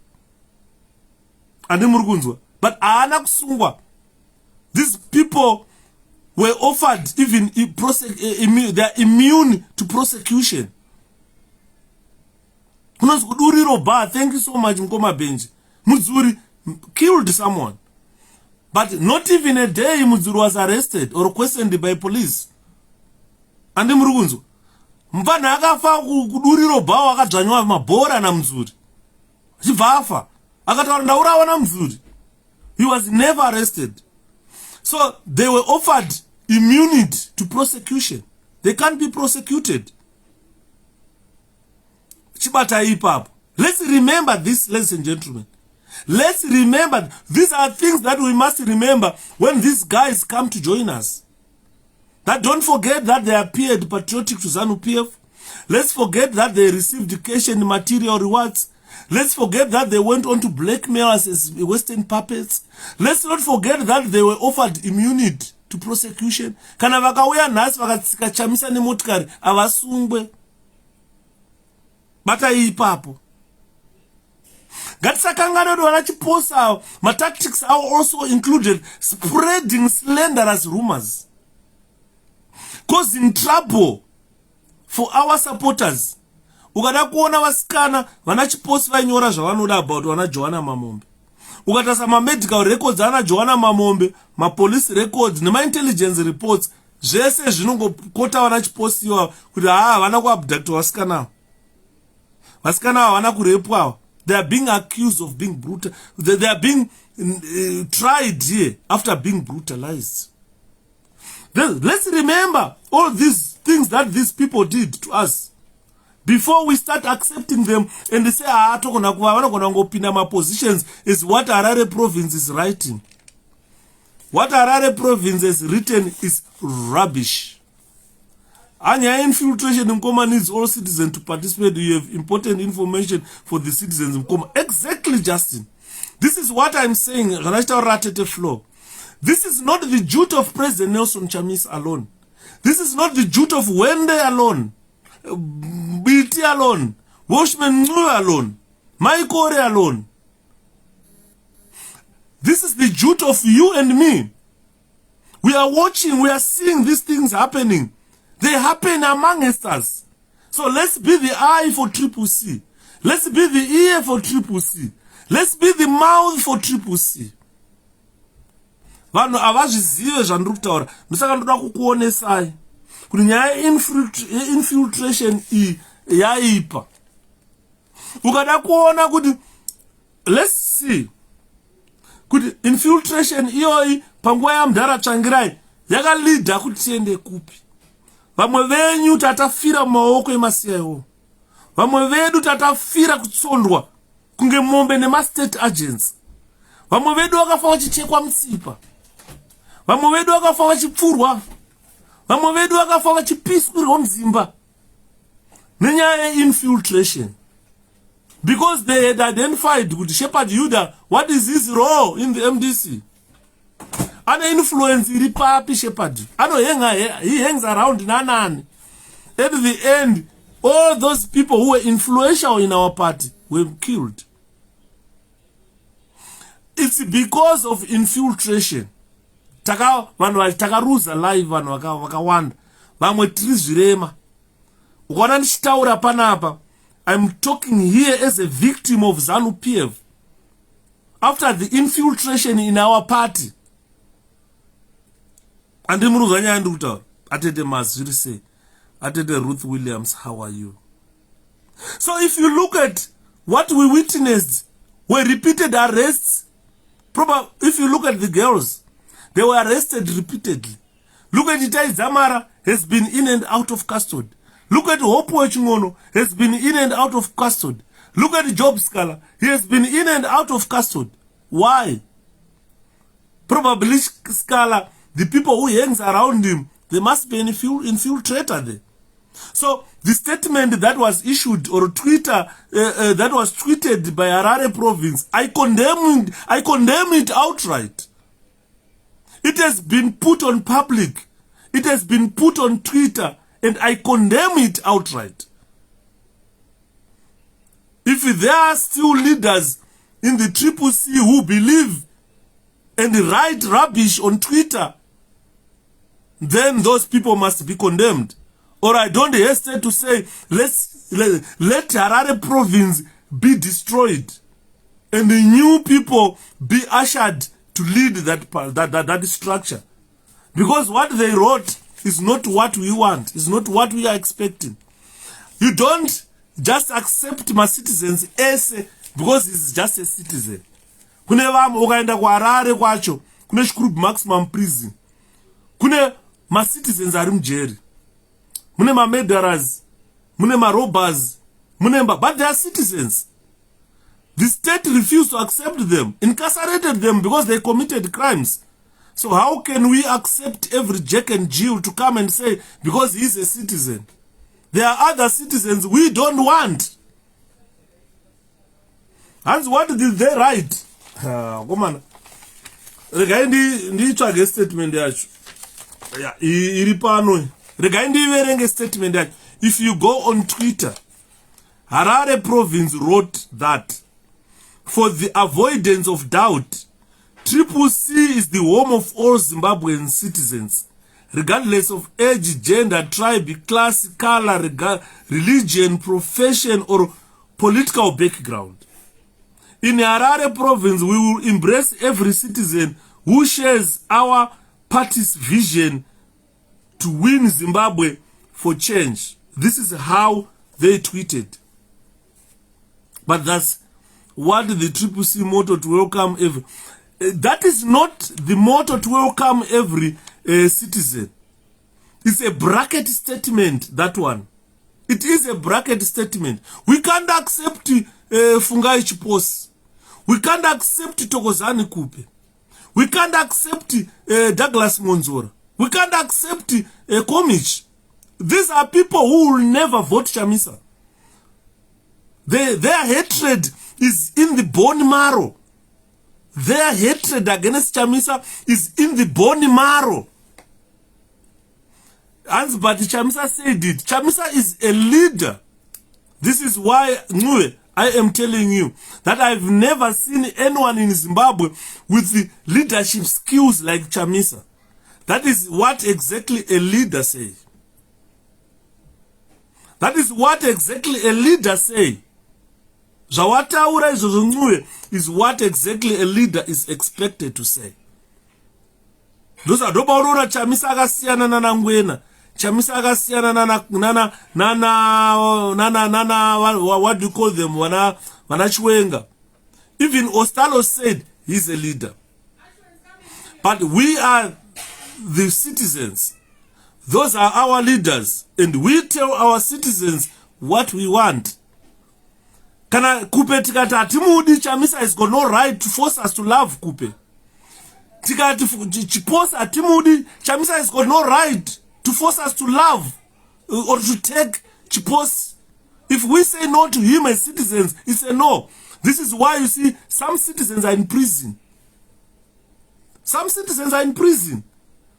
Andi muri kunzwa? But haana kusungwa. These people were offered even they are immune to prosecution. 𝗪𝗏𝗃𝗃𝗃, thank you so much Mkoma Benji. Mudzuri killed someone. But not even a day Mudzuri was arrested or questioned by police. Andi muri kunzwa? Mvanhu akafa 𝗪𝗏𝗃𝗃 wakadzvanywa mabhora naMudzuri. Achibva afa. Akataura ndaurawa naMudzuri. He was never arrested. So they were offered immunity to prosecution. They can't be prosecuted. Let's remember this, ladies and gentlemen. Let's remember, these are things that we must remember when these guys come to join us. That don't forget that they appeared patriotic to ZANU-PF. Let's forget that they received cash and material rewards. Let's forget that they went on to blackmail us as Western puppets. Let's not forget that they were offered immunity to prosecution. Kana vakauya nhasi vakachamisa nemotikari avasungwe. Bata ipapo. Ngatisakangana kuti vanachiposa avo, matactics avo also included spreading slanderous rumors, causing trouble for our supporters. Ukada kuona vasikana vanachiposi vainyora zvavanoda about vana Joanna Mamombe. Ukatasa medical records ana Joanna Mamombe, police records intelligence reports, zvese zvinongokota vanachiposi iwa kuti vana kuabduct vasikana. Vasikana havana kurepwa. They are being accused of being brutal. They are being tried here after being brutalized. Let's remember all these things that these people did to us before we start accepting them and they say, my positions is what Harare province is writing. What Harare province has written is rubbish. Anya infiltration in Mkoma needs all citizens to participate. You have important information for the citizens in Mkoma. Exactly, Justin. This is what I'm saying. This is not the duty of President Nelson Chamisa alone. This is not the duty of Wende alone, BT alone, Washman alone, Maikore alone. This is the duty of you and me. We are watching, we are seeing these things happening. They happen amongst us. So let's be the eye for CCC. Let's be the ear for CCC. Let's be the mouth for CCC. Vanhu avazvizive zvandiri kutaura. Ndosaka ndoda kukuonesai kuti nyaya infiltration iyi yaipa. Ukada kuona kuti let's see kuti infiltration iyoyi panguva yaMudhara Tsvangirai yakalidha kuti tiende kupi. Vamwe venyu tatafira mumaoko eMasiyawo. Vamwe vedu tatafira kutsondwa kunge mombe nemastate agents. Vamwe vedu vakafa vachichekwa mutsipa. Vamwe vedu vakafa vachipfurwa. Vamwe vedu vakafa vachipiswirwa mudzimba nenyaya yeinfiltration. Because they had identified with 𝗪𝗵𝗵𝗆, what is his role in the MDC? Ana influence iri papi 𝗪𝗵𝗵𝗆. He hangs around nanani. At the end, all those people who were influential in our party were killed. It's because of infiltration. Takaruza live vanhu vakawanda. Vamwe tiri zvirema. Ukona ndichitaura panapa, I'm talking here as a victim of ZANU-PF. After the infiltration in our party. And Atete Mazuri say, Atete Ruth Williams, how are you? So if you look at what we witnessed, were repeated arrests. Probably, if you look at the girls, they were arrested repeatedly. Look at Itai Zamara has been in and out of custody. Look at 𝗪𝗿𝗲𝗆 has been in and out of custody. Look at Job Scala, he has been in and out of custody. Why? Probably Scala, the people who hangs around him, there must be an infiltrator there. So the statement that was issued or Twitter that was tweeted by Harare province, I condemn it outright. It has been put on public. It has been put on Twitter, and I condemn it outright. If there are still leaders in the CCC who believe and write rubbish on Twitter, then those people must be condemned. Or I don't hesitate to say, let Harare province be destroyed and the new people be ushered to lead that structure. Because what they wrote is not what we want, is not what we are expecting. You don't just accept my citizens as because he's just a citizen. Kune vamu ukaenda kuHarare kwacho, kune Shkrub maximum prison. Kune ma citizens ari mujeri. Mune ma murderers, mune ma robbers, but they are citizens. The state refused to accept them, incarcerated them because they committed crimes. So how can we accept every Jack and Jill to come and say, because he is a citizen? There are other citizens we don't want. And what did they write? Come on. Regai ndi statement yacho. Yeah, iri pano. Regai ndi statement yacho. If you go on Twitter, Harare province wrote that for the avoidance of doubt, CCC is the home of all Zimbabwean citizens, regardless of age, gender, tribe, class, color, religion, profession, or political background. In Harare province, we will embrace every citizen who shares our party's vision to win Zimbabwe for change. This is how they tweeted. But that's what the CCC motto, to welcome every. That is not the motto, to welcome every citizen. It's a bracket statement, that one. It is a bracket statement. We can't accept 𝗓𝗵𝗴𝗄𝗃. We can't accept 𝗥𝗲𝗹𝗆𝗃. We can't accept Douglas Monzora. We can't accept Komich. These are people who will never vote Chamisa. Their hatred is in the bone marrow. Their hatred against Chamisa is in the bone marrow. But Chamisa said it. Chamisa is a leader. This is why I am telling you that I've never seen anyone in Zimbabwe with the leadership skills like Chamisa. That is what exactly a leader says. That is what exactly a leader says. Zvawataura izvozvo is what exactly a leader is expected to say. Those are dobaurora Chamisa akasiyana nana Ngwena. Chamisa akasiyana nana what do you call them? Wana Chwenga. Even Ostalo said he's a leader. But we are the citizens. Those are our leaders, and we tell our citizens what we want. Kana Kupe tikati atimudi Chamisa has got no right to force us to love Kupe. Tikati Chiposa atimudi Chamisa has got no right to force us to love or to take Chiposa. If we say no to him as citizens, it's a no. This is why you see some citizens are in prison. Some citizens are in prison.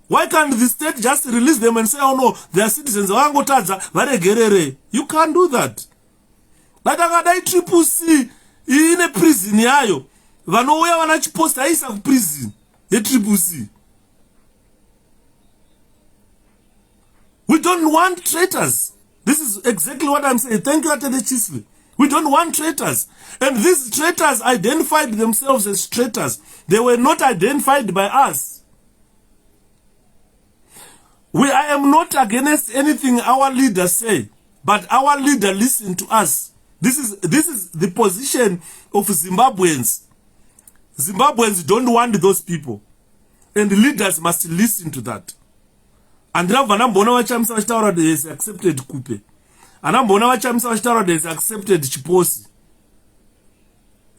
Why can't the state just release them and say, oh no, they are citizens? You can't do that. But akadai CCC in a prison yayo vanouya vanachiposta aisa kuprison yeCCC. We don't want traitors. This is exactly what I'm saying. Thank you, Atene Chiswe. We don't want traitors. And these traitors identified themselves as traitors. They were not identified by us. I am not against anything our leaders say, but our leader listen to us. This is the position of Zimbabweans. Zimbabweans don't want those people. And the leaders must listen to that. And Vanambona Chamisa Vachitaura has accepted Kupe. Anambona Chamisa Vachitaura has accepted Chiposi.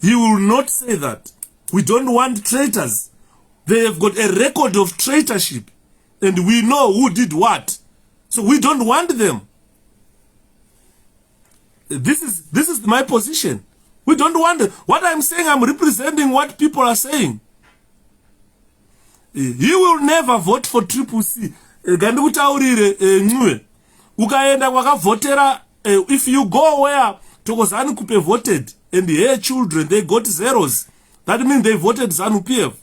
He will not say that. We don't want traitors. They have got a record of traitorship. And we know who did what. So we don't want them. This is my position. We don't want them. What I'm saying, I'm representing what people are saying. He will never vote for CCC. If you go where 𝗥𝗲𝗹𝗆𝗃 voted and her children, they got zeros. That means they voted ZANU-PF.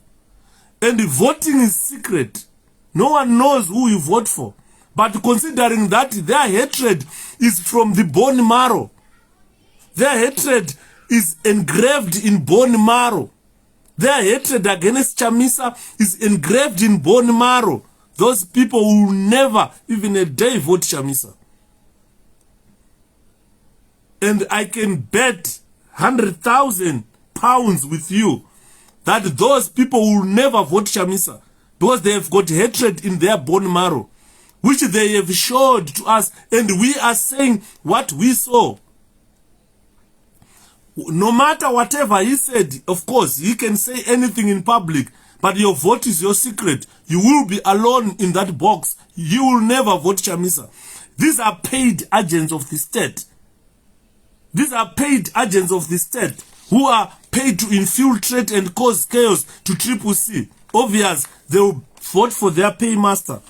And the voting is secret. No one knows who you vote for. But considering that their hatred is from the bone marrow, their hatred is engraved in bone marrow. Their hatred against Chamisa is engraved in bone marrow. Those people will never, even a day, vote Chamisa. And I can bet £100,000 with you that those people will never vote Chamisa because they have got hatred in their bone marrow, which they have showed to us, and we are saying what we saw. No matter whatever he said, of course, he can say anything in public, but your vote is your secret. You will be alone in that box. You will never vote Chamisa. These are paid agents of the state. These are paid agents of the state who are paid to infiltrate and cause chaos to CCC. Obvious, they will vote for their paymaster.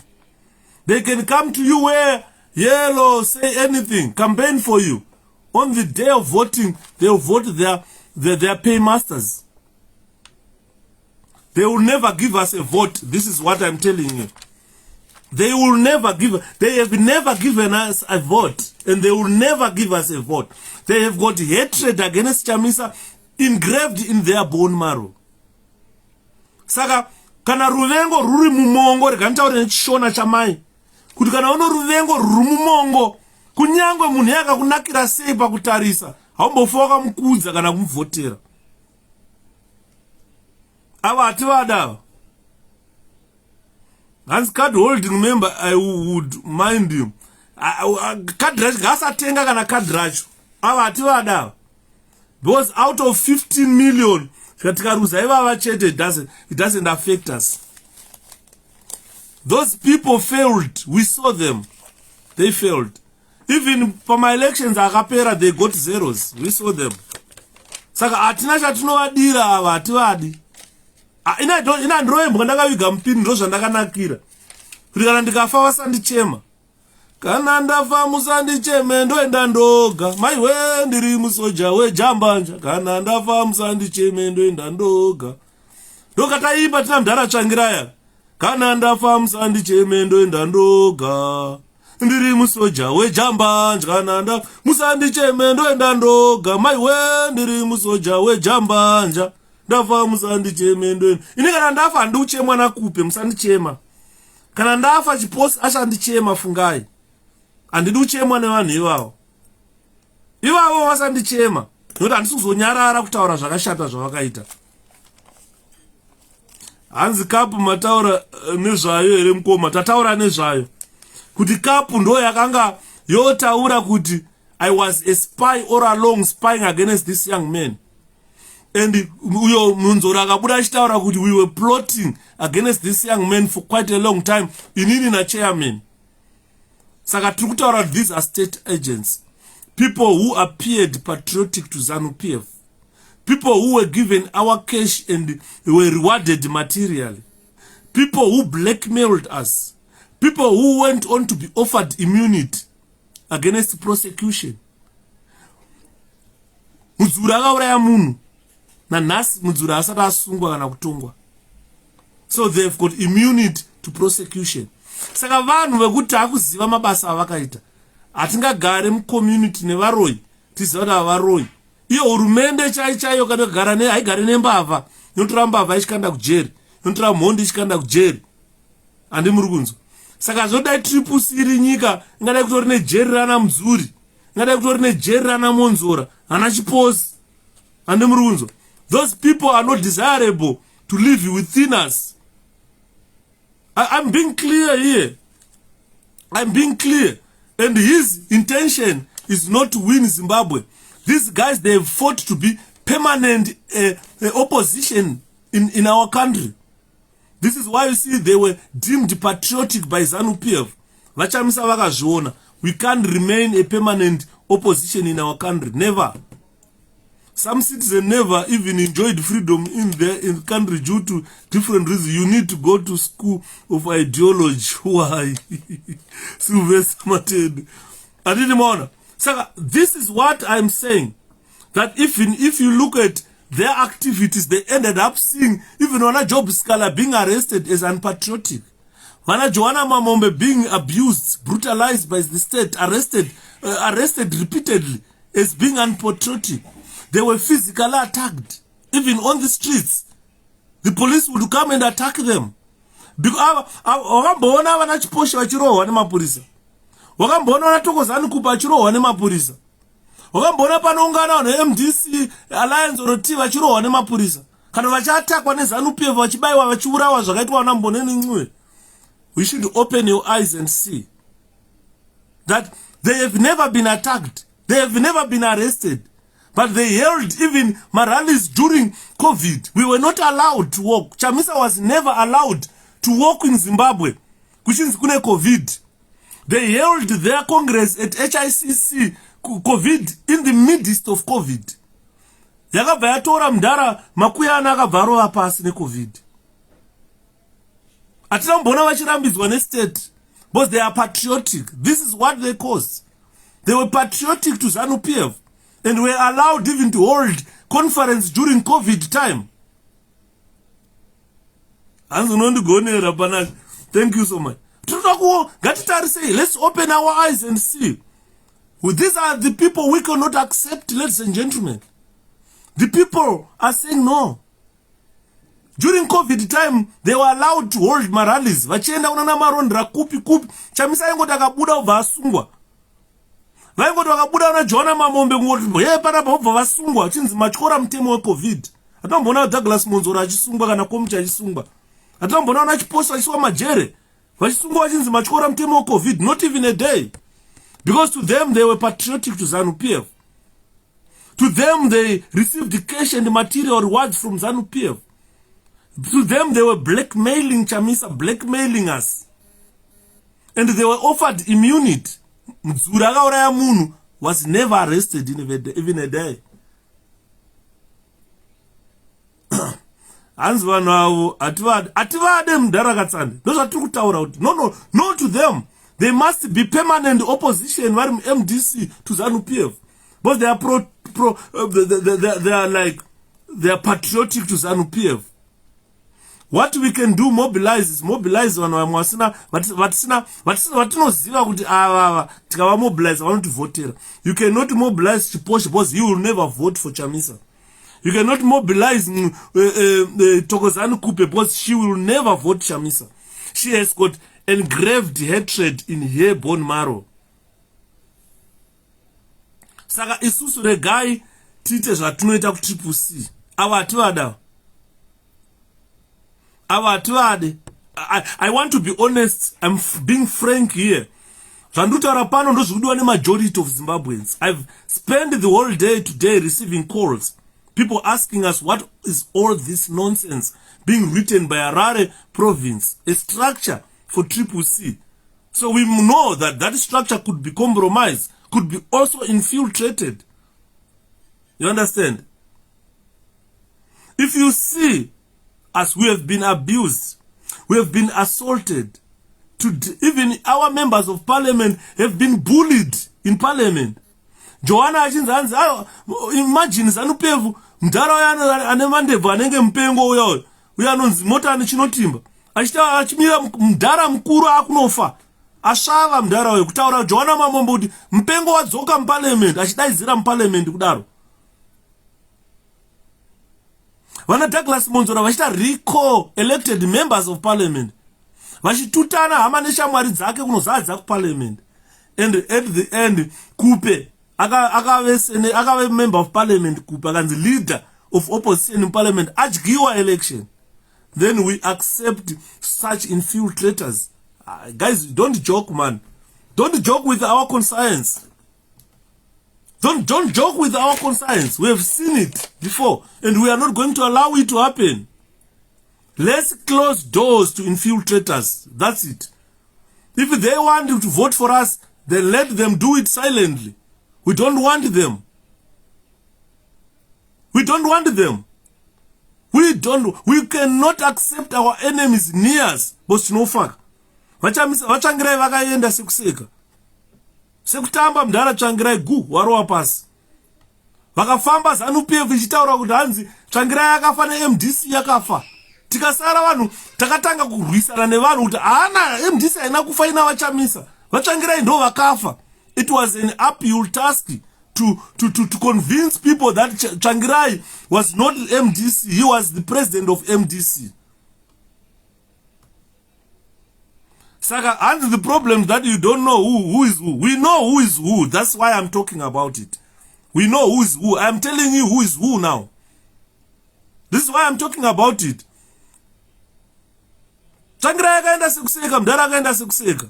They can come to you where yellow, say anything, campaign for you. On the day of voting, they will vote their paymasters. They will never give us a vote. This is what I'm telling you. They will never give, they have never given us a vote, and they will never give us a vote. They have got hatred against Chamisa engraved in their bone marrow. Saka, kana ruvengo ruri mumongo, rekantaure nechishona chamai. Kuti kana uno ruvengo ruri mumongo, kunyangwe munhu yakakunakira sei pakutarisa, haumbofoka mukudza kana kumuvhotera. Ava hativada. Hans card holding member, I would mind him. Card racho gasatenga kana card racho. Ava hativada. Because out of 15 million, it doesn't affect us. Those people failed. We saw them. They failed. Even for my elections, akapera, they got zeros. We saw them. Saka atina chatunowadira ava hativadi. Ina ndroye mbwandakaviga mpini ndo zvandakanakira. Kuti kana ndikafa vasandichema. Kana ndafa musandicheme ndoenda ndoga. Maiwe ndiri musoja wejambanja. Kana ndafa musandicheme ndoenda ndoga. Ndokataimba tina mudhara tsvangiraya. Kana ndafa musandicheme ndoenda ndoga. Ndiri musoja wejambanja. Kana ndafa musandicheme ndoenda ndoga. Maiwe ndiri musoja wejambanja. Ndafa musandicheme ndoenda. Ini kana ndafa handiuchemwa nakupe musandichema. Kana ndafa chiposi ashandichema fungai. Handidi kuchemwa nevanhu ivavo. Ivavo vasandichema. Nokuti handisi kuzonyarara kutaura zvakashata zvavakaita. Hanzi kapu mataura nezvayo here mukoma. Tataura nezvayo. Kuti kapu ndo yakanga yotaura kuti I was a spy all along spying against this young man. And uyo munzora akabuda achitaura kuti we were plotting against this young man for quite a long time. Inini na chairman. Saka tiri kutaura, these are state agents. People who appeared patriotic to ZANU-PF. People who were given our cash and were rewarded materially. People who blackmailed us. People who went on to be offered immunity against prosecution. Mudzura akauraya munhu. Nanhasi mudzura asati asungwa kana kutongwa. So they've got immunity to prosecution. Saka vanhu vekuti akuziva mabasa avakaita. Hatingagare mucommunity nevaroi. Tiziva kuti avaroi. Iyo hurumende chaiyo kana kugara haigare nembavha. Inotora mbavha ichikanda kujeri. Inotora mhondi ichikanda kujeri. Handi muri kunzwa. Saka zvodai CCC iri nyika ingadai kutori nejeri rana Muzuri. Ingadai kutori nejeri rana Monzora. Hana chiposi. Handi muri kunzwa. Those people are not desirable to live within us. I'm being clear here. I'm being clear. And his intention is not to win Zimbabwe. These guys, they have fought to be permanent opposition in our country. This is why you see they were deemed patriotic by ZANU-PF. Vachamisa vakazviona. We can't remain a permanent opposition in our country. Never. Some citizens never even enjoyed freedom in the country due to different reasons. You need to go to school of ideology. Why? So this is what I'm saying. That even if you look at their activities, they ended up seeing even Wana 𝗏𝗵𝗃𝗃 being arrested as unpatriotic. Wana Joanna Mamombe being abused, brutalized by the state, arrested repeatedly as being unpatriotic. They were physically attacked. Even on the streets. The police would come and attack them. Wakamboona vana chiposha vachirohwa nemapurisa. Wakamboona vana Thokozani-Kupa vachirohwa nemapurisa. Wakamboona panoungana vanhu MDC Alliance or T vachirohwa nemapurisa. Kana vachiatakwa neZANU-PF vachibayiwa vachiurawa zvakaitwa vana Mboneni Ncube. We should open your eyes and see that they have never been attacked. They have never been arrested. But they held even rallies during COVID. We were not allowed to walk. Chamisa was never allowed to walk in Zimbabwe. Which is COVID. They held their congress at HICC, COVID, in the midst of COVID. Yakabva yatora mudhara makuyana akabva arova pasi neCovid. Hatina kumbona vachirambidzwa nestate because they are patriotic. This is what they caused. They were patriotic to ZANU-PF and were allowed even to hold conference during COVID time. Thank you so much. Let's open our eyes and see. These are the people we cannot accept, ladies and gentlemen. The people are saying no. During COVID time, they were allowed to hold rallies. Vachienda unana marondra kupi. Chamisa yengoti akabuda ubva asungwa. Vaingoti vakabuda una John Mamombe ngoti ye panapa ubva vasungwa chinzi matyora mutemo weCovid. Atambona Douglas Monzora achisungwa kana Komuchi achisungwa. Atambona una Chiposo achiswa majere. Vachisungwa vachinzi matyora mutemo weCovid, not even a day. Because to them they were patriotic to ZANU-PF. To them they received cash and material rewards from ZANU-PF. To them they were blackmailing Chamisa, blackmailing us. And they were offered immunity. Mzura akauraya munhu was never arrested in even a day. Hanzi vanhu avo hativade mudhara katsande. Ndozvatiri kutaura kuti no to them. They must be permanent opposition vari MDC to ZANU-PF. But they are they are patriotic to ZANU-PF. What we can do mobilize vanhu vamwe vatinoziva kuti ava tikava mobilize vanotivhotera. You cannot mobilize Chiposhe because he will never vote for Chamisa. You cannot mobilize Thokozani Kupe because she will never vote Chamisa. She has got engraved hatred in her bone marrow. Saka isusu regai tite zvatinoita ku 𝗏𝗏𝗃. I want to be honest. I'm being frank here. Zvandutaura pano ndozvikudiwa nemajority of Zimbabweans. I've spent the whole day today receiving calls. People asking us what is all this nonsense being written by Harare province, a structure for 𝗏𝗏𝗃. So we know that that structure could be compromised, could be also infiltrated. You understand? If you see, as we have been abused, we have been assaulted, even our members of parliament have been bullied in parliament. Joanna Achinzanzi, imagine ZANU-PF, mdara ane mandebvu anenge mupengo uya anonzi mota nechinotimba. Achita achimira mdara mukuru akunofa. Ashava mdara uya kutaura Joanna Mamombe kuti mupengo wadzoka muparliament, achidaidzira muparliament kudaro. Vana Douglas Monzora vachita recall elected members of parliament. Vachitutana hama neshamwari dzake kunozadza kuparliament. And at the end, Kupe akave member of parliament, Kupe akanzi leader of opposition in parliament, adyiwa election. Then we accept such infiltrators. Guys, don't joke, man. Don't joke with our conscience. Don't joke with our conscience. We have seen it before, and we are not going to allow it to happen. Let's close doors to infiltrators. That's it. If they want to vote for us, then let them do it silently. We don't want them. We don't want them. We cannot accept our enemies near us. But no fuck. Vachangirai vakaenda sekuseka. Sekutamba mdara Tsvangirai gu warowa pasi. Vakafamba ZANU-PF ichitaura kuti hanzi Tsvangirai akafa neMDC yakafa. Tikasara vanhu takatanga kurwisana nevanhu kuti haana MDC haina kufa ina vachamisa. Vatsvangirai ndo vakafa. It was an uphill task to convince people that Tsvangirai was not MDC. He was the president of MDC. Saka, and the problem that you don't know who is who. We know who is who. That's why I'm talking about it. We know who is who. I'm telling you who is who now. This is why I'm talking about it. Tsvangirai akaenda sekuseka, mdara akaenda sekuseka.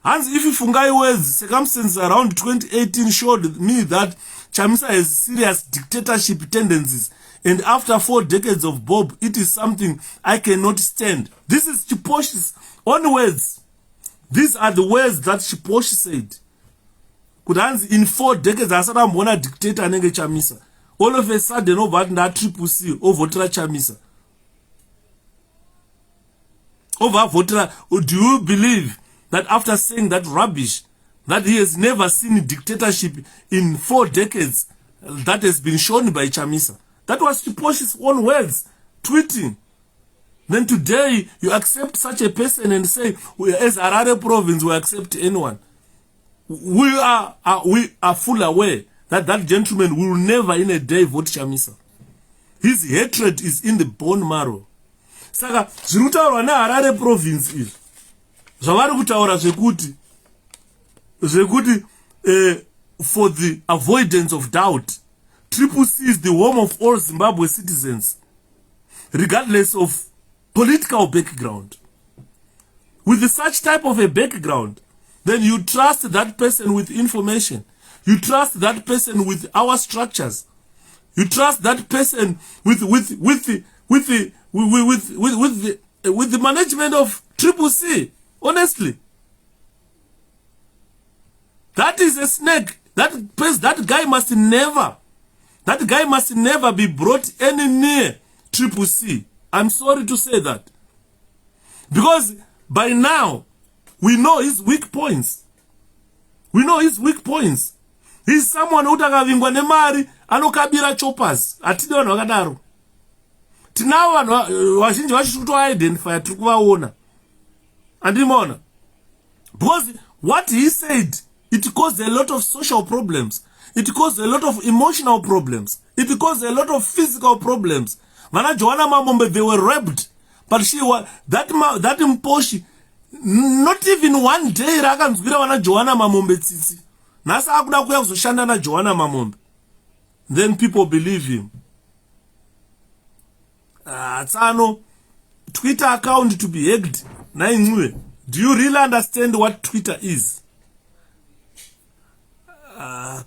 And if you fungai words, circumstances around 2018 showed me that Chamisa has serious dictatorship tendencies. And after 4 decades of Bob, it is something I cannot stand. This is Chiposhe's own words. These are the words that 𝗪𝗿𝗆 said. In 4 decades, I said I'm one dictator and Chamisa. All of a sudden, over that 𝗪𝗔𝗊 over Chamisa. Over voter, do you believe that after saying that rubbish, that he has never seen dictatorship in 4 decades that has been shown by Chamisa? That was 𝗪𝗆𝗆's own words, tweeting. Then today, you accept such a person and say, as Harare province, we accept anyone. We are full aware that that gentleman will never in a day vote Chamisa. His hatred is in the bone marrow. Saka, zvinutaurwa neHarare province izvi. Zvavari kutaura zvekuti for the avoidance of doubt, CCC is the home of all Zimbabwe citizens, regardless of political background. With such type of a background, then you trust that person with information. You trust that person with our structures. You trust that person with the management of CCC. Honestly, that is a snake. That guy must never be brought any near CCC. I'm sorry to say that, because by now we know his weak points. We know his weak points. He's someone who takavingwa nemari anokabira choppers. Atidi vanhu vakadaro. Tinavo vanhu vazhinji vacho kutoidentify tiri kuvaona. Andimona. Because what he said, it caused a lot of social problems. It caused a lot of emotional problems. It caused a lot of physical problems. Vana Joanna Mamombe, they were raped. But she was that 𝗪𝗆𝗆𝗆, not even one day rakanzwira vana Joanna Mamombe tsitsi. Nasa akuda kuya kuzoshanda na Joanna Mamombe. Then people believe him. Tsano, Twitter account to be hacked. Do you really understand what Twitter is?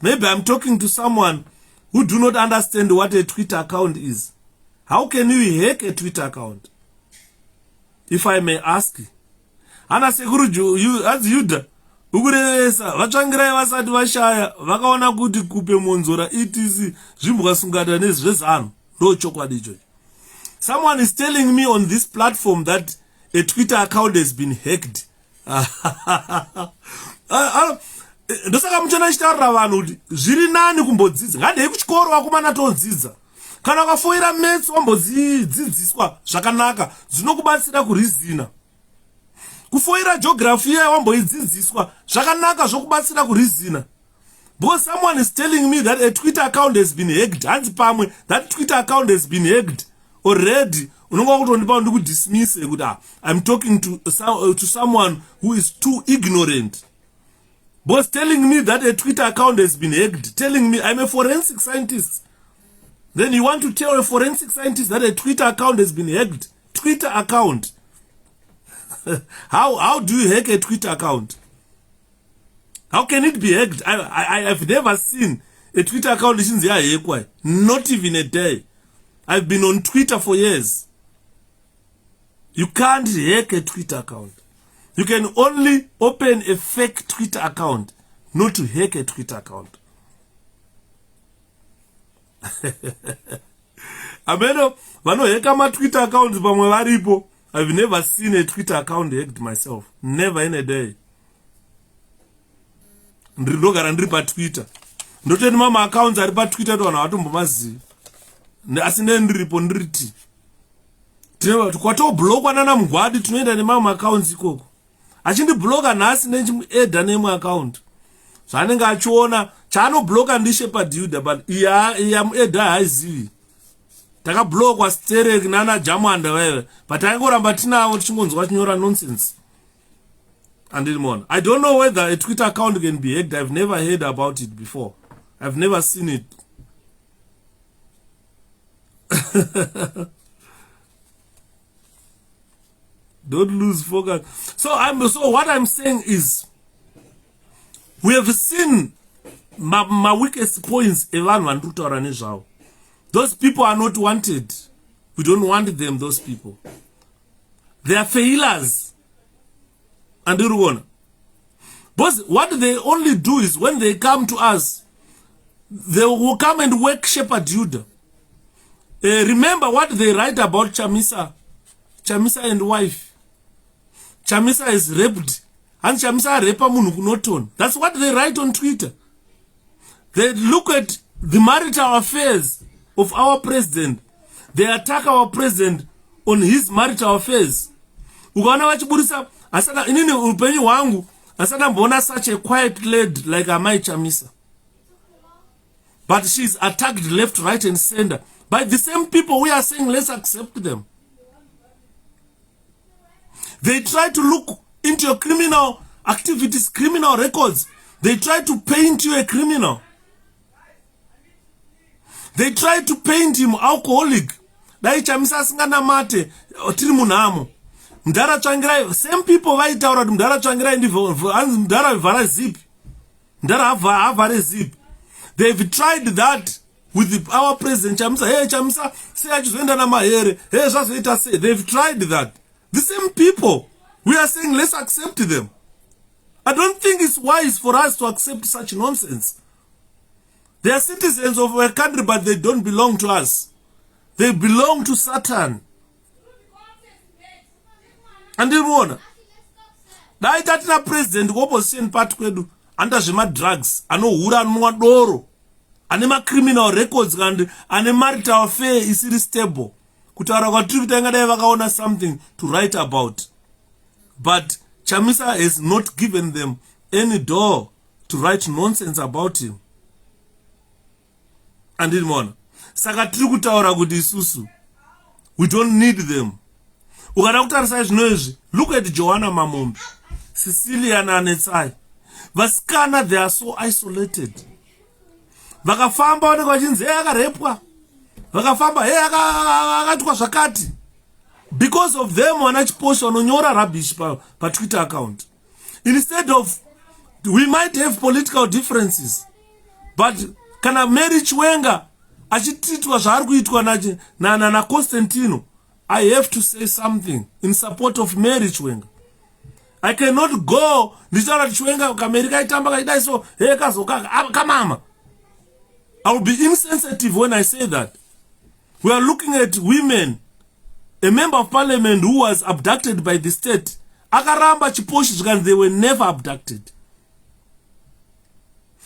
Maybe I'm talking to someone who do not understand what a Twitter account is. How can you hack a Twitter account? If I may ask. Ana sekuru you as Yuda. Ukuresa vatsvangirai vasati vashaya vakaona kuti kupe monzora etc zvimbwasungana nezvezano ndo chokwadi ichocho. Someone is telling me on this platform that a Twitter account has been hacked. Ndosaka muchona chitaurira vanhu kuti zviri nani kumbodzidza. Ngandei kuchikoro vakomana todzidza. Kana ukafoira maths wambodzidziswa zvakanaka zvinokubatsira kurizina. Kufoira geography wamboidzidziswa zvakanaka zvokubatsira kurizina. Because someone is telling me that a Twitter account has been hacked. Hanzi pamwe that Twitter account has been hacked already. Unonga kutondipa ndikudismiss kuti I'm talking to someone who is too ignorant. Boss telling me that a Twitter account has been hacked, telling me I'm a forensic scientist. Then you want to tell a forensic scientist that a Twitter account has been hacked? Twitter account. How do you hack a Twitter account? How can it be hacked? I have never seen a Twitter account. Not even a day. I've been on Twitter for years. You can't hack a Twitter account. You can only open a fake Twitter account, not to hack a Twitter account. Ameno, vano heka ma Twitter accounts pamwe varipo. I've never seen a Twitter account hacked myself. Never in a day. Ndinogara ndiri pa Twitter. Ndoteni mama accounts ari pa Twitter to vanhu vatombomazivi. Asi ndiripo ndiriti. Kwatoblokwa nana Mugwadi tunoenda nemama accounts ikoko. Achindibloka nhasi nechimuedha nemwe account. Zvanenge achiona chaanobloka ndishepherd Yuda, but iya muedha haizivi. Takablokwa Sterek nana Jamwanda wewe, but taingoramba tinavo tichingonzwa chinyora nonsense. Andimona. I don't know whether a Twitter account can be hacked. I've never heard about it before. I've never seen it. Don't lose focus. So what I'm saying is, we have seen my weakest points. Those people are not wanted. We don't want them, those people. They are failures. And Because what they only do is when they come to us, they will come and work 𝗓𝗵𝗿𝗆. Remember what they write about 𝗓𝗵𝗴𝗃 and wife. 𝗓𝗵𝗴 is raped. And 𝗓𝗵𝗴 repa munhu kunotona. That's what they write on Twitter. They look at the marital affairs of our president. They attack our president on his marital affairs. Ukaona vachiburisa asana inini upenyu hwangu asana mbona such a quiet lady like Amai 𝗓𝗵𝗴𝗃. But she's attacked left, right, and center by the same people we are saying let's accept them. They try to look into your criminal activities, criminal records. They try to paint you a criminal. They try to paint him alcoholic. Dai 𝗓𝗵𝗴𝗃 asinganamate tiri munhamo. Mudhara tsvangirai, same people vaitaura kuti mudhara tsvangirai ndivho mudhara vhara zipi. Mudhara havhare zipi. They've tried that with our president 𝗓𝗵𝗴𝗃. Hey 𝗓𝗵𝗴𝗃 say achizoenda namahere. Hey zvazoita sei. They've tried that. The same people we are saying let's accept them. I don't think it's wise for us to accept such nonsense. They are citizens of our country, but they don't belong to us. They belong to Satan. And you know, the president opposition party kwedu under zvema drugs, anohura anwa doro, anema criminal records and ane marital affair isiri stable. Kutaura kwatiri kuti angadai vakaona something to write about. But 𝗓𝗵𝗴𝗃 has not given them any door to write nonsense about him. And in one, saka tiri kutaura kuti isusu, we don't need them. Ukada kutarisa zvinozvi, look at Joanna Mamombe, Cecilia na 𝗓𝗏𝗏. Vasikana, they are so isolated. Vakafamba vanenge vachinzi hey akarepwa. Vakafamba hey akatwa zvakati. Because of them, wanachipost vanonyora rubbish pa Twitter account. Instead of, we might have political differences, but kana Mary Chiwenga achititwa zvaari kuitwa na Constantino, I have to say something in support of Mary Chiwenga. I cannot go ndichitaura kuti Chiwenga kaMerika itamba kaidai so hey kazoka kamama. I will be insensitive when I say that. We are looking at women. A member of parliament who was abducted by the state, akaramba chiposhi zvikanzi they were never abducted.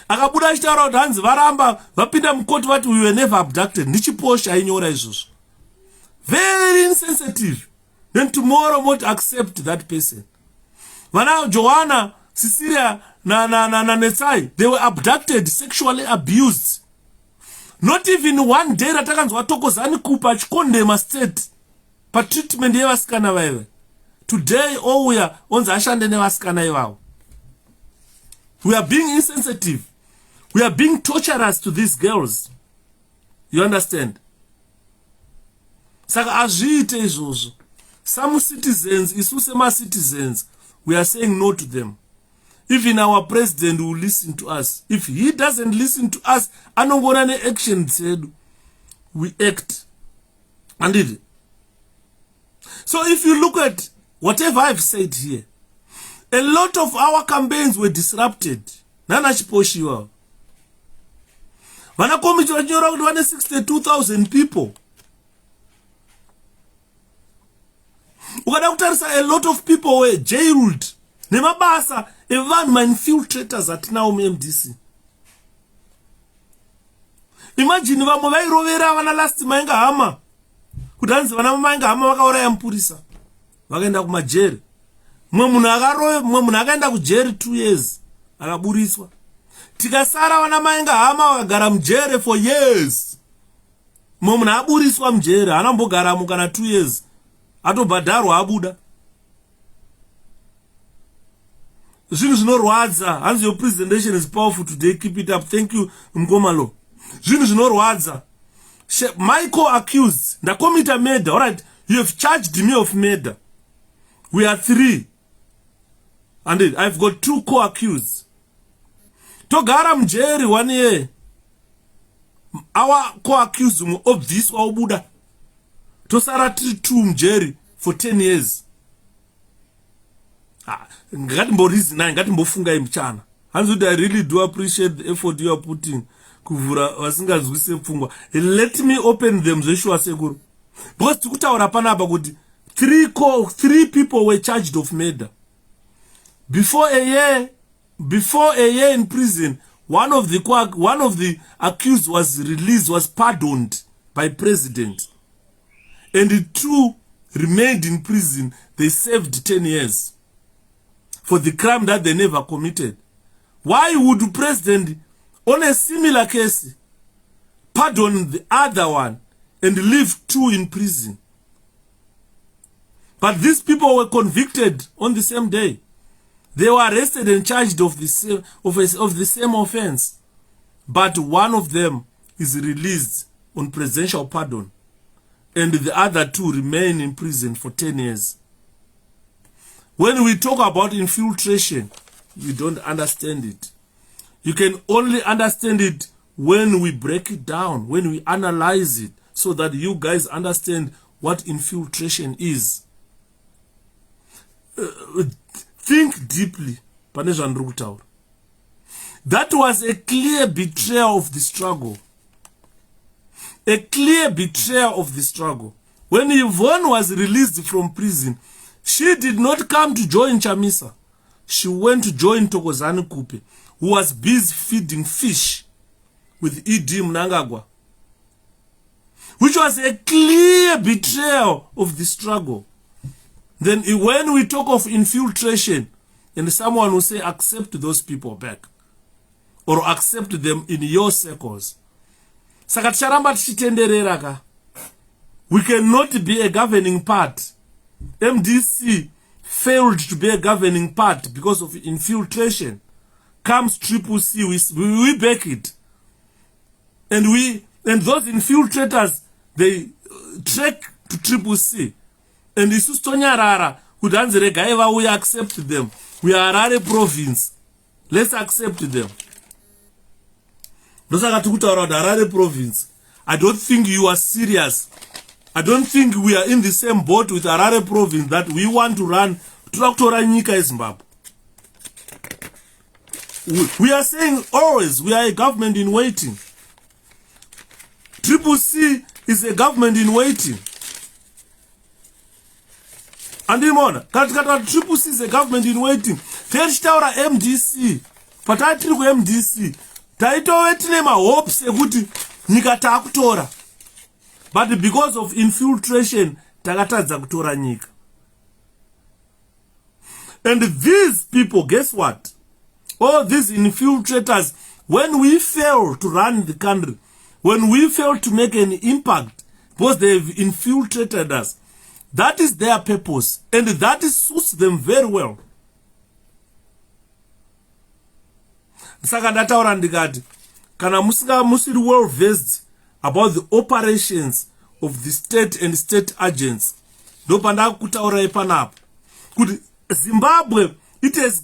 Akabuda achitaura kuti hanzi varamba vapinda mukoti vati we were never abducted. Ndichiposhi ainyora izvozvo. Very insensitive. Then tomorrow won't accept that person. Vana Joanna, Cecilia na 𝗓𝗏𝗏𝗃, they were abducted, sexually abused. Not even one day ratakanzwa Thokozani Kupa achikondema state. Pa treatment yevasikana vaive. Today all we are onzi ashande nevasikana ivavo. We are being insensitive. We are being torturous to these girls. You understand? Saka azviite izvozvo. Some citizens, isu sema citizens, we are saying no to them. Even our president will listen to us. If he doesn't listen to us, anongona ne action dzedu. We act. And it. So if you look at whatever I've said here, a lot of our campaigns were disrupted. Nana chiposhi wao. Vanakomiti vanyora kuti vane 62,000 people. Ukada kutarisa, a lot of people were jailed. Nemabasa evanhu infiltrators atinawo muMDC. Imagine vamwe vairovera vana last mainga hama. Kuti hanzi vana mainga hama vakauraya mupurisa. Vakaenda kumajeri. Mumwe munhu akaroya, mumwe munhu akaenda kujeri 2 years. Akaburiswa. Tikasara vana mainga hama vakagara mujeri for years. Mumwe munhu aburiswa mujeri, anambogaramo kana 2 years. Atobhadharwa abuda. Zvinhu zvinorwadza. Hanzi your presentation is powerful today. Keep it up. Thank you, Mkomalo. Zvinhu zvinorwadza. My co-accused. Ndakomita murder. All right. You have charged me of murder. We are 3. And I've got 2 co-accused. Togara mjeri 1 year. Our co-accused obvious wa ubuda. Tosara 2 mjeri for 10 years. ngatimboreasonai ngatimbofungai muchana. Hands I really do appreciate the effort you are putting kuvhura vasingazwise pfungwa. Let me open them zveshuwa sekuru, because tikutaura panapa kuti three people were charged of murder. Before a year in prison, one of the accused was released, was pardoned by president, and the two remained in prison. They served 10 years for the crime that they never committed. Why would the president, on a similar case, pardon the other one and leave two in prison? But these people were convicted on the same day. They were arrested and charged of the same offense. But one of them is released on presidential pardon, and the other two remain in prison for 10 years. When we talk about infiltration, you don't understand it. You can only understand it when we break it down, when we analyze it, so that you guys understand what infiltration is. Think deeply. That was a clear betrayal of the struggle. A clear betrayal of the struggle. When Yvonne was released from prison, she did not come to join Chamisa. She went to join ZANU-PF, who was busy feeding fish with 𝗓𝗍𝗪, which was a clear betrayal of the struggle. Then when we talk of infiltration, and someone will say, accept those people back, or accept them in your circles. We cannot be a governing part. MDC failed to be a governing part because of infiltration. Comes CCC, we back it. And those infiltrators, they trek to CCC. And this is Tonyarara, who dance 𝗓𝗿𝗲𝗄𝗧, we accept them. We are 𝗓𝗏𝗄𝗃 province. Let's accept them. 𝗓𝗏𝗄𝗃 province. I don't think you are serious. I don't think we are in the same boat with 𝗓𝗏𝗄𝗃 province that we want to run Tractora 𝗧𝗏 Zimbabwe. We are saying always we are a government in waiting. CCC is a government in waiting. And CCC is a government in waiting. Tichitaura MDC, patari ku MDC, taitove tine mahopes ekuti nyika takutora. But because of infiltration, takatadza kutora nyika. And these people, guess what? All these infiltrators, when we fail to run the country, when we fail to make an impact, because they've infiltrated us, that is their purpose, and that suits them very well. Saka ndataura ndikati, kana musiri well versed about the operations of the state and state agents, ndopanda kutaura ipanapo kuti Zimbabwe, it has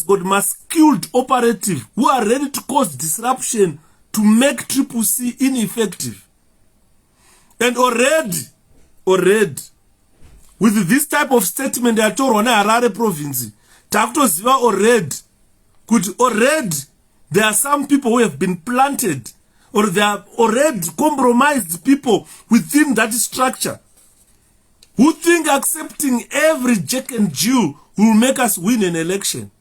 got more skilled operative who are ready to cause disruption to make CCC ineffective. And already, with this type of statement they are told on Harare province, takutoziva already there are some people who have been planted, or they are already compromised people within that structure, who think accepting every Jack and Jew will make us win an election.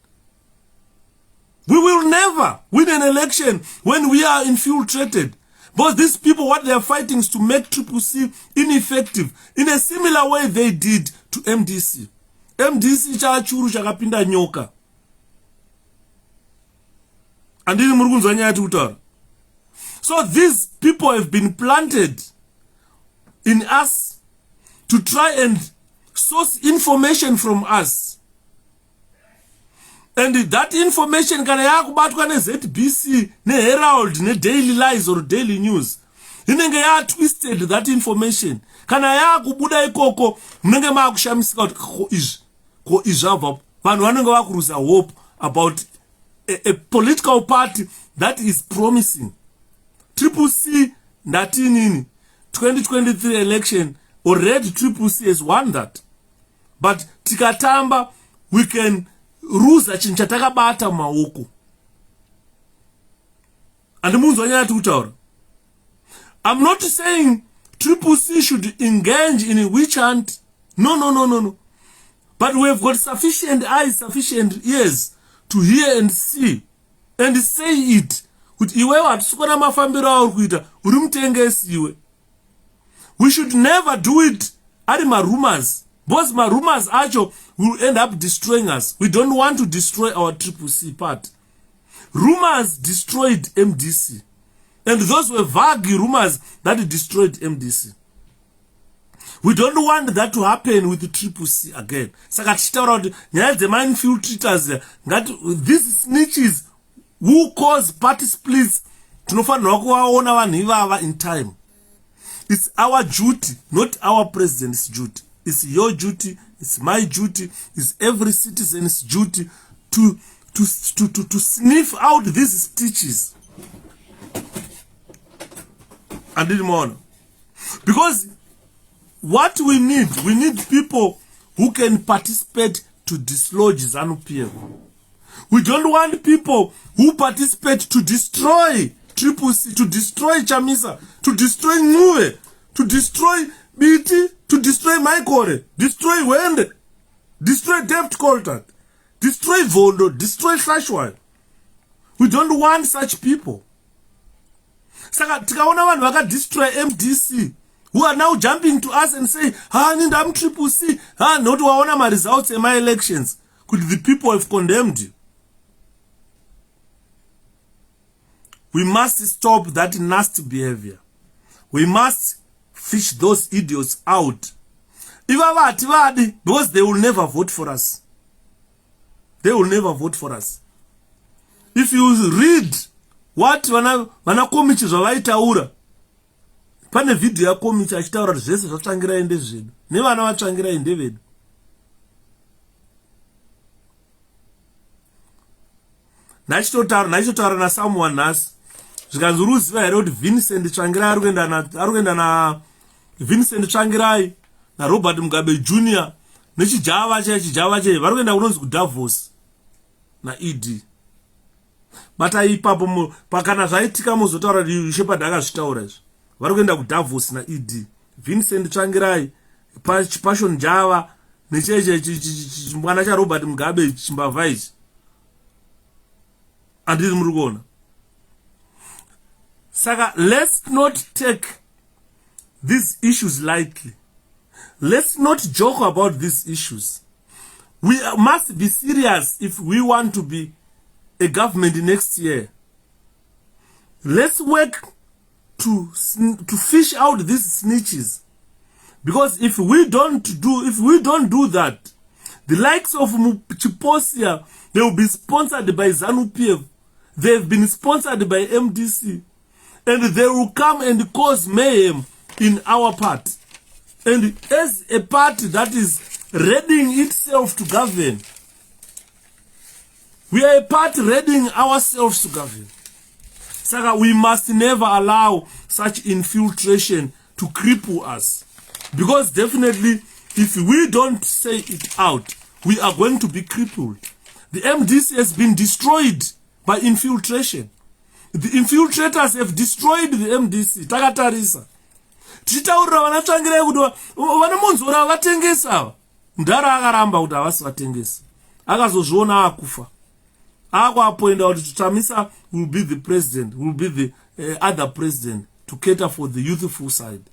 We will never win an election when we are infiltrated. But these people, what they are fighting is to make CCC ineffective in a similar way they did to MDC. MDC chachuru chakapinda nyoka. Andini murugunzwa nyaya tikutaura. So these people have been planted in us to try and source information from us. And that information kana yakubatwa neZBC, neHerald, neDailyLies or Daily News. Inenge ya twisted that information. Kana yakubuda ikoko, munenge maakushamisika kuti ko izvabva. Vanhu vanenge vakurusa hope about a political party that is promising. CCC ndatinini 2023 election, already CCC has won that. But tikatamba we can ruza chinhu chatakabata mumaoko. And I'm not saying CCC should engage in a witch hunt. No. But we have got sufficient eyes, sufficient ears to hear and see and say it. We should never do it at my rumors. Because my rumors actually will end up destroying us. We don't want to destroy our CCC part. Rumors destroyed MDC. And those were vague rumors that destroyed MDC. We don't want that to happen with the CCC again. These snitches who cause party splits in time. It's our duty, not our president's duty. It's your duty, it's my duty, it's every citizen's duty to sniff out these stitches. And more. Because what we need people who can participate to dislodge ZANU-PF. We don't want people who participate to destroy CCC, to destroy Chamisa, to destroy 𝗓𝗲𝗴𝗲, to destroy BT, to destroy 𝗓𝗲𝗴𝗲𝗓, destroy 𝗓𝗲𝗴𝗲𝗓, destroy 𝗓𝗵𝗵𝗏𝗂𝗏, destroy Vondo, destroy 𝗓𝗲𝗏𝗏. We don't want such people. Saka tikaona vanhu vakadestroy MDC who are now jumping to us and say, I'm CCC, not waona my results in my elections. Could the people have condemned you? We must stop that nasty behavior. We must fish those idiots out. Because they will never vote for us. They will never vote for us. If you read what vanakomichi zvavaitaura, pane video yakomichi achitaura kuti zvese zvatsvangira ende zvedu nevana vatsvangira ende vedu. Nachotaura naSamuel nhasi zvikanzi ruziva here kuti Vincent Tsvangirai arikuenda na Vincent Tsvangirai naRobert Mugabe Jr. nechijava che vari kuenda kunonzi kuDavos naED. But ipapo pakana zvaitika muzotaura kuti 𝗓𝗵𝗵𝗏 akazvitaura izvi. Vari kuenda kuDavos naED. Vincent Tsvangirai, Passion Java necheche mwana chaRobert Mugabe chimbavha ichi. Andiri muri kuona. Saka, let's not take these issues lightly. Let's not joke about these issues. We must be serious if we want to be a government next year. Let's work to fish out these snitches. Because if we don't do that, the likes of Chiposia, they will be sponsored by ZANU-PF. They've been sponsored by MDC. And they will come and cause mayhem in our part. And as a party that is readying itself to govern, we are a party readying ourselves to govern. Saka, we must never allow such infiltration to cripple us. Because definitely, if we don't say it out, we are going to be crippled. The MDC has been destroyed by infiltration. The infiltrators have destroyed the MDC. Takatarisa. Tichitaurira vanatsvangirai kuti vanamonzora vatengesa. Mudhara akaramba kuti havasi vatengesa. Akazozviona akufa. Akuapoinda kuti Chamisa will be the president, will be the other president to cater for the youthful side.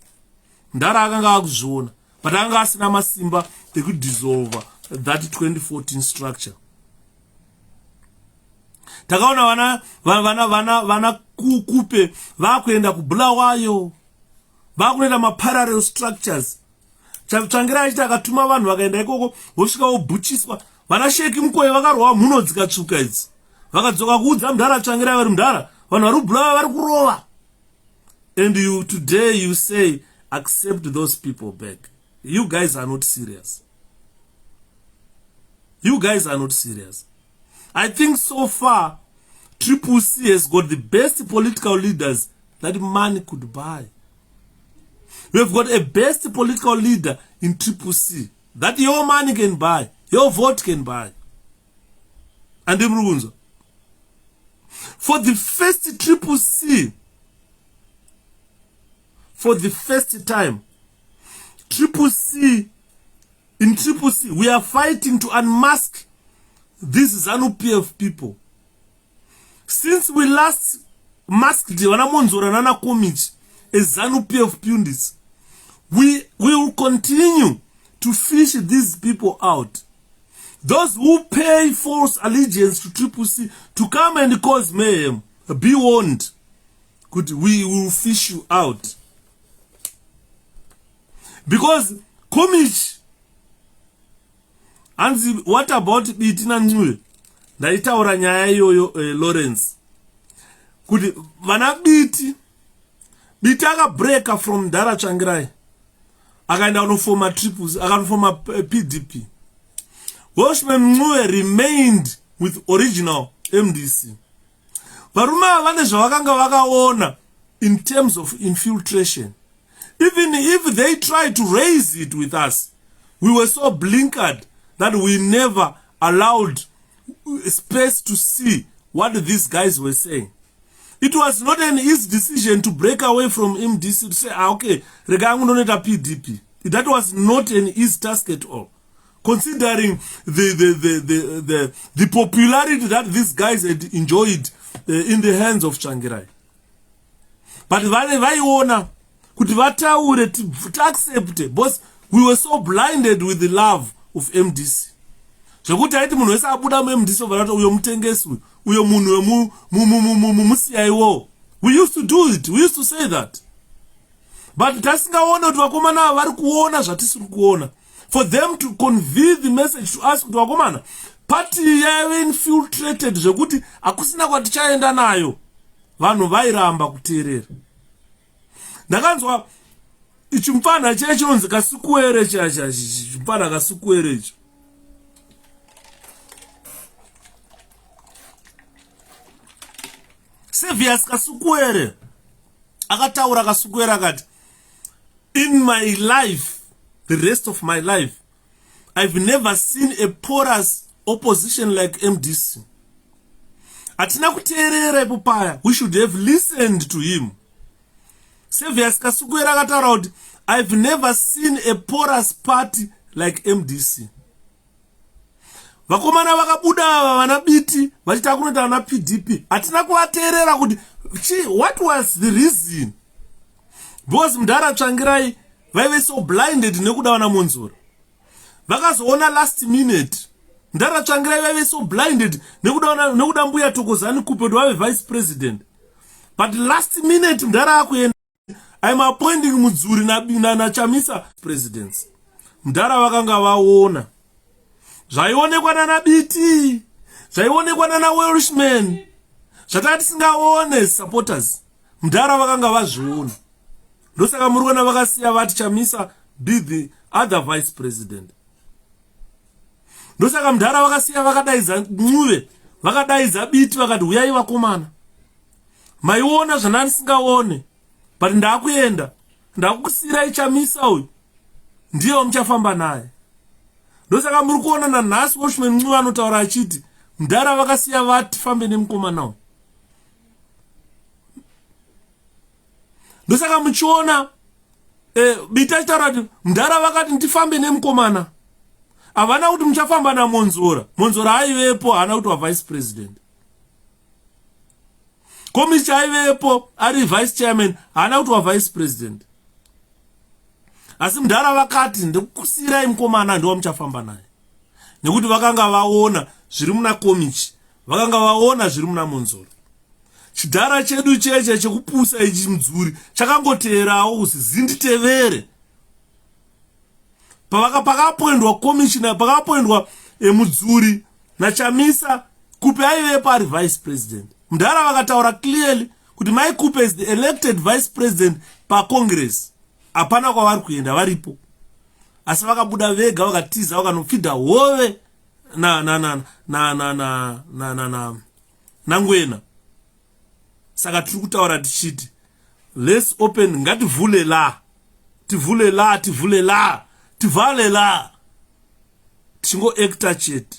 Mudhara akanga akuzviona. But anga asina masimba ekudissolve that 2014 structure. Takaona vana kupe vakuenda kuBulawayo, vakuenda maparallel structures. Tsvangirai achiti akatuma vanhu vakaenda ikoko vosvika vobhuchiswa. Vana Sheki Mukoye vakarwa mhuno dzikatsvuka idzi. Vakadzoka kuudza Mudhara Tsvangirai vari Mudhara, vanhu vari kuBulawayo vari kurova. And today you say accept those people back. You guys are not serious. You guys are not serious. I think so far, CCC has got the best political leaders that money could buy. We have got a best political leader in CCC that your money can buy. your vote can buy. And for the first CCC, for the first time, CCC, we are fighting to unmask these ZANU-PF people. Since we last masked Vanamonzora Nana Komich as ZANU-PF pundits, we will continue to fish these people out. Those who pay false allegiance to CCC to come and cause mayhem, be warned. We will fish you out. Because Komich, and what about Bitina Nwe? Ndaitaura nyaya iyoyo Lawrence. Kuti vana biti akabreaka from 𝗪𝗿𝗱𝗲𝗳𝗂𝗹𝗆 akaenda kunofoma triples, akanofoma PDP. Watchman Nwe remained with original MDC. Varuma vane zvavakanga vakaona in terms of infiltration. Even if they tried to raise it with us, we were so blinkered that we never allowed space to see what these guys were saying. It was not an easy decision to break away from MDC to say, okay, regangunoneta PDP. That was not an easy task at all, considering the popularity that these guys had enjoyed in the hands of Tsvangirai. But vaiona kuti vataure to accept, because we were so blinded with the love of MDC. Zvekuti aiti munhu wese abuda muMDC ovarato uyo mutengesi uyo munhu wemusiyaiwo. We used to do it. We used to say that. But tasingaona kuti vakomana vari kuona zvatisiri kuona. For them to convey the message to us kuti vakomana party yaive infiltrated zvekuti hakusina kwatichaenda nayo. Vanhu vairamba kuteerera. Ndakanzwa chimupana chaiye chinonzi 𝗪𝗿𝗴𝗄𝗃 chimupana 𝗪𝗿𝗃𝗃 icho. Sevious 𝗪𝗃𝗃𝗃 akataura 𝗪𝗃𝗃𝗃 akati, in my life, the rest of my life, I've never seen a porous opposition like MDC. Atina kuteerera ipo paya. We should have listened to him. Sevious 𝗪𝗃𝗃𝗃 akataura kuti, I've never seen a porous party like MDC. Vakomana vakabuda vana biti vachita kunoita vana PDP. Atina kuvateerera kuti what was the reason? Because 𝗪𝗿𝗱𝗃𝗃 vaive so blinded nekuda vana Monzora. Vakazoona last minute. 𝗪𝗿𝗱𝗃𝗃 vaive so blinded nekuda mbuya Thokozani Kupe wave vice president. But last minute 𝗪𝗿 I'm appointing Mudzuri na Chamisa presidents. 𝗪𝗿 vakanga vaona. Zvaionekwa nana biti, zvaionekwa nana Welshman, zvatati singaone supporters. 𝗪𝗿 vakanga vazviona. Ndosaka muri kuona vakasiya vati Chamisa be the other vice president. Ndosaka 𝗪𝗿 vakasiya vakadaidza Ncuve, vakadaidza biti vakati uyai vakomana. Maiona zvanani singaone, but ndakuenda, ndakusirai Chamisa uyu. Ndiye wamuchafamba naye. Ndosaka muri kuona nanhasi Watchman Ncuve anotaura achiti 𝗪𝗿 vakasiya vati fambe nemukomana uyu. Ndosaka muchiona biti achitaura kuti 𝗪𝗿 vakati ndifambe nemukomana. Havana kuti muchafamba naMonzora. Monzora aivepo, haana kuti wa-vice president. Komich aivepo, ari vice chairman, haana kuti wa-vice president. Asi 𝗪𝗿 vakati ndikusiyirai mukomana ndiwo muchafamba naye. Nekuti vakanga vaona zviri muna Komich, vakanga vaona zviri muna Monzora. Chidhara chedu cheche chekupusa ichi Mudzuri chakangoteerawo kuzi zinditevere. Pakapoendwa commissioner, pakapoendwa Mudzuri na Chamisa, Kupe aivepo ari vice president. 𝗪𝗿 vakataura clearly kuti Mai Kupe is the elected vice president pa Congress. Hapana kwavari kuenda varipo. Asi vakabuda vega vakatiza vakanofidha hove na Saka tiri kutaura tichiti let's open, ngativhule la, tivhule la, tivhale la, tichingo actor chete.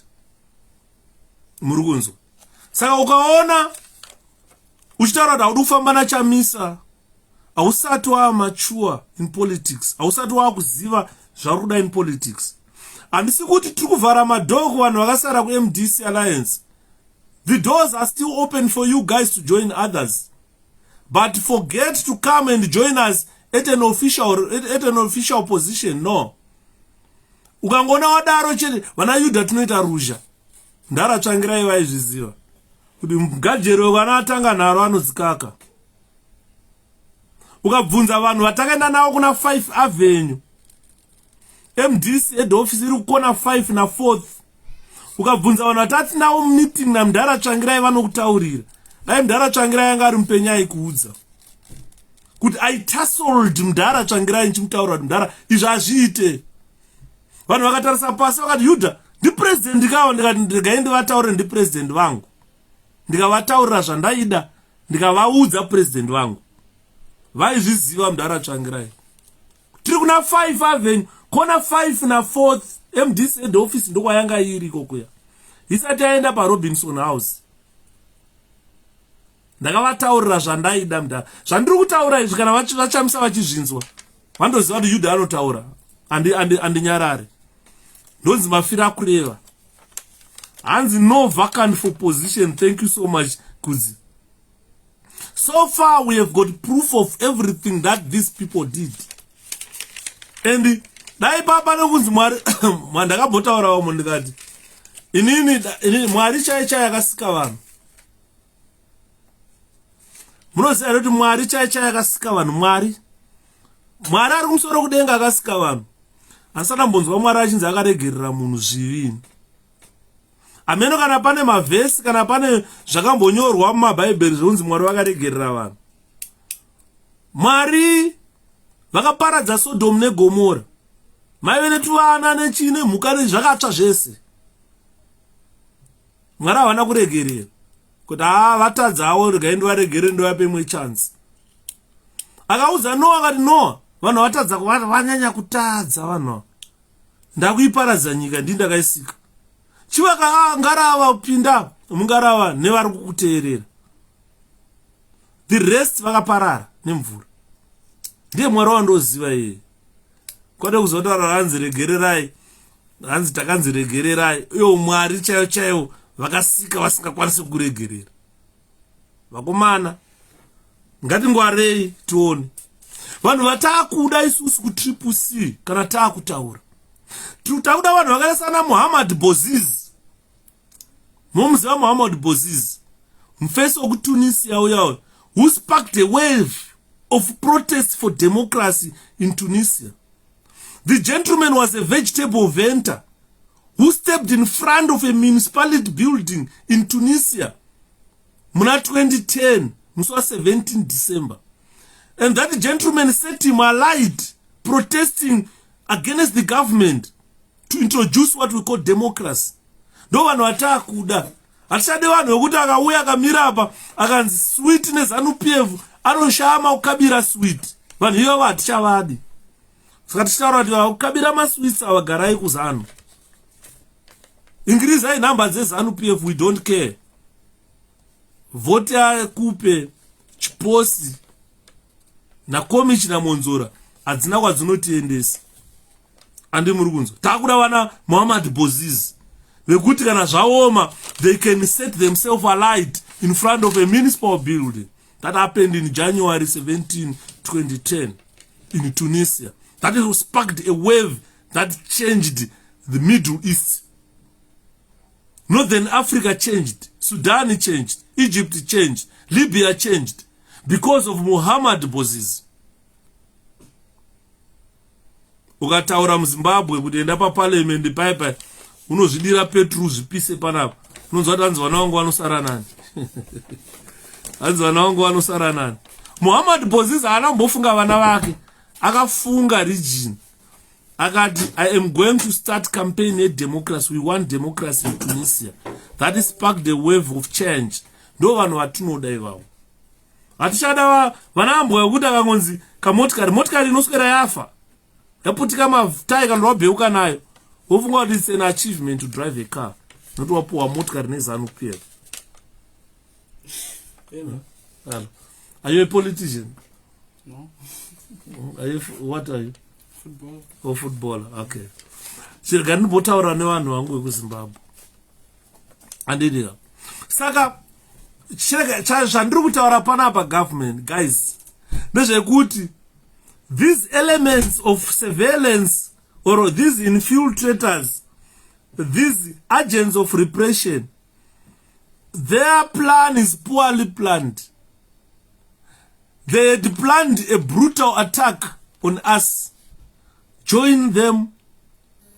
Muri kunzwa? Saka ukaona uchitaura kuti haudi kufamba naChamisa, hausati mature in politics, hausati kuziva zvari kuda in politics. Handisi kuti tiri kuvhara madhoo kuvanhu vakasara kuMDC Alliance. The doors are still open for you guys to join others. But forget to come and join us at an official position. No. Ukangona wadaro chete vana Yudha tinoita ruzha. Ndara tsvangirai vaizviziva kuti mugajero vana atanga nharo anodzikaka. Ukabvunza vanhu vatakaenda navo kuna 5 Avenue, MDC head office iri kukona 5 na 4th. Ukabvunza vanhu vatati navo meeting naMudhara Tsvangirai vanokutaurira. Dai Mudhara Tsvangirai anga ari mupenyu kuudza kuti I tussled Mudhara Tsvangirai nchimutaura kuti Mudhara izvi hazviite. Vanhu vakatarisa pasi vakati Yudha ndipresident ndikawa ndikati ndikaende vataure ndipresident vangu. Ndikavataurira zvandaida ndikavaudza president vangu. Vaizviziva Mudhara Tsvangirai. Tiri kuna 5 Avenue, kona 5 na 4th, MDC head office ndoko yanga iri kokuya. Isati aenda paRobinson House. Ndakavataurira zvandaida Mudhara. Zvandiri kutaura izvi kana vaChamisa vachizvinzwa, vandoziva kuti Yudha anotaura. Andinyarare. Ndonzi mafira kureva. Hanzi no vacant for position. Thank you so much, Kudzi. So far, we have got proof of everything that these people did. And dai papa nokunzi Mwari mandakabotaura wamo ndikati inini Mwari chaicha yakasika vanhu. Munoziva kuti Mwari chaicha yakasika vanhu. Mwari ari kumusoro kudenga akasika vanhu. Asana mbonzwa Mwari achinzi akaregerera munhu zvivini. Ameno kana pane mavhesi kana pane zvakambonyorwa mumabhaibheri zvonzi Mwari vakaregerera vanhu. Mwari vakaparadza Sodom neGomora. Maive netuvana nechine mhuka zvakatsva zvese. Mwari havana kuregerera kuti vatadzawo regai ndivaregere ndivape mwe chance. Akaudza Noa akati Noa, vanhu vatadza vanyanya kutadza vanhu. Ndakuiparadza nyika ndindakaisika. Chivaka ngarava kupinda mungarava nevari kukuteerera. The rest vakaparara nemvura. Ndiye Mwari wandoziva iye. Kwade kuzotaura hanzi regererai. Hanzi takanzi regererai. Iyo Mwari chaiwo vakasika vasingakwanisi kuregerera. Vakomana ngatingwarei tione. Vanhu vatakuda isusu ku-CCC kana taakutaura. Takuda vanhu vakaita sana 𝗵𝗵𝗵𝗍𝗍. Mumuziva 𝗵𝗵𝗵𝗍𝗍. Mufesi wokuTunisia uyawo who sparked a wave of protest for democracy in Tunisia. The gentleman was a vegetable vendor who stepped in front of a municipality building in Tunisia. Muna 2010, Muswa 17 December. And that gentleman set him alight, protesting against the government to introduce what we call democracy. Ndo vanhu vatakuda. Hatishade vanhu vekuti akauya akamira apa akanzi sweet neZANU-PF anoshama kukabira sweet. Vanhu ivo hatichavadi. Saka tichitaura kuti vakukabira masweets avagarai kuZANU. Ingirizai nhamba dzeZANU-PF, we don't care. Vote yakupe Chiposi naKomichi naMonzora hadzina kwadzinotiendesa. Andi muri kunzwa. Takuda vana 𝗵𝗵𝗵𝗍𝗍 vekuti kana zvaoma they can set themselves alight in front of a municipal building. That happened in January 17, 2010 in Tunisia. That sparked a wave that changed the Middle East. Northern Africa changed, Sudan changed, Egypt changed, Libya changed because of 𝗵𝗵𝗵𝗍𝗍. Ukataura muZimbabwe kuti enda paparliament paipai unozvidira petru zvipise panapa. Unonzwa kuti hanzi vana vangu vanosara nani. Hanzi vana vangu vanosara nani. 𝗵𝗵𝗵𝗍𝗍 haana kumbofunga vana vake. Akafunga region. Akati I am going to start campaign a democracy. We want democracy in Tunisia. That sparked the wave of change. Ndo vanhu vatinoda ivavo. Hatishada vanambwa vekuti akangonzi kamotikari inoswera yafa. Yaputika mafuta ikandobheuka nayo. It's an achievement to drive a car. Not what poor motkar ne ZANU-PF. Are you a politician? No. What are you? Football. Oh, footballer. Okay. Chirgani botaura ne vanhu vangu veku Andidira. Saka chandiri kutaura panapa government, guys. Ndezvekuti these elements of surveillance or these infiltrators, these agents of repression, their plan is poorly planned. They had planned a brutal attack on us. Join them.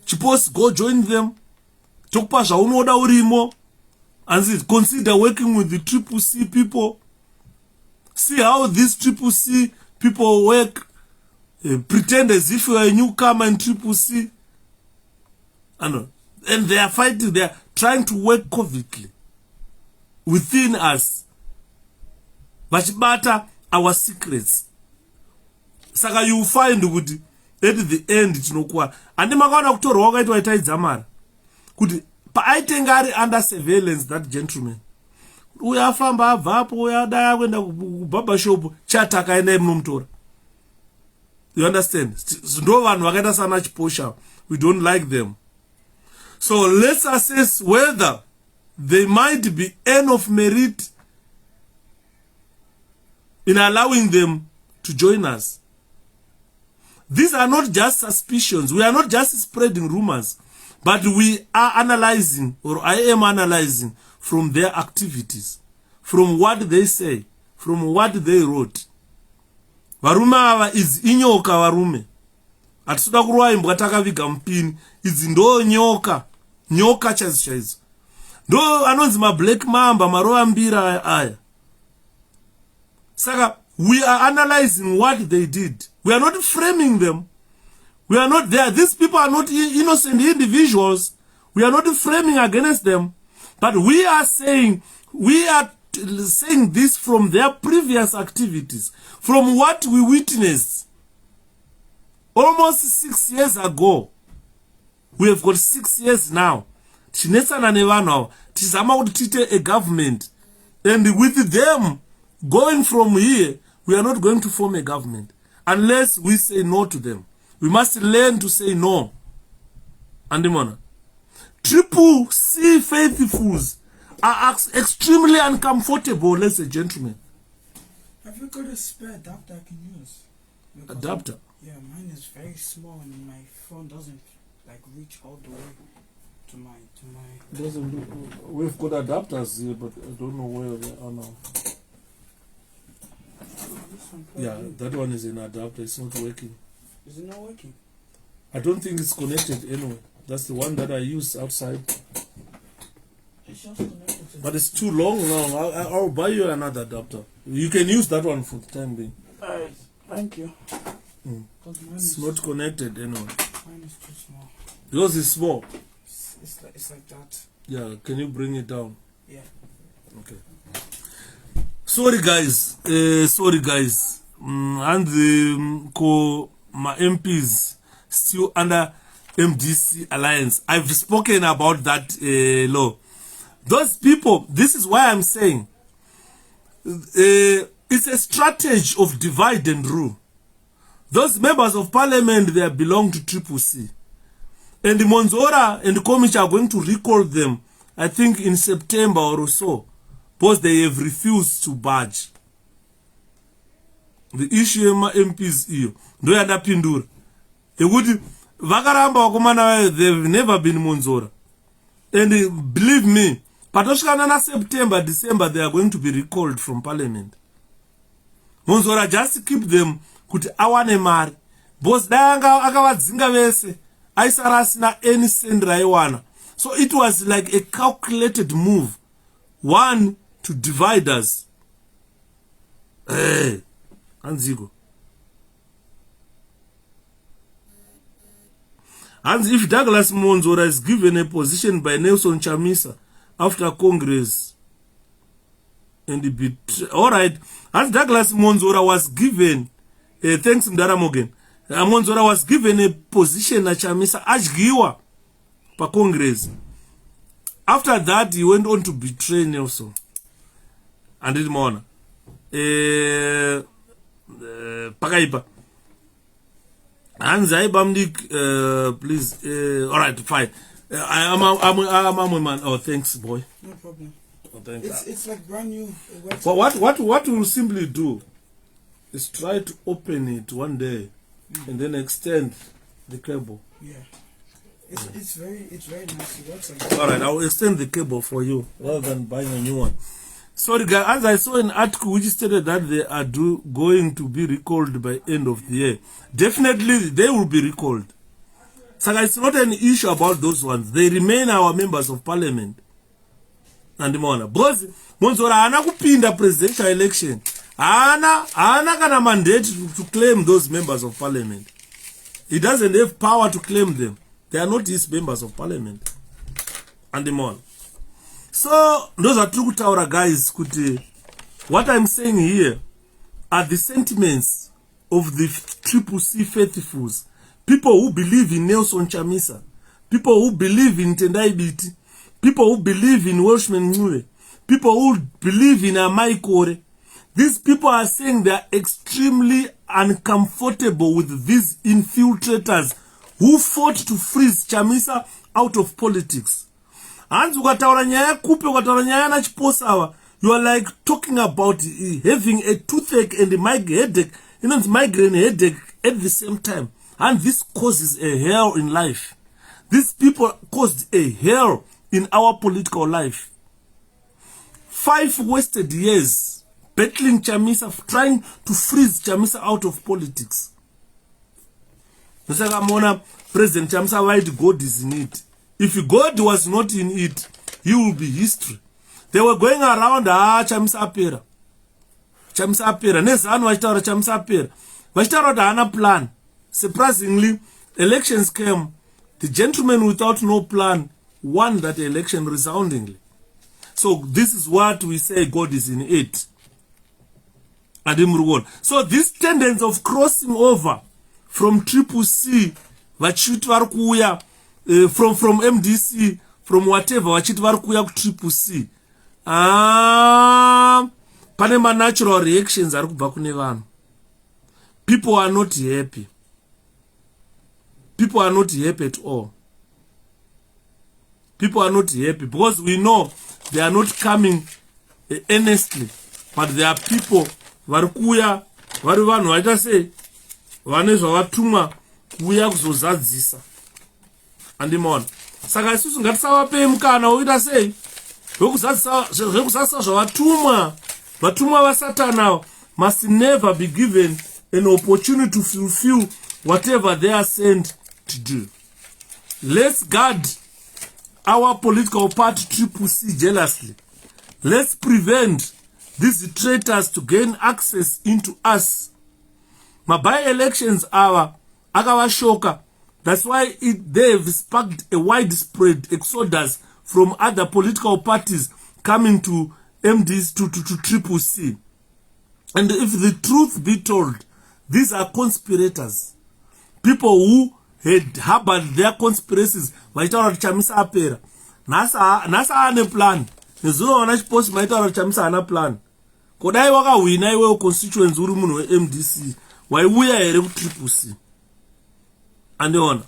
Suppose go join them. Chokpa zaunoda urimo. And consider working with the CCC people. See how these CCC people work. Pretend as if you are a newcomer in CCC. And they are fighting. They are trying to work covertly within us. But matter our secrets. Saka you find good at the end tinokuwa. And makaona kutorwa wakaitwa itaidzamara. Kuti paaitengari under surveillance, that gentleman. Uyafamba abvapo uyadaya kuenda kubaba shop chataka enda munomutora. You understand? Ndo vanhu vakaita sana chiposha. We don't like them. So let's assess whether they might be end of merit in allowing them to join us. These are not just suspicions. We are not just spreading rumors, but we are analyzing, or I am analyzing, from their activities, from what they say, from what they wrote. Varume ava is inyoka varume. Atisuda kuruwa imbwa takaviga mpini. Idzi ndo nyoka. Nyoka chaizo. Ndo anonzi ma black mamba marova mbira aya. Saka, we are analyzing what they did. We are not framing them. We are not there. These people are not innocent individuals. We are not framing against them. But we are saying this from their previous activities, from what we witnessed almost 6 years ago. We have got 6 years now. Tinetsana nevano tizama kuti tite a government, and with them going from here, we are not going to form a government unless we say no to them. We must learn to say no. Andimona. CCC faithfuls are extremely uncomfortable, ladies and gentlemen. Have you got a spare adapter I can use? Because Adapter? Yeah, mine is very small and my phone doesn't like reach all the way to my We've got adapters here, but I don't know where they are now. Yeah, that one is an adapter. It's not working. Is it not working? I don't think it's connected anyway. That's the one that I use outside. It's just connected to But it's too long now. I'll buy you another adapter. You can use that one for the time being. Alright, thank you. It's not connected anyway. Mine is too small. Yours is small. It's like that. Yeah, can you bring it down? Yeah. Okay. Sorry guys. And my MPs still under MDC alliance. I've spoken about that law. Those people, this is why I'm saying it's a strategy of divide and rule. Those members of parliament, they belong to CCC. And Monzora and Komich are going to recall them, I think in September or so, because they have refused to budge. The issue of MPs here, do you understand? They've never been Monzora. And believe me, Patoshkana September, December, they are going to be recalled from parliament. Monzora just keep them kuti awane mari. Boss danga akawadzinga vese. Aisarasina any send raiwana. So it was like a calculated move. One, to divide us. Hey, Anzigo. And if Douglas Monzora is given a position by Nelson Chamisa after Congress, and alright, as Douglas Monzora was given, thanks Mdara Morgan, Monzora was given a position at Chamisa Ajgiwa Congress. After that, he went on to betray Nelson. And it more. Pakaipa. And Zaibamdik, please. All right, fine. I'm a man. Oh, thanks, boy. No problem. Oh, thanks. It's like brand new. Well, what we'll simply do is try to open it one day and then extend the cable. Yeah. It's very nice. It works like all right, I'll extend the cable for you rather than buying a new one. Sorry, guys, as I saw an article which stated that they are going to be recalled by end of the year. Definitely, they will be recalled. So it's not an issue about those ones. They remain our members of parliament. And the because Monzora ana kupinda presidential election, ana kana mandate to claim those members of parliament. He doesn't have power to claim them. They are not his members of parliament. And the more. So, those are true Taura guys. What I'm saying here are the sentiments of the CCC faithfuls. People who believe in Nelson Chamisa. People who believe in 𝗓𝗿𝗍𝗲𝗪. People who believe in 𝗓𝗵𝗴𝗲𝗄𝗹. People who believe in 𝗓𝗵𝗴𝗲𝗄𝗹. These people are saying they are extremely uncomfortable with these infiltrators who fought to freeze Chamisa out of politics. And you are like talking about having a toothache and a headache, migraine headache at the same time. And this causes a hell in life. These people caused a hell in our political life. 5 wasted years battling Chamisa, trying to freeze Chamisa out of politics. President Chamisa, why God is in it? If God was not in it, he will be history. They were going around, 𝗪𝗿𝗱𝗲𝗪. 𝗪𝗿𝗱𝗪. Nezanu vachitaura 𝗪𝗱𝗲𝗪. Vachitaura kuti haana plan. Surprisingly, elections came. The gentleman without no plan won that election resoundingly. So this is what we say God is in it. So this tendency of crossing over from CCC, vachiti vari kuuya from MDC, from whatever, vachiti vari kuuya ku CCC. Pane natural reactions ari kubva kune vanhu. People are not happy. People are not happy at all. People are not happy because we know they are not coming earnestly, but there are people vari kuuya vari vanhu vaita sei vane zvavatumwa kuuya kuzozadzisa. Andimona. Saka isusu ngatisavapei mukana woita sei wekuzadzisa zvavatumwa. Vatumwa vaSatana must never be given an opportunity to fulfill whatever they are sent to do. Let's guard our political party CCC jealously. Let's prevent these traitors to gain access into us. By elections are akavashoka. That's why they have sparked a widespread exodus from other political parties coming to MDs to CCC. And if the truth be told, these are conspirators. People who had harbored their conspiracies. Vaitaura kuti Chamisa apera. Nasa ane plan. Nezuno wana chiposi vaitaura kuti Chamisa ana plan. Kodai wakawina iwe constituents uri munhu weMDC. Waiuya here ku CCC. Andiona.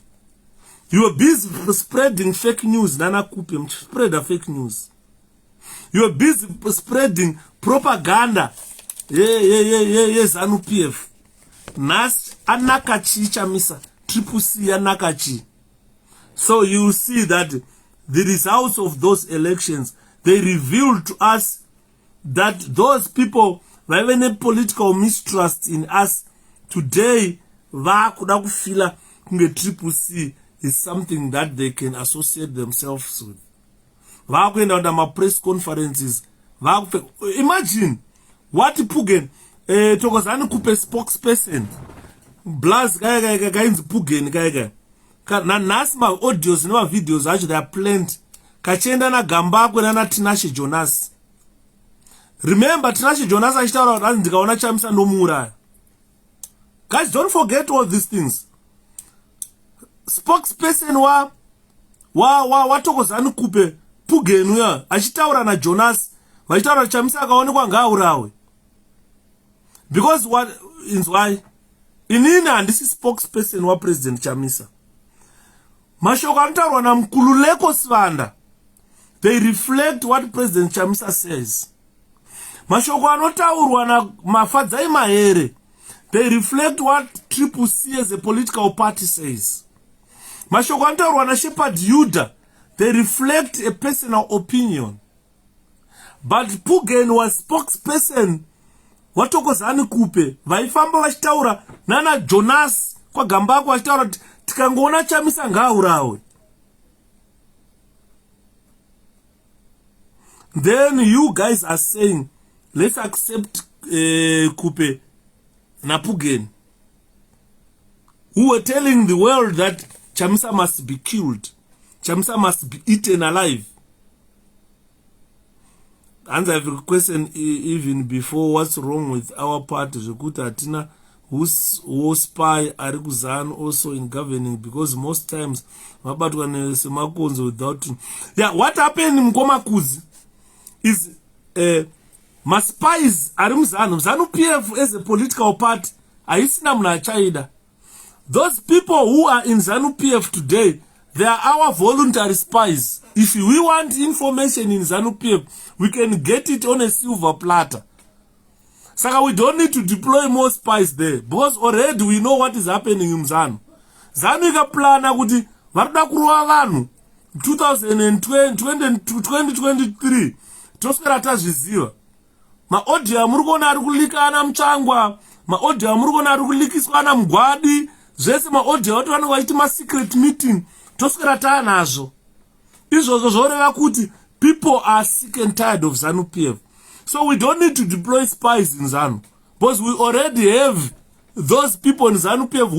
You are busy spreading fake news. Nana Kupe spread fake news. You are busy spreading propaganda. ZANU-PF. Nas anakachi Chamisa. CCC anakachi. So you see that the results of those elections, they revealed to us that those people who have any political mistrust in us today, vakuda kufila kunge CCC is something that they can associate themselves with. Vakuenda under my press conferences. Imagine what Pugen tokozani kupe spokesperson. Blast gainzi Pugen gaiga. Na nasma audios noma videos acho they are planned. Kachenda na gamba kwena na Tinashe Jonas. Remember Tinashe Jonas achitaura kuti ndikaona Chamisa ndomuuraya. Guys, don't forget all these things. Spokesperson 𝗪𝗿𝗱𝗲 Pugeni uya achitaura naJonas vachitaura Chamisa akaonekwa ngaaurawe. Because what is why inini handisi spokesperson waPresident Chamisa. Mashoko anotaurwa naMkululeko Sivanda, they reflect what President Chamisa says. Mashoko anotaurwa naMafadzai-Mahere, they reflect what CCC as a political party says. Mashoko anotaurwa naShepherd-Yuda, they reflect a personal opinion. But Pugeni was spokesperson waThokozani-Kupe, vaifamba vachitaura nana Jonas kwaGambako vachitaura kuti tikangoona Chamisa ngaaurawe. Then you guys are saying let's accept Kupe na Pugeni, who were telling the world that Chamisa must be killed, Chamisa must be eaten alive. And I have a question even before, what's wrong with our party? Zvekuti hatina who spy ari kuzanu also in governing, because most times vabatwa nesemakonzo without. Yeah, what happened in Mkomakuzi is maspies ari muzanu. ZANU-PF as a political party haisina munhu achaida. Those people who are in ZANU-PF today, they are our voluntary spies. If we want information in ZANU-PF, we can get it on a silver platter. So we don't need to deploy more spies there, because already we know what is happening in ZANU. ZANU ikaplana kuti varikuda kurowa vanhu 2023 toswera tazviziva. Maaudio muri kuona ari kulika ana Mutsvangwa, maaudio muri kuona ari kulikiswa ana Mugwadi, zvese maaudio ati vanenge vachiita masecret meeting toswera taanazvo. Izvozvo zvoreva kuti people are sick and tired of ZANU-PF. So we don't need to deploy spies in ZANU, because we already have those people in ZANU-PF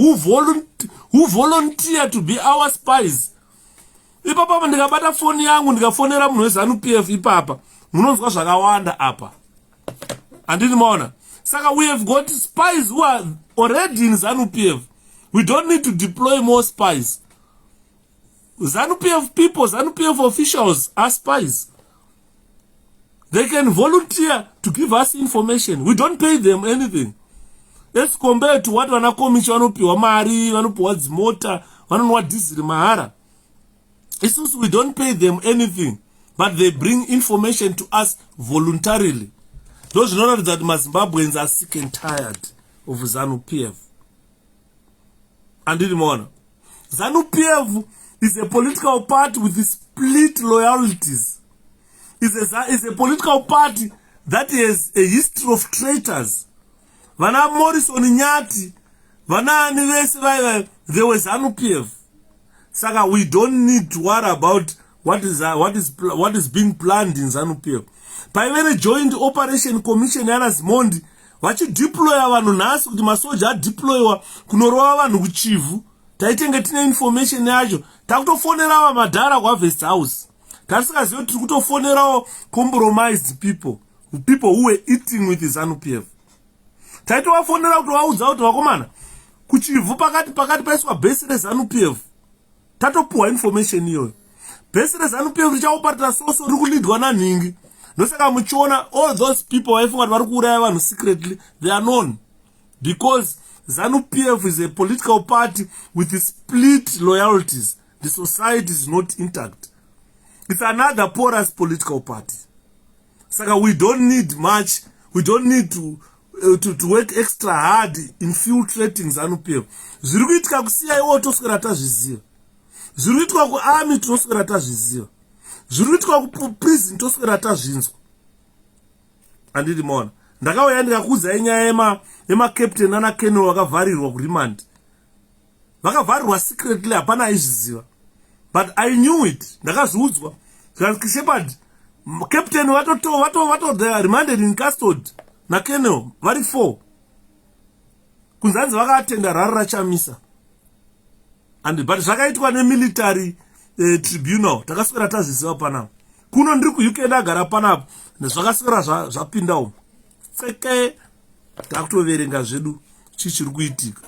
who volunteer to be our spies. Ipapa ndikabata phone yangu ndikafonera munhu weZANU-PF ipapa munonzwa zvakawanda apa. Andini maona. Saka we have got spies who are already in ZANU-PF. We don't need to deploy more spies. ZANU-PF people, ZANU-PF officials are spies. They can volunteer to give us information. We don't pay them anything. Let's compare to what vanakomichi vanopiwa mari, vanopiwa dzimota, vanonwa diesel mahara. It's also we don't pay them anything, but they bring information to us voluntarily. Those know that Zimbabweans are sick and tired of ZANU-PF. And didn't want ZANU-PF is a political party with split loyalties. Is a political party that has a history of traitors. Vana Morrison Nyati, vana Anivesi, they were ZANU-PF. Saka, we don't need to worry about what is being planned in ZANU-PF. Paimene joint operation commission yana Zimondi, vachi deploya vanhu nhasi kuti masoja adeployiwa kunorova vanhu kuChivu. Taitenge tine information yacho, takutofonerawo madhara kwaVest House. Tasikaziva tiri kutofonerawo compromised people who were eating with the ZANU-PF. Taitovafonera kuti vaudza kuti vakomana kuChivu pakati paiswa bhesi reZANU-PF. Tatopuwa information iyoyo. Bhesi reZANU-PF richaoparata soso riri kulidwa naNhingi. Ndosaka muchiona all those people vaifunga kuti vari kuuraya vanhu secretly, they are known. Because ZANU-PF is a political party with split loyalties. The society is not intact. It's another porous political party. Saka, we don't need much. We don't need to work extra hard infiltrating ZANU-PF. Zviri kuitika kuCIO toswera tazviziva. Zviri kuitika kuArmy toswera tazviziva. Zviri kuitika kuprison toswera tazvinzwa. Anditi maona. Ndakauya ndikakuudzai nyaya yemaCaptain nana Colonel vakavharirwa kuRemand. Vakavharirwa secretly, hapana aizviziva. But I knew it. Ndakazviudzwa. Shepherd, Captain they are remanded in custody. Na Colonel, vari 4. Kunzanzi vakatenda rara Chamisa. But zvakaitwa nemilitary tribunal. Takaswera tazviziva panapa. Kuno ndiri kuUK ndagara panapa. Nezvakaswera zvapinda umo. Tseke takutoverenga zvedu chichiri kuitika.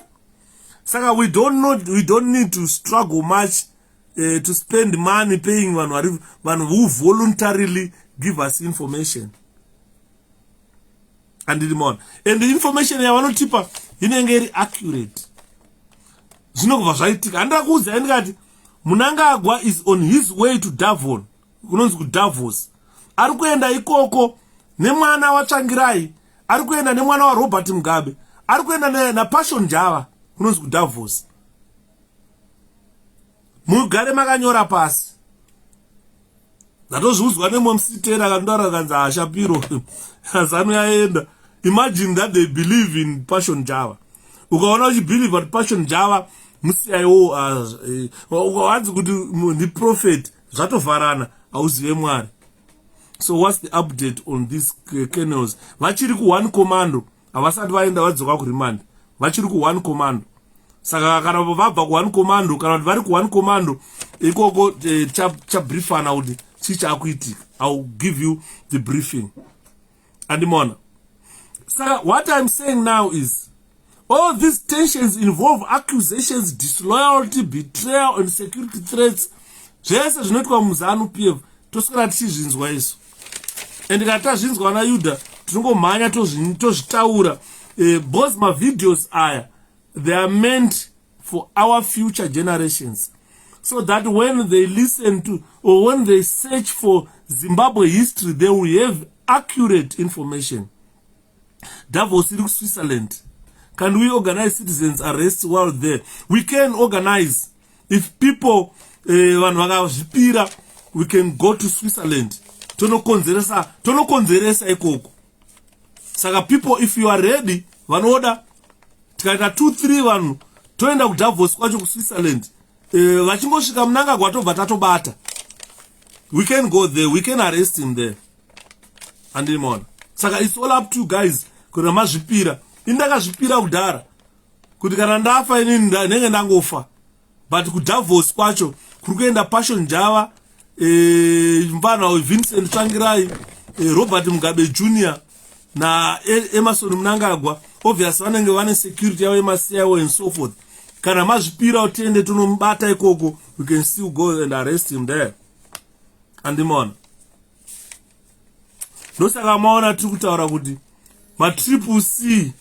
Saka we don't need to struggle much to spend money paying one who voluntarily give us information. And the information yavanotipa inenge iri accurate. Zvinobva zvaitika. Handira kuudzai ndikati Mnangagwa is on his way to Davos. Kunonzi kuDavos. Ari kuenda ikoko nemwana waTsvangirai. Ari kuenda nemwana waRobert Mugabe. Ari kuenda naPashon-Java. Kunonzi kuDavos. Mugare makanyora pasi. Zatozviudzwa neMomsitera akandora kanzi 𝗪𝗵𝗴𝗲 ZANU yaenda. Imagine that they believe in Pashon-Java. Ukaona uchibelieve that Pashon-Java musiyaiwo wanzi kuti the prophet zvatovharana auzive Mwari. So what's the update on these kernels? Vachiri ku1 commando. Havasati vaenda vadzoka kuremand. Vachiri ku1 commando. Saka kana vabva ku1 commando kana vari ku1 commando ikoko chabriefana kuti chichakuitika. I'll give you the briefing. Andimona. Saka what I'm saying now is all these tensions involve accusations, disloyalty, betrayal, and security threats. Zvese zvinoitwa muZANU-PF toswera tichizvinzwa isu. And kana tazvinzwa naYuda tinongomhanya tozvitaura. Both my videos aya, they are meant for our future generations, so that when they listen to or when they search for Zimbabwe history, they will have accurate information. Davos in Switzerland. Can we organize citizens arrests while there? We can organize. If people we can go to Switzerland. Tonokonzeresa ikoko. Saka people, if you are ready, vanoda tikaita 2-3 vanhu toenda kuDavos kwacho ku Switzerland. Vachingosvika Mnangagwa tobva tatobata. We can go there, we can arrest him there. Andimona. Saka it's all up to you guys. Kuna mazvipira. Indakazvipira kudhara. Kuti kana ndafa inini ndenge ndangofa. But kuDavos kwacho kuri kuenda Pashon-Java, mvana weVincent Tsvangirai, Robert Mugabe Jr. na Emmerson Mnangagwa. Obviously vanenge vane security yavo emasiyawo and so forth. Kana mazvipira utiende tonomubata ikoko, we can still go and arrest him there. Andimona. Ndosaka maona tiri kutaura kuti 𝗪𝗵𝗴𝗲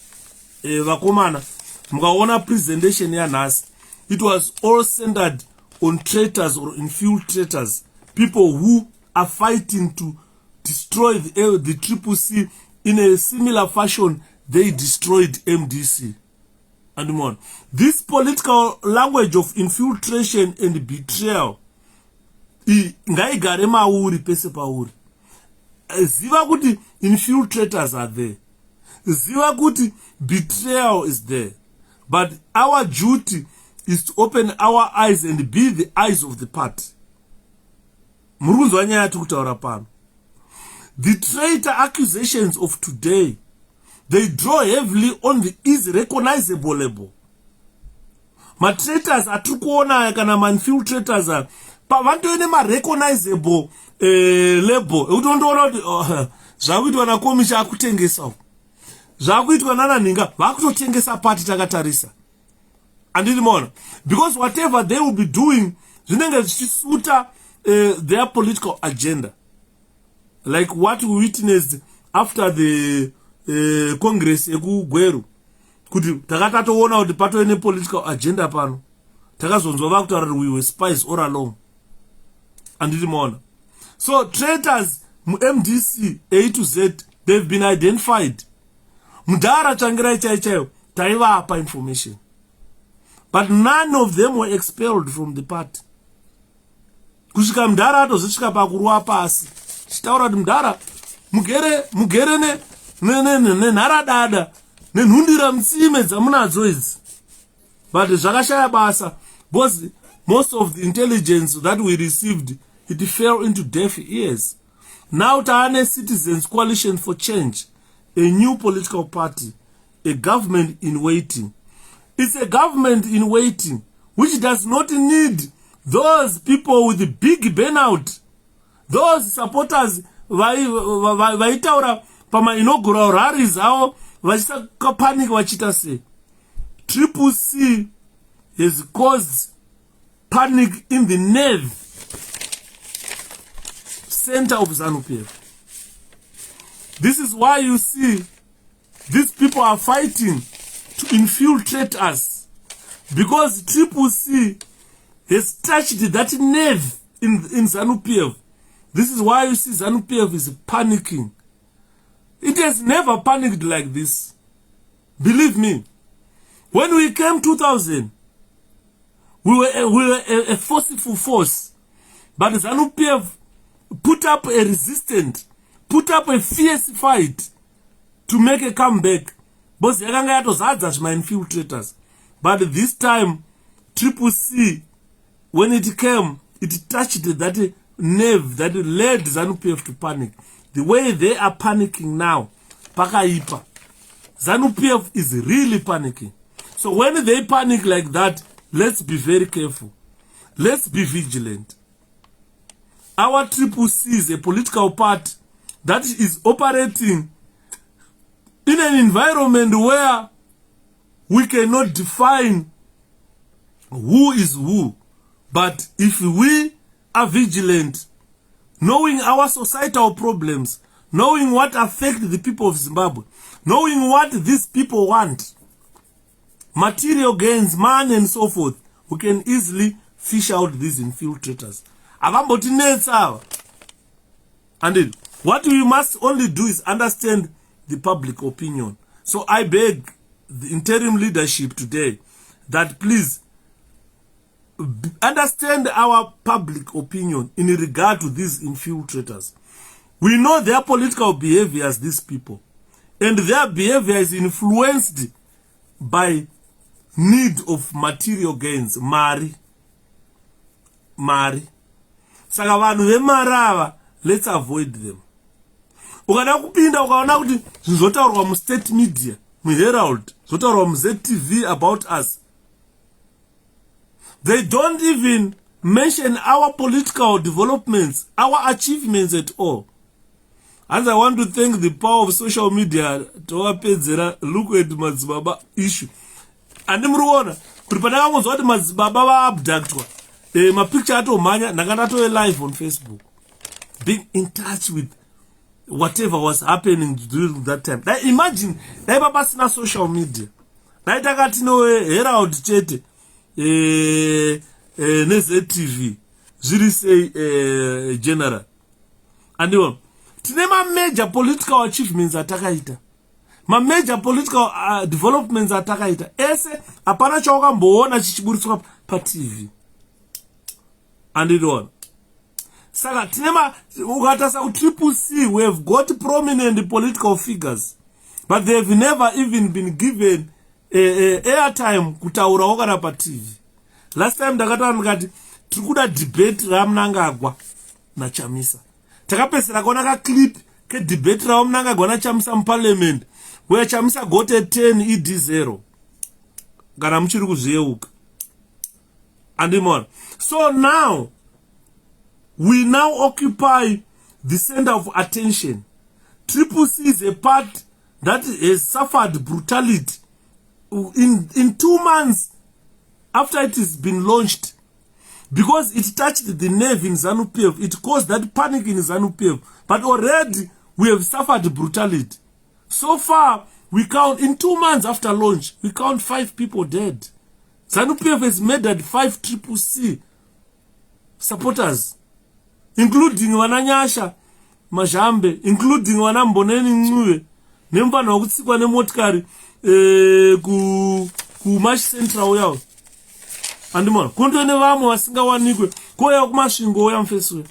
vakomana mukaona presentation yanhasi, it was all centered on traitors or infiltrators, people who are fighting to destroy the 𝗪𝗵𝗴𝗲 in a similar fashion they destroyed MDC. And this political language of infiltration and betrayal ngaigare mauri pese pauri. Ziva kuti infiltrators are there. Ziva kuti betrayal is there. But our duty is to open our eyes and be the eyes of the party. Murunzwa nyaya tikutaura pano. The traitor accusations of today, they draw heavily on the easy recognizable label. Traitors atiri kuona kana infiltrators pavantoene recognizable label ekuti ondoona kuti zvakuitwa nakomisha akutengesa, zvakuitwa nananinga vakutotengesa pati takatarisa. Andimona, because whatever they will be doing zvinenge zvichisuta their political agenda, like what we witnessed after the Congress ekuGweru, kuti takatoona kuti patoene political agenda pano, takazonzwa vakutaura kuti we were spies all along. Andimona. So traitors MDC A to Z, they've been identified. Mudhara Tsvangirai chaichayo taivapa information, but none of them were expelled from the party. Kusvika Mudhara atozosvika pakuruwa pasi chitaura kuti Mudhara mugere nenharadada nenhundira mutsime dzamunadzo idzi. But zvakashaya basa, because most of the intelligence that we received, it fell into deaf ears. Now taane Citizens Coalition for Change, a new political party, a government in waiting. It's a government in waiting which does not need those people with the big burnout, those supporters vaitaura pama inaugural rallies avo vachita panic vachita sei. 𝗪𝗵𝗴𝗲 has caused panic in the nerve center of ZANU-PF. This is why you see these people are fighting to infiltrate us, because CCC has touched that nerve in ZANU-PF. This is why you see ZANU-PF is panicking. It has never panicked like this. Believe me. When we came 2000, we were a forceful force. But ZANU-PF put up a resistance, put up a fierce fight to make a comeback. But infiltrators. But this time, CCC, when it came, it touched that nerve that led ZANU-PF to panic. The way they are panicking now, Pakaipa, ZANU-PF is really panicking. So when they panic like that, let's be very careful. Let's be vigilant. Our CCC is a political party that is operating in an environment where we cannot define who is who. But if we are vigilant, knowing our societal problems, knowing what affects the people of Zimbabwe, knowing what these people want, material gains, money and so forth, we can easily fish out these infiltrators. And what we must only do is understand the public opinion. So I beg the interim leadership today that please understand our public opinion in regard to these infiltrators. We know their political behavior as these people, and their behavior is influenced by need of material gains. Mari. Saka vanhu vemarava, let's avoid them. Ukada kupinda ukaona kuti zvotaurwa mu state media, mu Herald, zvotaurwa mu ZTV about us. They don't even mention our political developments, our achievements at all. And I want to thank the power of social media to 𝗪𝗿𝗲𝗄𝗧 look at madzibaba issue. And mruona kuti pandakamuzwa kuti madzibaba vaabductwa, mapicture atomhanya, ndakandatowe live on Facebook, being in touch with whatever was happening during that time. Now imagine, daipa pasina social media, daitakati no Herald chete, neZTV, zviri sei general. And tine major political achievements atakaita, major political developments atakaita, ese apana chawakamboona chichiburiswa pa TV. And Saka tinema ukatasa CCC, we have got prominent political figures, but they have never even been given airtime kutaura wakana pa TV. Last time ndakataura ndikati tirikuda debate raMnangagwa na Chamisa. Takapesera kuona ka clip ke debate raMnangagwa na Chamisa mu parliament, where Chamisa got a 10 ED0. Kana muchiri kuzviyeuka. And so now we now occupy the center of attention. CCC is a part that has suffered brutality in 2 months after it has been launched, because it touched the nerve in ZANU-PF. It caused that panic in ZANU-PF. But already we have suffered brutality. So far, we count in 2 months after launch, we count 5 people dead. ZANU-PF has murdered 5 CCC supporters, including Wananyasha Mazhambe, including Wanamboneni Ncube, nemvana wakutsikwa nemotikari ku March Central yao. Andimona kunto nevamwe vasingawanikwe koya kumasvingo yamfeswe.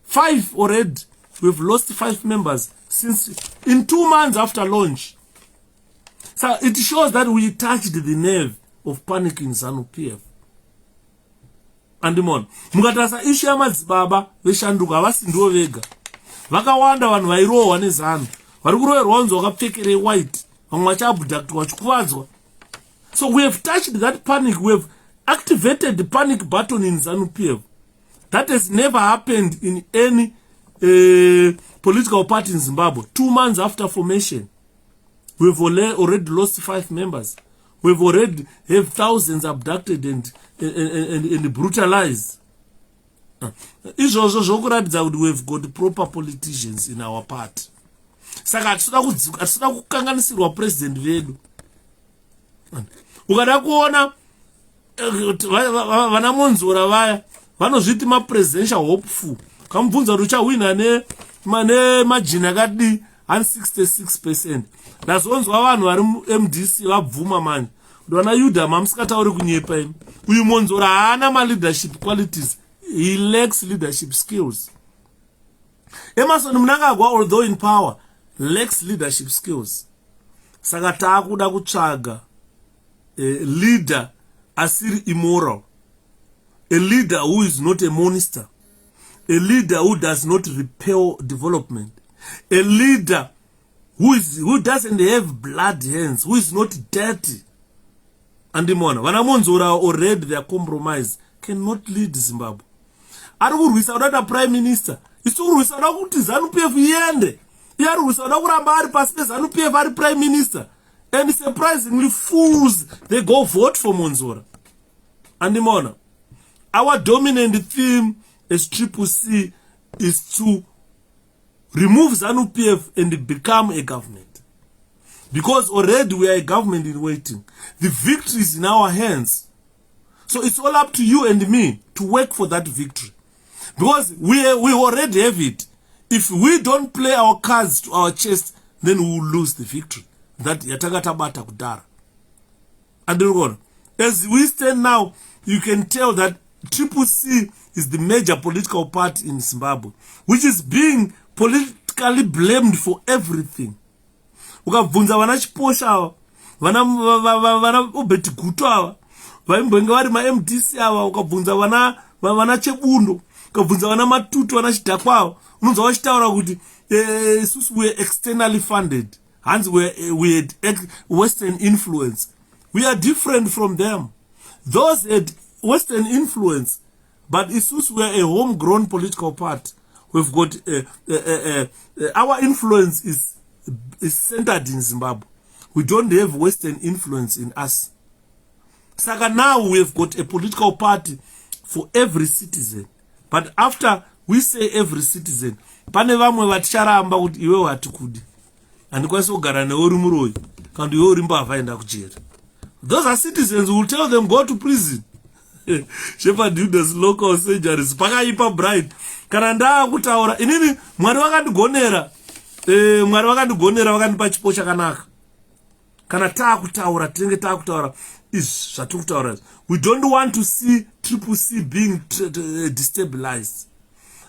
5 already. We've lost 5 members since in 2 months after launch. So it shows that we touched the nerve of panic in ZANU-PF. Andimona mukatasa issue yamadzibaba veshanduka vasi ndivo vega, vakawanda vanhu vairohwa neZANU, vari kurohwerwa unzi wakapfekere white, vamwe vachiabductwa vachikuvadzwa. So we have touched that panic. We have activated the panic button in ZANU-PF. That has never happened in any political party in Zimbabwe. 2 months after formation, we've already lost 5 members. we've already have thousands abducted and brutalized. Izvozvo zvokuratidza kuti we've got proper politicians in our party. Saka hatitoda kukanganisirwa president vedu. Ukada kuona vana Monzora vaya vanozviti ma-presidential hopeful. Kamubvunza kuti uchawina ne majini akadi 66%. Ndazonzwa vanhu vari MDC vabvuma manje. Kuti vana Yudha mamusingatauri kunyepa imi. Uyu Monzora haana ma-leadership qualities. He lacks leadership skills. Emerson Mnangagwa, although in power, lacks leadership skills. Saka taakuda kutsvaga leader asiri immoral, a leader who is not a monster, a leader who does not repel development, a leader who doesn't have blood hands, who is not dirty. And Vana Monzora already their compromise cannot lead Zimbabwe. Ari kurwisa kuda prime minister, isi kurwisa kuda kuti ZANU-PF iende, ari kurwisa kuda kuramba ari pasi peZANU-PF ari prime minister. And surprisingly, fools, they go vote for Monzora. And our dominant theme as CCC is to remove ZANU-PF and become a government. Because already we are a government in waiting. The victory is in our hands. So it's all up to you and me to work for that victory. Because we already have it. If we don't play our cards to our chest, then we will lose the victory. That yatakatabata kudara. And as we stand now, you can tell that CCC is the major political party in Zimbabwe, which is being politically blamed for everything. Ukabvunza vana Chiposha ava, vana 𝗪𝗿𝗱𝗲𝗳𝗂𝗹𝗆 ava, vaimbenge vari ma-MDC ava, ukabvunza vana 𝗪𝗵𝗴𝗏𝗏, ukabvunza vana Matutu, vana Chidhakwa ava, unonzwa vachitaura kuti isusu we are externally funded. Hence we had Western influence. We are different from them. Those had Western influence, but isusu we are a homegrown political party. We've got our influence is centered in Zimbabwe. We don't have Western influence in us. Saka now we have got a political party for every citizen. But after we say every citizen, pane vamwe vaticharamba kuti iwe hatikudi. Andikwanisa kugara newe uri muroyi, kandi iwe uri mbavha enda kujera. Those are citizens who will tell them go to prison. 𝗪𝗵𝗏𝗆𝗃 local surgeries pakaipa bright. Kana ndaakutaura inini Mwari vakandigonera. Mwari vakandigonera vakandipa chipo chakanaka. Kana taakutaura tinenge taakutaura izvi zvatikutaura. We don't want to see CCC being destabilized.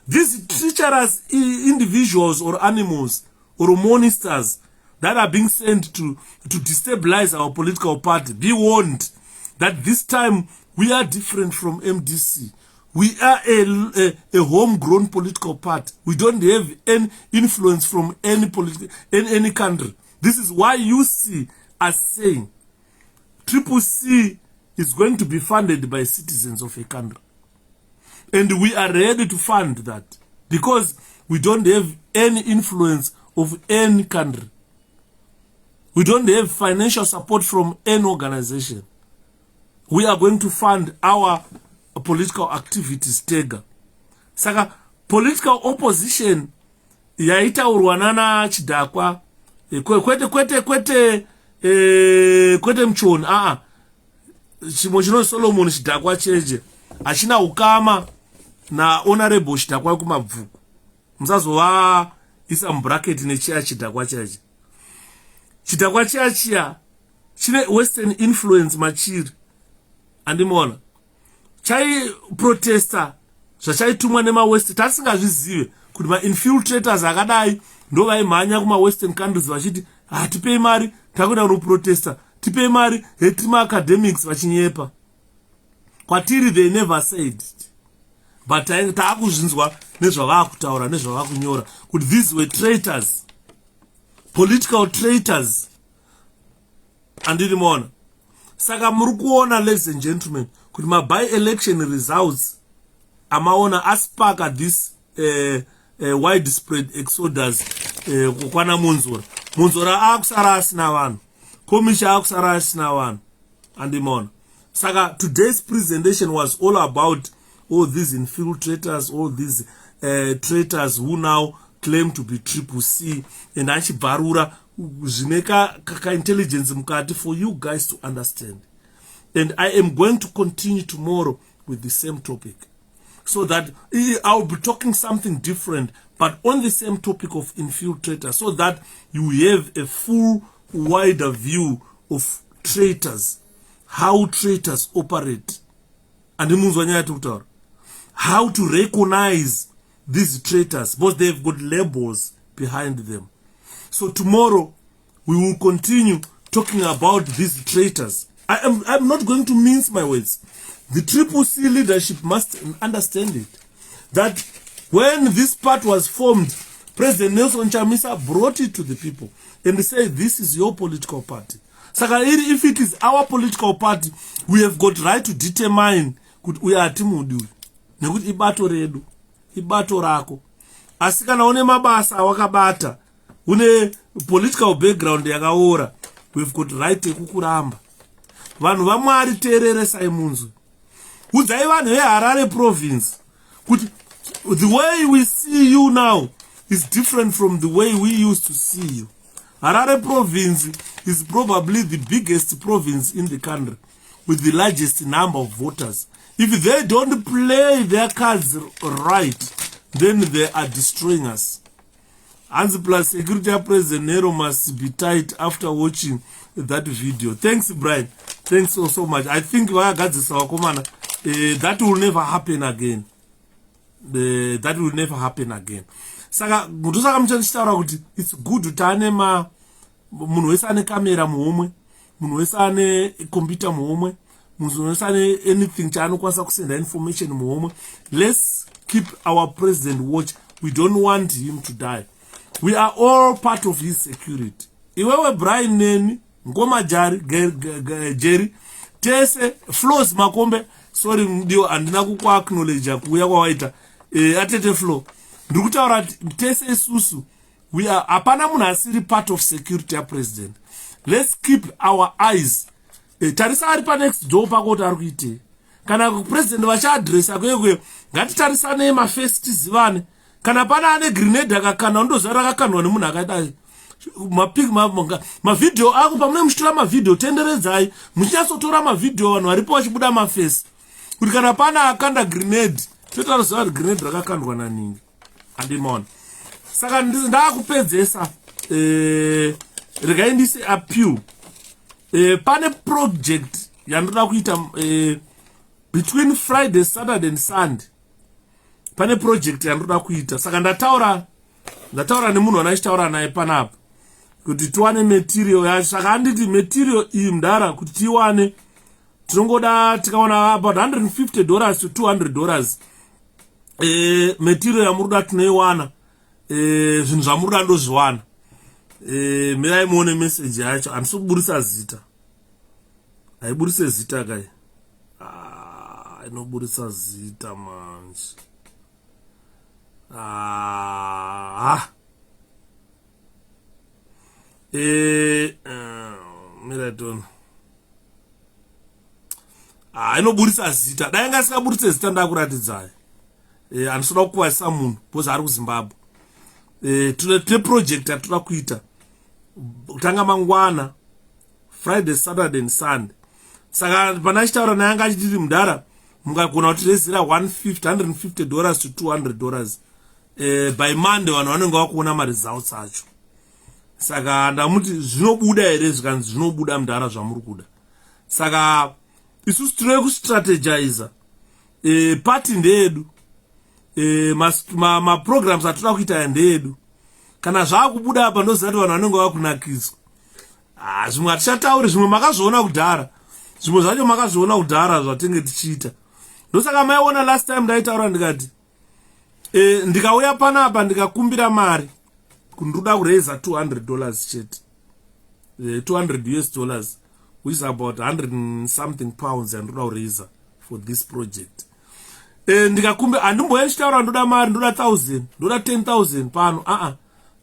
These treacherous individuals or animals or monsters that are being sent to destabilize our political party, be warned that this time we are different from MDC. We are a homegrown political party. We don't have any influence from any country. This is why you see us saying CCC is going to be funded by citizens of a country. And we are ready to fund that because we don't have any influence of any country. We don't have financial support from any organization. We are going to fund our political activities tega. Saka political opposition yaitaurwa nana Chidhakwa kwete mchoni chimo chino Solomon Chidhakwa cheje achina ukama na honorable Chidhakwa kumabvuku musazova isa bracket nechiya Chidhakwa cheje. Chidhakwa chiya chine Western influence machiri andimona chai protester zvachaitumwa nema-West tasingazvizive kuti ma-infiltrators akadai ndo vaimhanya kuma-Western countries vachiti tipei mari takuda kunoprotesta, tipei mari tiri ma-academics vachinyepa kwatiri. They never said it, but taakuzvinzwa nezvavakutaura nezvavakunyora kuti these were traitors, political traitors. Andimona saka muri kuona, ladies and gentlemen, kuti by-election results amaona asparka this widespread exodus kukwana Monzora. Monzora akusara asina vanhu, Komisha akusara asina vanhu, andimona. Saka today's presentation was all about all these infiltrators, all these traitors who now claim to be CCC, and achibvarura zvineka kaka intelligence mukati for you guys to understand. And I am going to continue tomorrow with the same topic, so that I'll be talking something different, but on the same topic of infiltrators, so that you have a full, wider view of traitors, how traitors operate, and how to recognize these traitors, because they've got labels behind them. So tomorrow we will continue talking about these traitors. I'm not going to mince my words. The CCC leadership must understand it, that when this part was formed, President Nelson Chamisa brought it to the people and said, this is your political party. So if it is our political party, we have got right to determine we are timudu. Nekuti ibato redu, ibato rako. Asikana one mabasa wakabata, une political background yakaora, we've got right kukuramba. Vanhu vamwari terere saimunzwe. Udzai vanhu veHarare province kuti the way we see you now is different from the way we used to see you. Harare province is probably the biggest province in the country with the largest number of voters. If they don't play their cards right, then they are destroying us. And plus security president Nero must be tight after watching that video. Thanks, Brian. Thanks so much. I think that will never happen again. That will never happen again. Saka it's good to tane munhu wese ane camera muhomwe, munhu wese ane computer muhomwe, munhu wese ane anything chaanokwanisa kusenda information muhomwe. Let's keep our president watch. We don't want him to die. We are all part of his security. Iwewe Brian neni ngoma jari Jerry tese flows makombe. Sorry ndio andina kukwa acknowledge kuya kwawaita atete flow ndikutaura tese isusu we are apana munhu asiri part of security ya president. Let's keep our eyes tarisa ari pa next door pakoti ari kuite kana president vachaadressa kwekwe ngatitarisane mafesi tizivane kana pana ane grenade akakana ndozara akakanwa nemunhu akadai mavideo ako pamune muchitora mavideo tenderedzai muchinatsotora mavideo vanhu varipo vachibuda mafesi kuti kana pana akanda grenade totaruziva kuti grenade rakakandwa naningi andimona. Saka ndakupedzesa regai ndise appeal pane project yandoda kuita between Friday, Saturday and Sunday. Pane project yandoda kuita, saka ndataura nemunhu anachitaura naye panapa kuti tiwane material yacho. Saka handiti material iyi mudara kuti tiwane tinongoda tikaona about $150 to $200 material yamuruda tinoiwana, zvinhu zvamuruda ndozviwana. Mirai muone message yacho. Handisi kuburisa zita, haiburise zita kai, inoburisa zita manje. Miradon inoburisa zita. Dai ngasingaburise zita ndakuratidzai. Andisoda kukwazisa munhu because ari kuZimbabwe. Tine project yatoda kuita kutanga mangwana Friday, Saturday and Sunday. Saka pana chitaura naye anga achitiri mudara mungagona kutirezera $150 to $200 by Monday vanhu vanenge vakuona maresults acho. Saka ndamuti zvinobuda here zvikanzi zvinobuda mudara zvamuri kuda. Saka isusu tinoye kustrategize party ndeyedu, programs atoda kuita ndeyedu. Kana zvakubuda apa ndoziva kuti vanhu vanenge vakunakiswa. Zvimwe hatichatauri, zvimwe makazviona kudhara, zvimwe zvacho makazviona kudhara zvatenge tichiita. Ndosaka maiona last time ndaitaura ndikati ndikauya panapa ndikakumbira mari kundoda kureza $200 chete, $200 which is about 100 and something pounds yandoda kureza for this project. Ndikakumbira handimboya ndichitaura ndoda mari, ndoda 1000, ndoda 10,000 pano.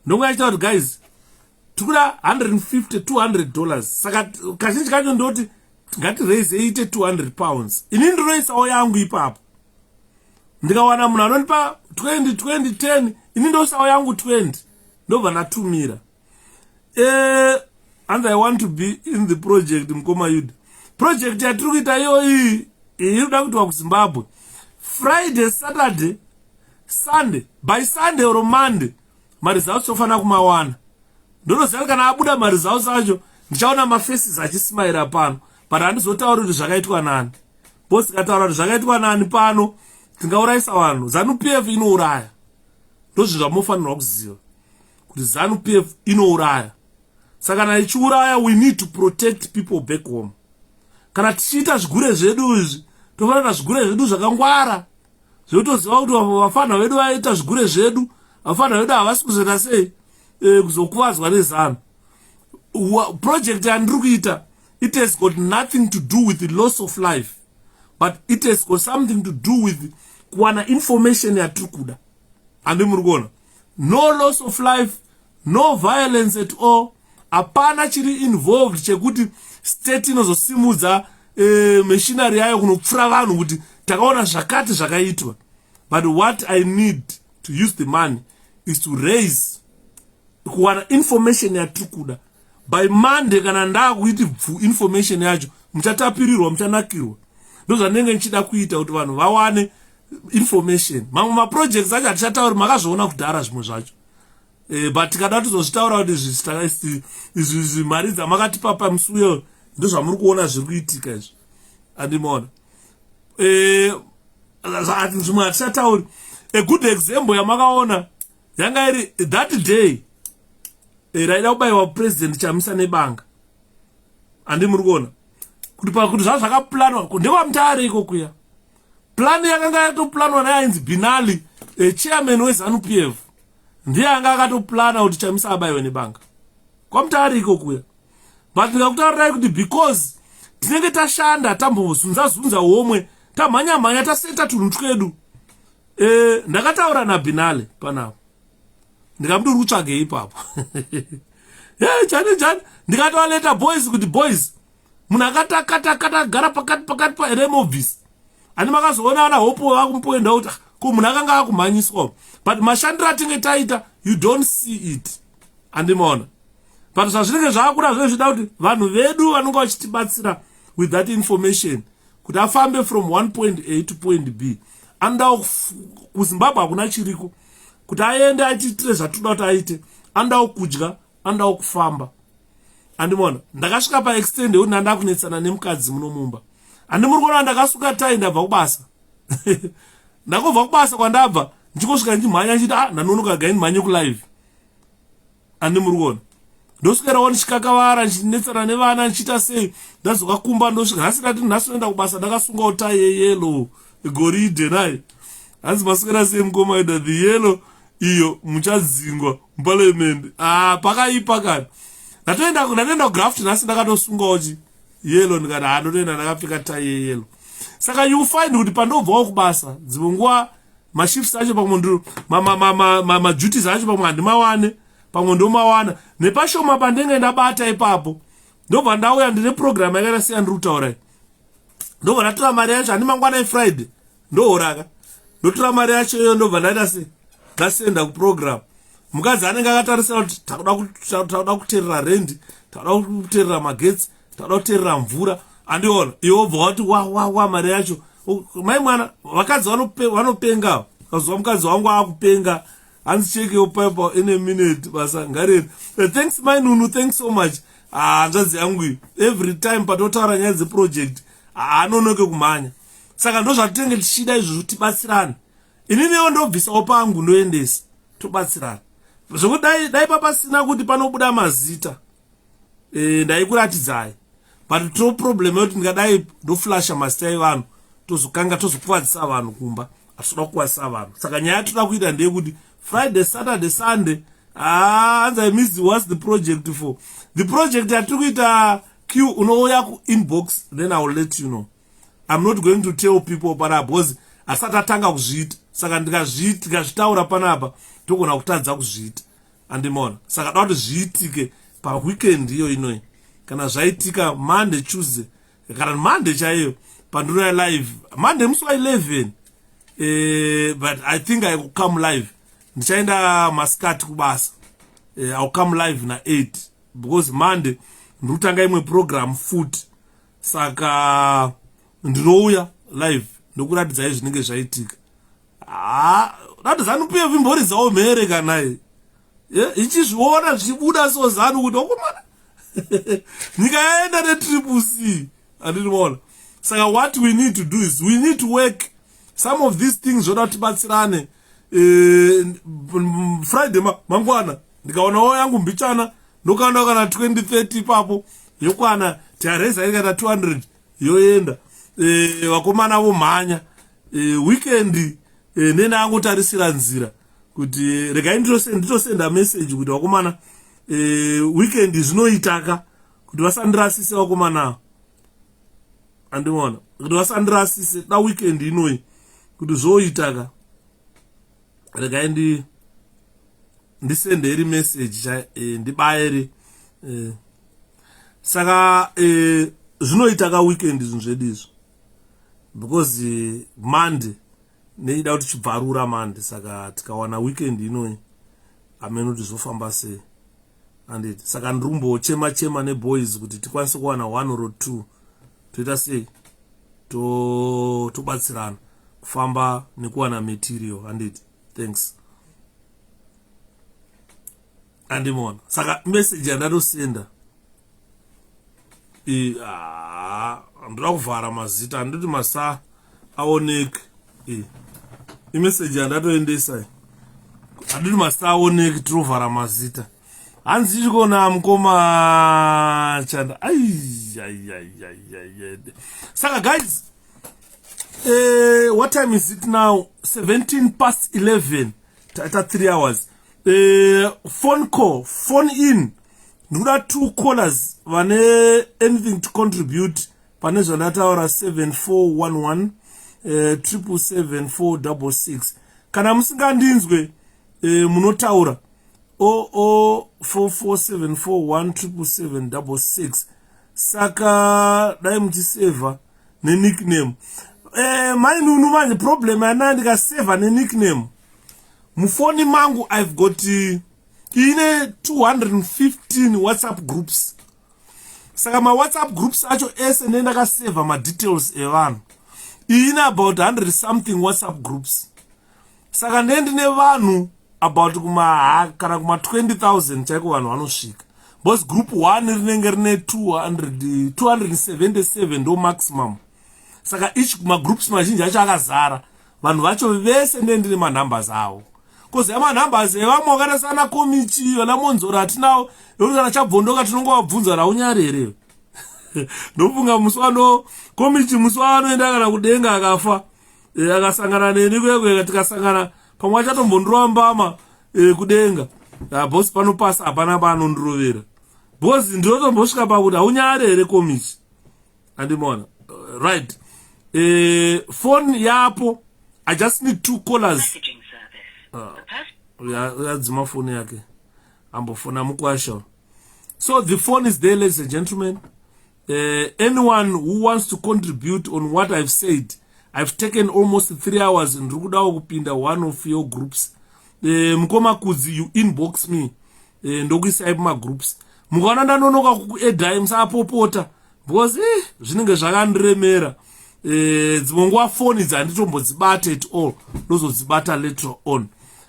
Ndongoya ndichitaura kuti guys tikuda $150 $200. Saka kazhinji kacho ndoti ngati-raise iite 200 pounds. Ini ndinoisawo yangu ipapo. Ndikawana munhu anonipa 20, ini ndoisawo yangu 20. Ndobva ndatumira. And I want to be in the project mukoma Yuda. Project yatiri kuita iyo iyi inoda kuti kuZimbabwe. Friday, Saturday, Sunday, by Sunday or Monday, marizauts ofana kumawana. Ndonoziva kana abuda marizauts acho, ndichaona mafaces achismaira pano, but handizotaura kuti zvakaitwa nani. Boss kataura kuti zvakaitwa nani pano, tingauraisa vanhu. ZANU-PF inouraya. Ndozvo zvamufanirwa kuziva. Kuti ZANU-PF inouraya. Saka kana ichiuraya, we need to protect people back home. Kana tichiita zvigure zvedu izvi, tofanira zvigure zvedu zvakangwara. Zvotoziva kuti vafana vedu vaita zvigure zvedu, vafana vedu havasi kuzoita sei kuzokuvadzwa neZANU. Project yandiri kuita, it has got nothing to do with the loss of life, but it has got something to do with kuwana information yatiri kuda. Andi muri kuona, no loss of life, no violence at all. Hapana chiri involved chekuti state inozosimudza machinery yayo kunopfura vanhu kuti takaona zvakati zvakaitwa. But what I need to use the money is to raise kuwana information yatiri kuda. By Monday kana ndakuiti information yacho, muchatapirirwa, muchanakirwa. Ndozvanenge nchida kuita kuti vanhu vawane information. Mamwe maprojects acho hatichatauri, makazvoona kudhara zvimwe zvacho. But tikada tozozvitaura kuti izvi mari dzamakatipa pamusuyo ndozvamuri kuona zviri kuitika izvi. Andimona. Zvimwe hatichatauri. A good example yamakaona yanga iri that day raida kubayiwa president chamisa nebanga. Andimuri kuona. Kuti zvakaplanwa ndewamutare ikokuya. Plan yakanga yatoplanwa nainzi Binali, chairman weZANU-PF. Ndiye anga akatoplana kuti chamisa abayiwe nebanga. Kwamutare ikokuya. But ndikakutaurirai kuti because tinenge tashanda tambozunza homwe, tamhanya taseta tunhu twedu. Ndakataura naBinali panapo. Ndikamuduri kutsvage ipapo. Chani. Ndikatowaleta boys kuti boys, munhu akata gara pakati paRemovisi. Ani makazoona ana hope vakumpoenda kuti ko munhu akanga akumhanyiswa. But mashandiro atinge taita, you don't see it. Andimona. But zvazvinenge zvakura zvinoda kuti vanhu vedu vanonga vachitibatsira with that information kuti afambe from one point A to point B. Anda kuZimbabwe hakuna chiriko. Kuti aende achiitire zvatoda kuti aite. Anda kudya, anda kufamba. Andimona. Ndakasvika paextend yekuti ndanda kunetsana nemukadzi munomumba. Andimuri kuona ndakasuka tai ndabva kubasa. Ndakobva kubasa kwandabva, ndichikosvika ndimhanya ndichiti ndanonoka gai ndimhanye kulive. Andimuri kuona. Ndoswerawo ndichikakavara, ndichinetsana nevana, ndichiita sei, ndazokakumba ndosvika. Nhasi ndati ndasinoenda kubasa, ndakasungawo tai yeyellow, goridhe naye. Hanzi maswera sei mukoma Yuda, the yellow iyo muchadzingwa muparliament. Pakaipa kana. Ndatoenda kugraft nhasi ndakatosungawo yellow, ndikati ndotoenda ndakapfeka tai yeyellow. Saka you find kuti pandobvawo kubasa, dzimwe nguva mashifts acho pamwe ndiro maduties acho pamwe handimawane, pamwe ndomawana. Nepashoma pandenge ndabata ipapo, ndobva ndauya ndine program yakaita seya ndiri kutaurai. Ndobva ndatora mari yacho, handi mangwana eFriday ndohoraka. Ndotora mari yacho iyo ndobva ndaita sei, ndasenda kuprogram. Mukadzi anenge akatarisira kuti takuda kuteerera rendi, takuda kuteerera magetsi, takuda kuteerera mvura. Andiona iwo bva wati wa mari yacho. Mai mwana vakadzi vanopenga. Kazuva mukadzi wangu akupenga. Hanzi cheke paipa in a minute basa ngareni. Thanks my nunu, thanks so much. Nzvadzi yangu every time patotaura nyaya dzeproject anonoke kumhanya. Saka ndozvatenge tichida izvozvo tibatsirane. Ininiwo ndobvisawo pangu ndoendesa tobatsirana. Zvokuti dai papasina kuti panobuda mazita, ndaikuratidzai. But to problem yoti ndingadai ndoflasha mazita evanhu tozokanga tozokuvadzisa vanhu kumba, atoda kuvadzisa vanhu. Saka nyaya yatoda kuita ndeyekuti Friday, Saturday, Sunday, hanzi I miss, what's the project for? The project yatiri kuita Q unouya ku-inbox, then I will let you know. I'm not going to tell people panapa because asati atanga kuzviita. Saka ndikazvitaura panapa togona kutadza kuzviita. Andimona. Saka da kuti zviitike pa weekend iyo inoyi. Kana zvaitika Monday, Tuesday, kana Monday chaiyo pandinoya live Monday musi wa 11 but I think I will come live ndichaenda maskati kubasa I will come live na 8 because Monday ndikutanga imwe program futi saka ndinouya live ndokuratidza zvinenge zvaitika that ZANU-PF imboridzawo mhere kanaye ichizviona zvichibuda so ZANU kuti okomana nyika yaenda ne-CCC andinoona saka what we need to do is we need to work some of these things zvoda tibatsirane Friday mangwana ndikaonawo yangu mbichana ndokaona kana 2030 ipapo yokwana tiareza ikata 200 yoenda vakomana vomhanya weekend nene angotarisira nzira kuti regai nditosenda message kuti vakomana weekend zvinoitaka kuti vasandirasise vakomana andimona kuti vasandirasise da weekend inoi kuti zvoitaka regai ndisende iri message ndibayere saka zvinoitaka weekend zvinhu zvedu izvo because Monday neida kuti chibvarura Monday saka tikawana weekend inoi amene kuti zvofamba sei anditi saka ndirumbo chema neboys kuti tikwanise kuwana 1 or 2 toita sei tobatsirana kufamba nekuwana material anditi thanks andimona saka message yandatosenda ndira kuvhara mazita handiti masa aoneke imessage yandatoendesa handiti masa aoneke tirovhara mazita hanzi ichikona mukoma chanda saka guys what time is it now 11:17 taita 3 hours phone in ndikuda 2 callers vane anything to contribute pane zvandataura 7411 𝗓𝗵𝗴𝗲𝗊 kana musingandinzwe munotaura 0044741 saka dai muchiseva nenickname mainunu manje problem yana ndikaseva nenickname mufoni mangu I've got ine 215 WhatsApp groups saka ma WhatsApp groups acho ese ndakaseva ma details evanhu ine about 100 something WhatsApp groups saka ndine vanhu about kana kuma 20,000 chaiko vanhu vanosvika boss group 1 rinenge rine 277 ndo maximum saka each ma groups mazhinji acho akazara vanhu vacho vese ndine ma numbers avo kozi ama numbers evamwe wakata sana komichi vana monzora atinawo yokuti kana chabvondoka tinongowabvunza raunyarere ndofunga muswano komichi muswano enda kana kudenga akafa akasangana neni kwekwe tikasangana pamwe achatombondirambama kudenga bosi panopasa hapana paanondirovera bosi ndinotombosvika pakuti haunyarere komichi andimona right phone yapo I just need 2 callers uyadzima phone yake ambofona mukwasha so the phone is there ladies and gentlemen anyone who wants to contribute on what I've said I've taken almost 3 hours ndiri kudawo kupinda 1 of your groups mukoma kudzi you inbox me ndokuisai pama groups mukaona ndanonoka kukuedhai musapopota because zvinenge zvakandiremera dzimwe foni dzanditombodzibata at all ndozodzibata later on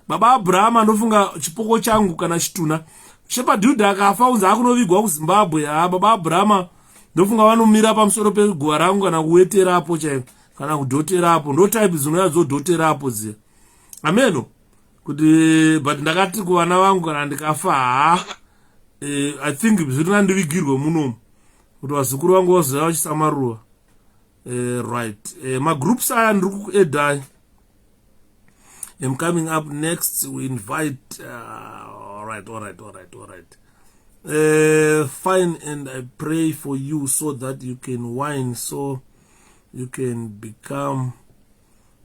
baba Abraham anofunga chipoko changu kana chituna shepherd akafa unza akunovigwa kuZimbabwe baba Abraham ndofunga vanomira pamusoro pegwa rangu kana kuweterapo chaiko kana kudhoterapo ndo type dzinoya dzodhoterapo dziya ameno kuti but ndakati kuvana vangu kana ndikafa I think zvirinandivigirwe munomu kuti vazukuru vangu vazoya vachisamaruva right ma groups aya ndiri kukuedhai I'm coming up next. We invite all right. Fine, and I pray for you so that you can win, so you can become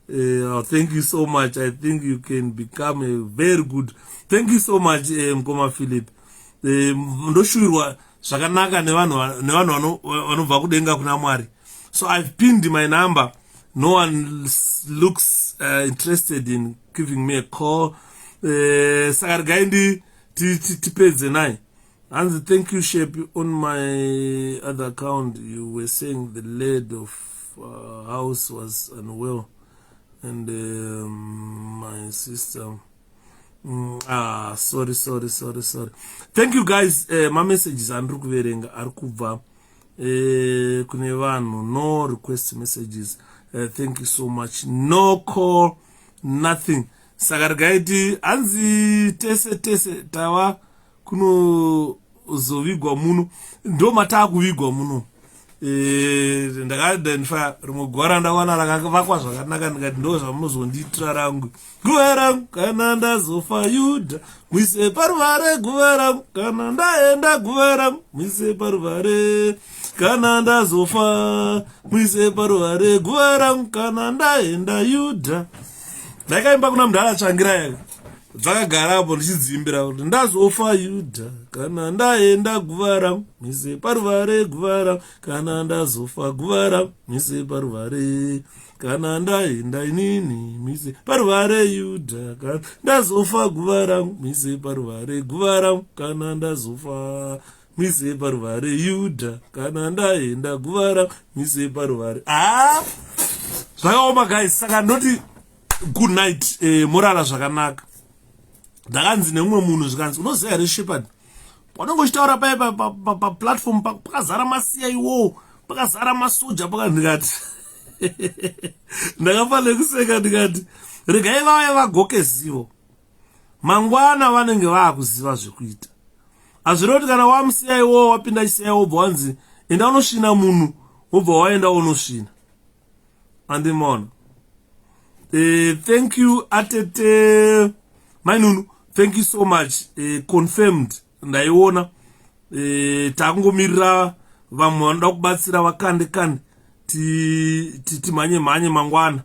thank you so much. I think you can become a very good. Thank you so much, Mkoma Philip. Ndoshurwa zvakanaka nevanhu vanobva kudenga kuna Mwari. So I've pinned my number. No one looks interested in giving me a call. Saka regai tipedze naye. And thank you, Shape. On my other account, you were saying the lady of house was unwell, and my sister. Sorry. Thank you, guys. My messages are kuverenga arikubva kune vanhu. No request messages. Thank you so much. No call, nothing. Saka regai anzi tese tava kunozovigwa muno, ndo matakuvigwa muno. Ndakaidentify rimwe gwara ndawana rakavakwa zvakanaka, ndikati ndo zvamunozondiitira rangu. Guva rangu kana ndazofa Yudha, muise paruvare. Guva rangu kana ndaenda, guva rangu muise paruvare. Kana ndazofa muise paruvare. Guva rangu kana ndaenda Yudha. Ndakaimba kuna munhu akatsvangira yaka dzakagarapo ndichidzimbira kuti ndazofa Yudha kana ndaenda, guva rangu muise paruvare. Guva rangu kana ndazofa, guva rangu muise paruvare. Kana ndaenda inini muise paruvare Yudha kana ndazofa, guva rangu muise paruvare. Guva rangu kana ndazofa muise paruvare Yudha kana ndaenda, guva rangu muise paruvare. Zvakaoma guys. Saka ndoti good night, morala zvakanaka. Ndakanzi nemumwe munhu zvikanzi unoziva here Shepherd, panongochitaura pa platform pakazara masiya iwo, pakazara masoja ndikati ndakafanira kuseka ndikati regai vauya vagoke zivo, mangwana vanenge vaakuziva zvekuita. Hazviroti kana wamusiya iwo wapinda chisiya iwo bva wanzi enda unosvina munhu wobva waenda unosvina. Andimona. Thank you Atete Mainunu. Thank you so much. Confirmed. Ndaiona. Takungomirira vamwe vanoda kubatsira vakande. Timanye mangwana.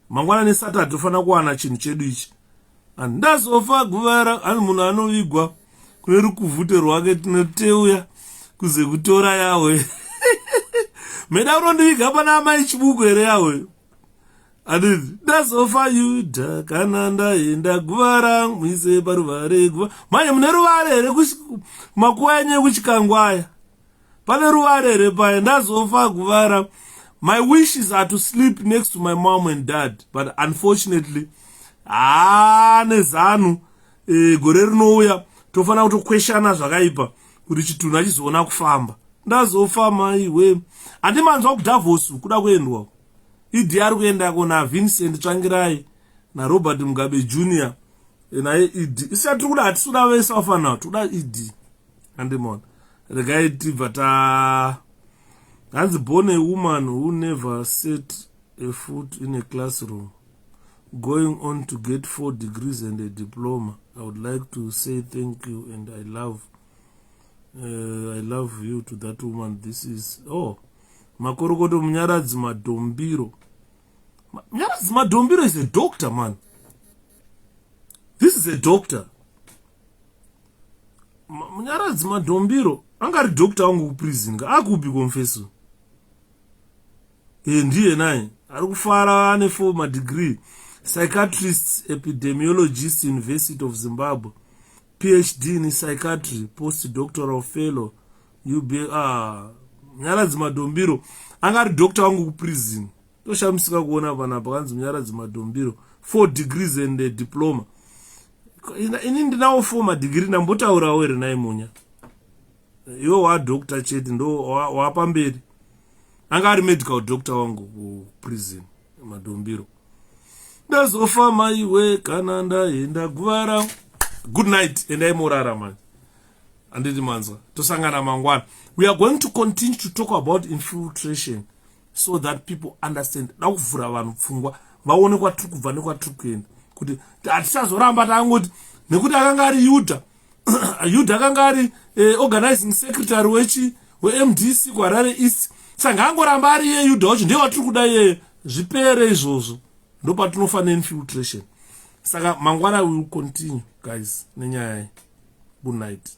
Mangwana neSaturday tofana kuwana chinhu chedu ichi. Ndazofa guvara ani munhu anovigwa kune rukuvhute rwake tinoteuya kuze kutora yawe. Meda urondiviga pana amai chibuku here yawe. Adidi ndazofa Yudha kana ndaenda, guva rangu muise paruvare. Guva manje mune ruvare here makuva enyu kuchikangwaya? Pane ruvare here paya? Ndazofa guva rangu. My wishes are to sleep next to my mom and dad, but unfortunately nezanu gore rinouya tofana kutokweshana zvakaipa kuti chitunha chizoona kufamba. Ndazofa mai we. Handimanzwa kuDavos kuda kuendwa. Idi ari kuenda kuna Vincent Tsvangirai na Robert Mugabe Jr. naye Idi. Isa tikuda hatisuna vese vafana tuda Idi. Andimona. Regai tibva hanzi born a woman who never set a foot in a classroom, going on to get 4 degrees and a diploma. I would like to say thank you and I love you to that woman. This is Makorokoto 𝗪𝗿𝗻𝗄𝗪. 𝗪𝗿𝗻𝗄𝗪 is a doctor, man. This is a doctor. 𝗪𝗿𝗻𝗄𝗪 angari doctor wangu kuprison akupi confesso. Ndiye naye ari kufara ane 4 degree, psychiatrist, epidemiologist, University of Zimbabwe, PhD in psychiatry, postdoctoral fellow, 𝗪𝗿𝗻𝗄𝗪 angari doctor wangu kuprison. Toshamisika kuona panapa kanzi 𝗪𝗿𝗻𝗄𝗪 4 degrees and a diploma. Ini ndinawo 4 degree nambotaurawo here naye munya. Iwo wadoctor chete ndo wapamberi. Anga ari medical doctor wangu kuprison 𝗪𝗻𝗄𝗪. Ndazofa mai we kana ndaenda, guva rangu. Good night and aimorara man. Anditi manzwa. Tosangana mangwana. We are going to continue to talk about infiltration so that people understand. Nakuvhura vanhu pfungwa vaone kwatiri kubva nekwatiri kuenda. Kuti hatisazoramba tangoti nekuti akanga ari Yudha. Yudha akanga ari organizing secretary weMDC kuHarare East. Saka angoramba ari Yudha wacho ndiye watiri kuda iye zvipere izvozvo. Ndo patinofanira infiltration. Saka mangwana we will continue guys nenyaya. Good night.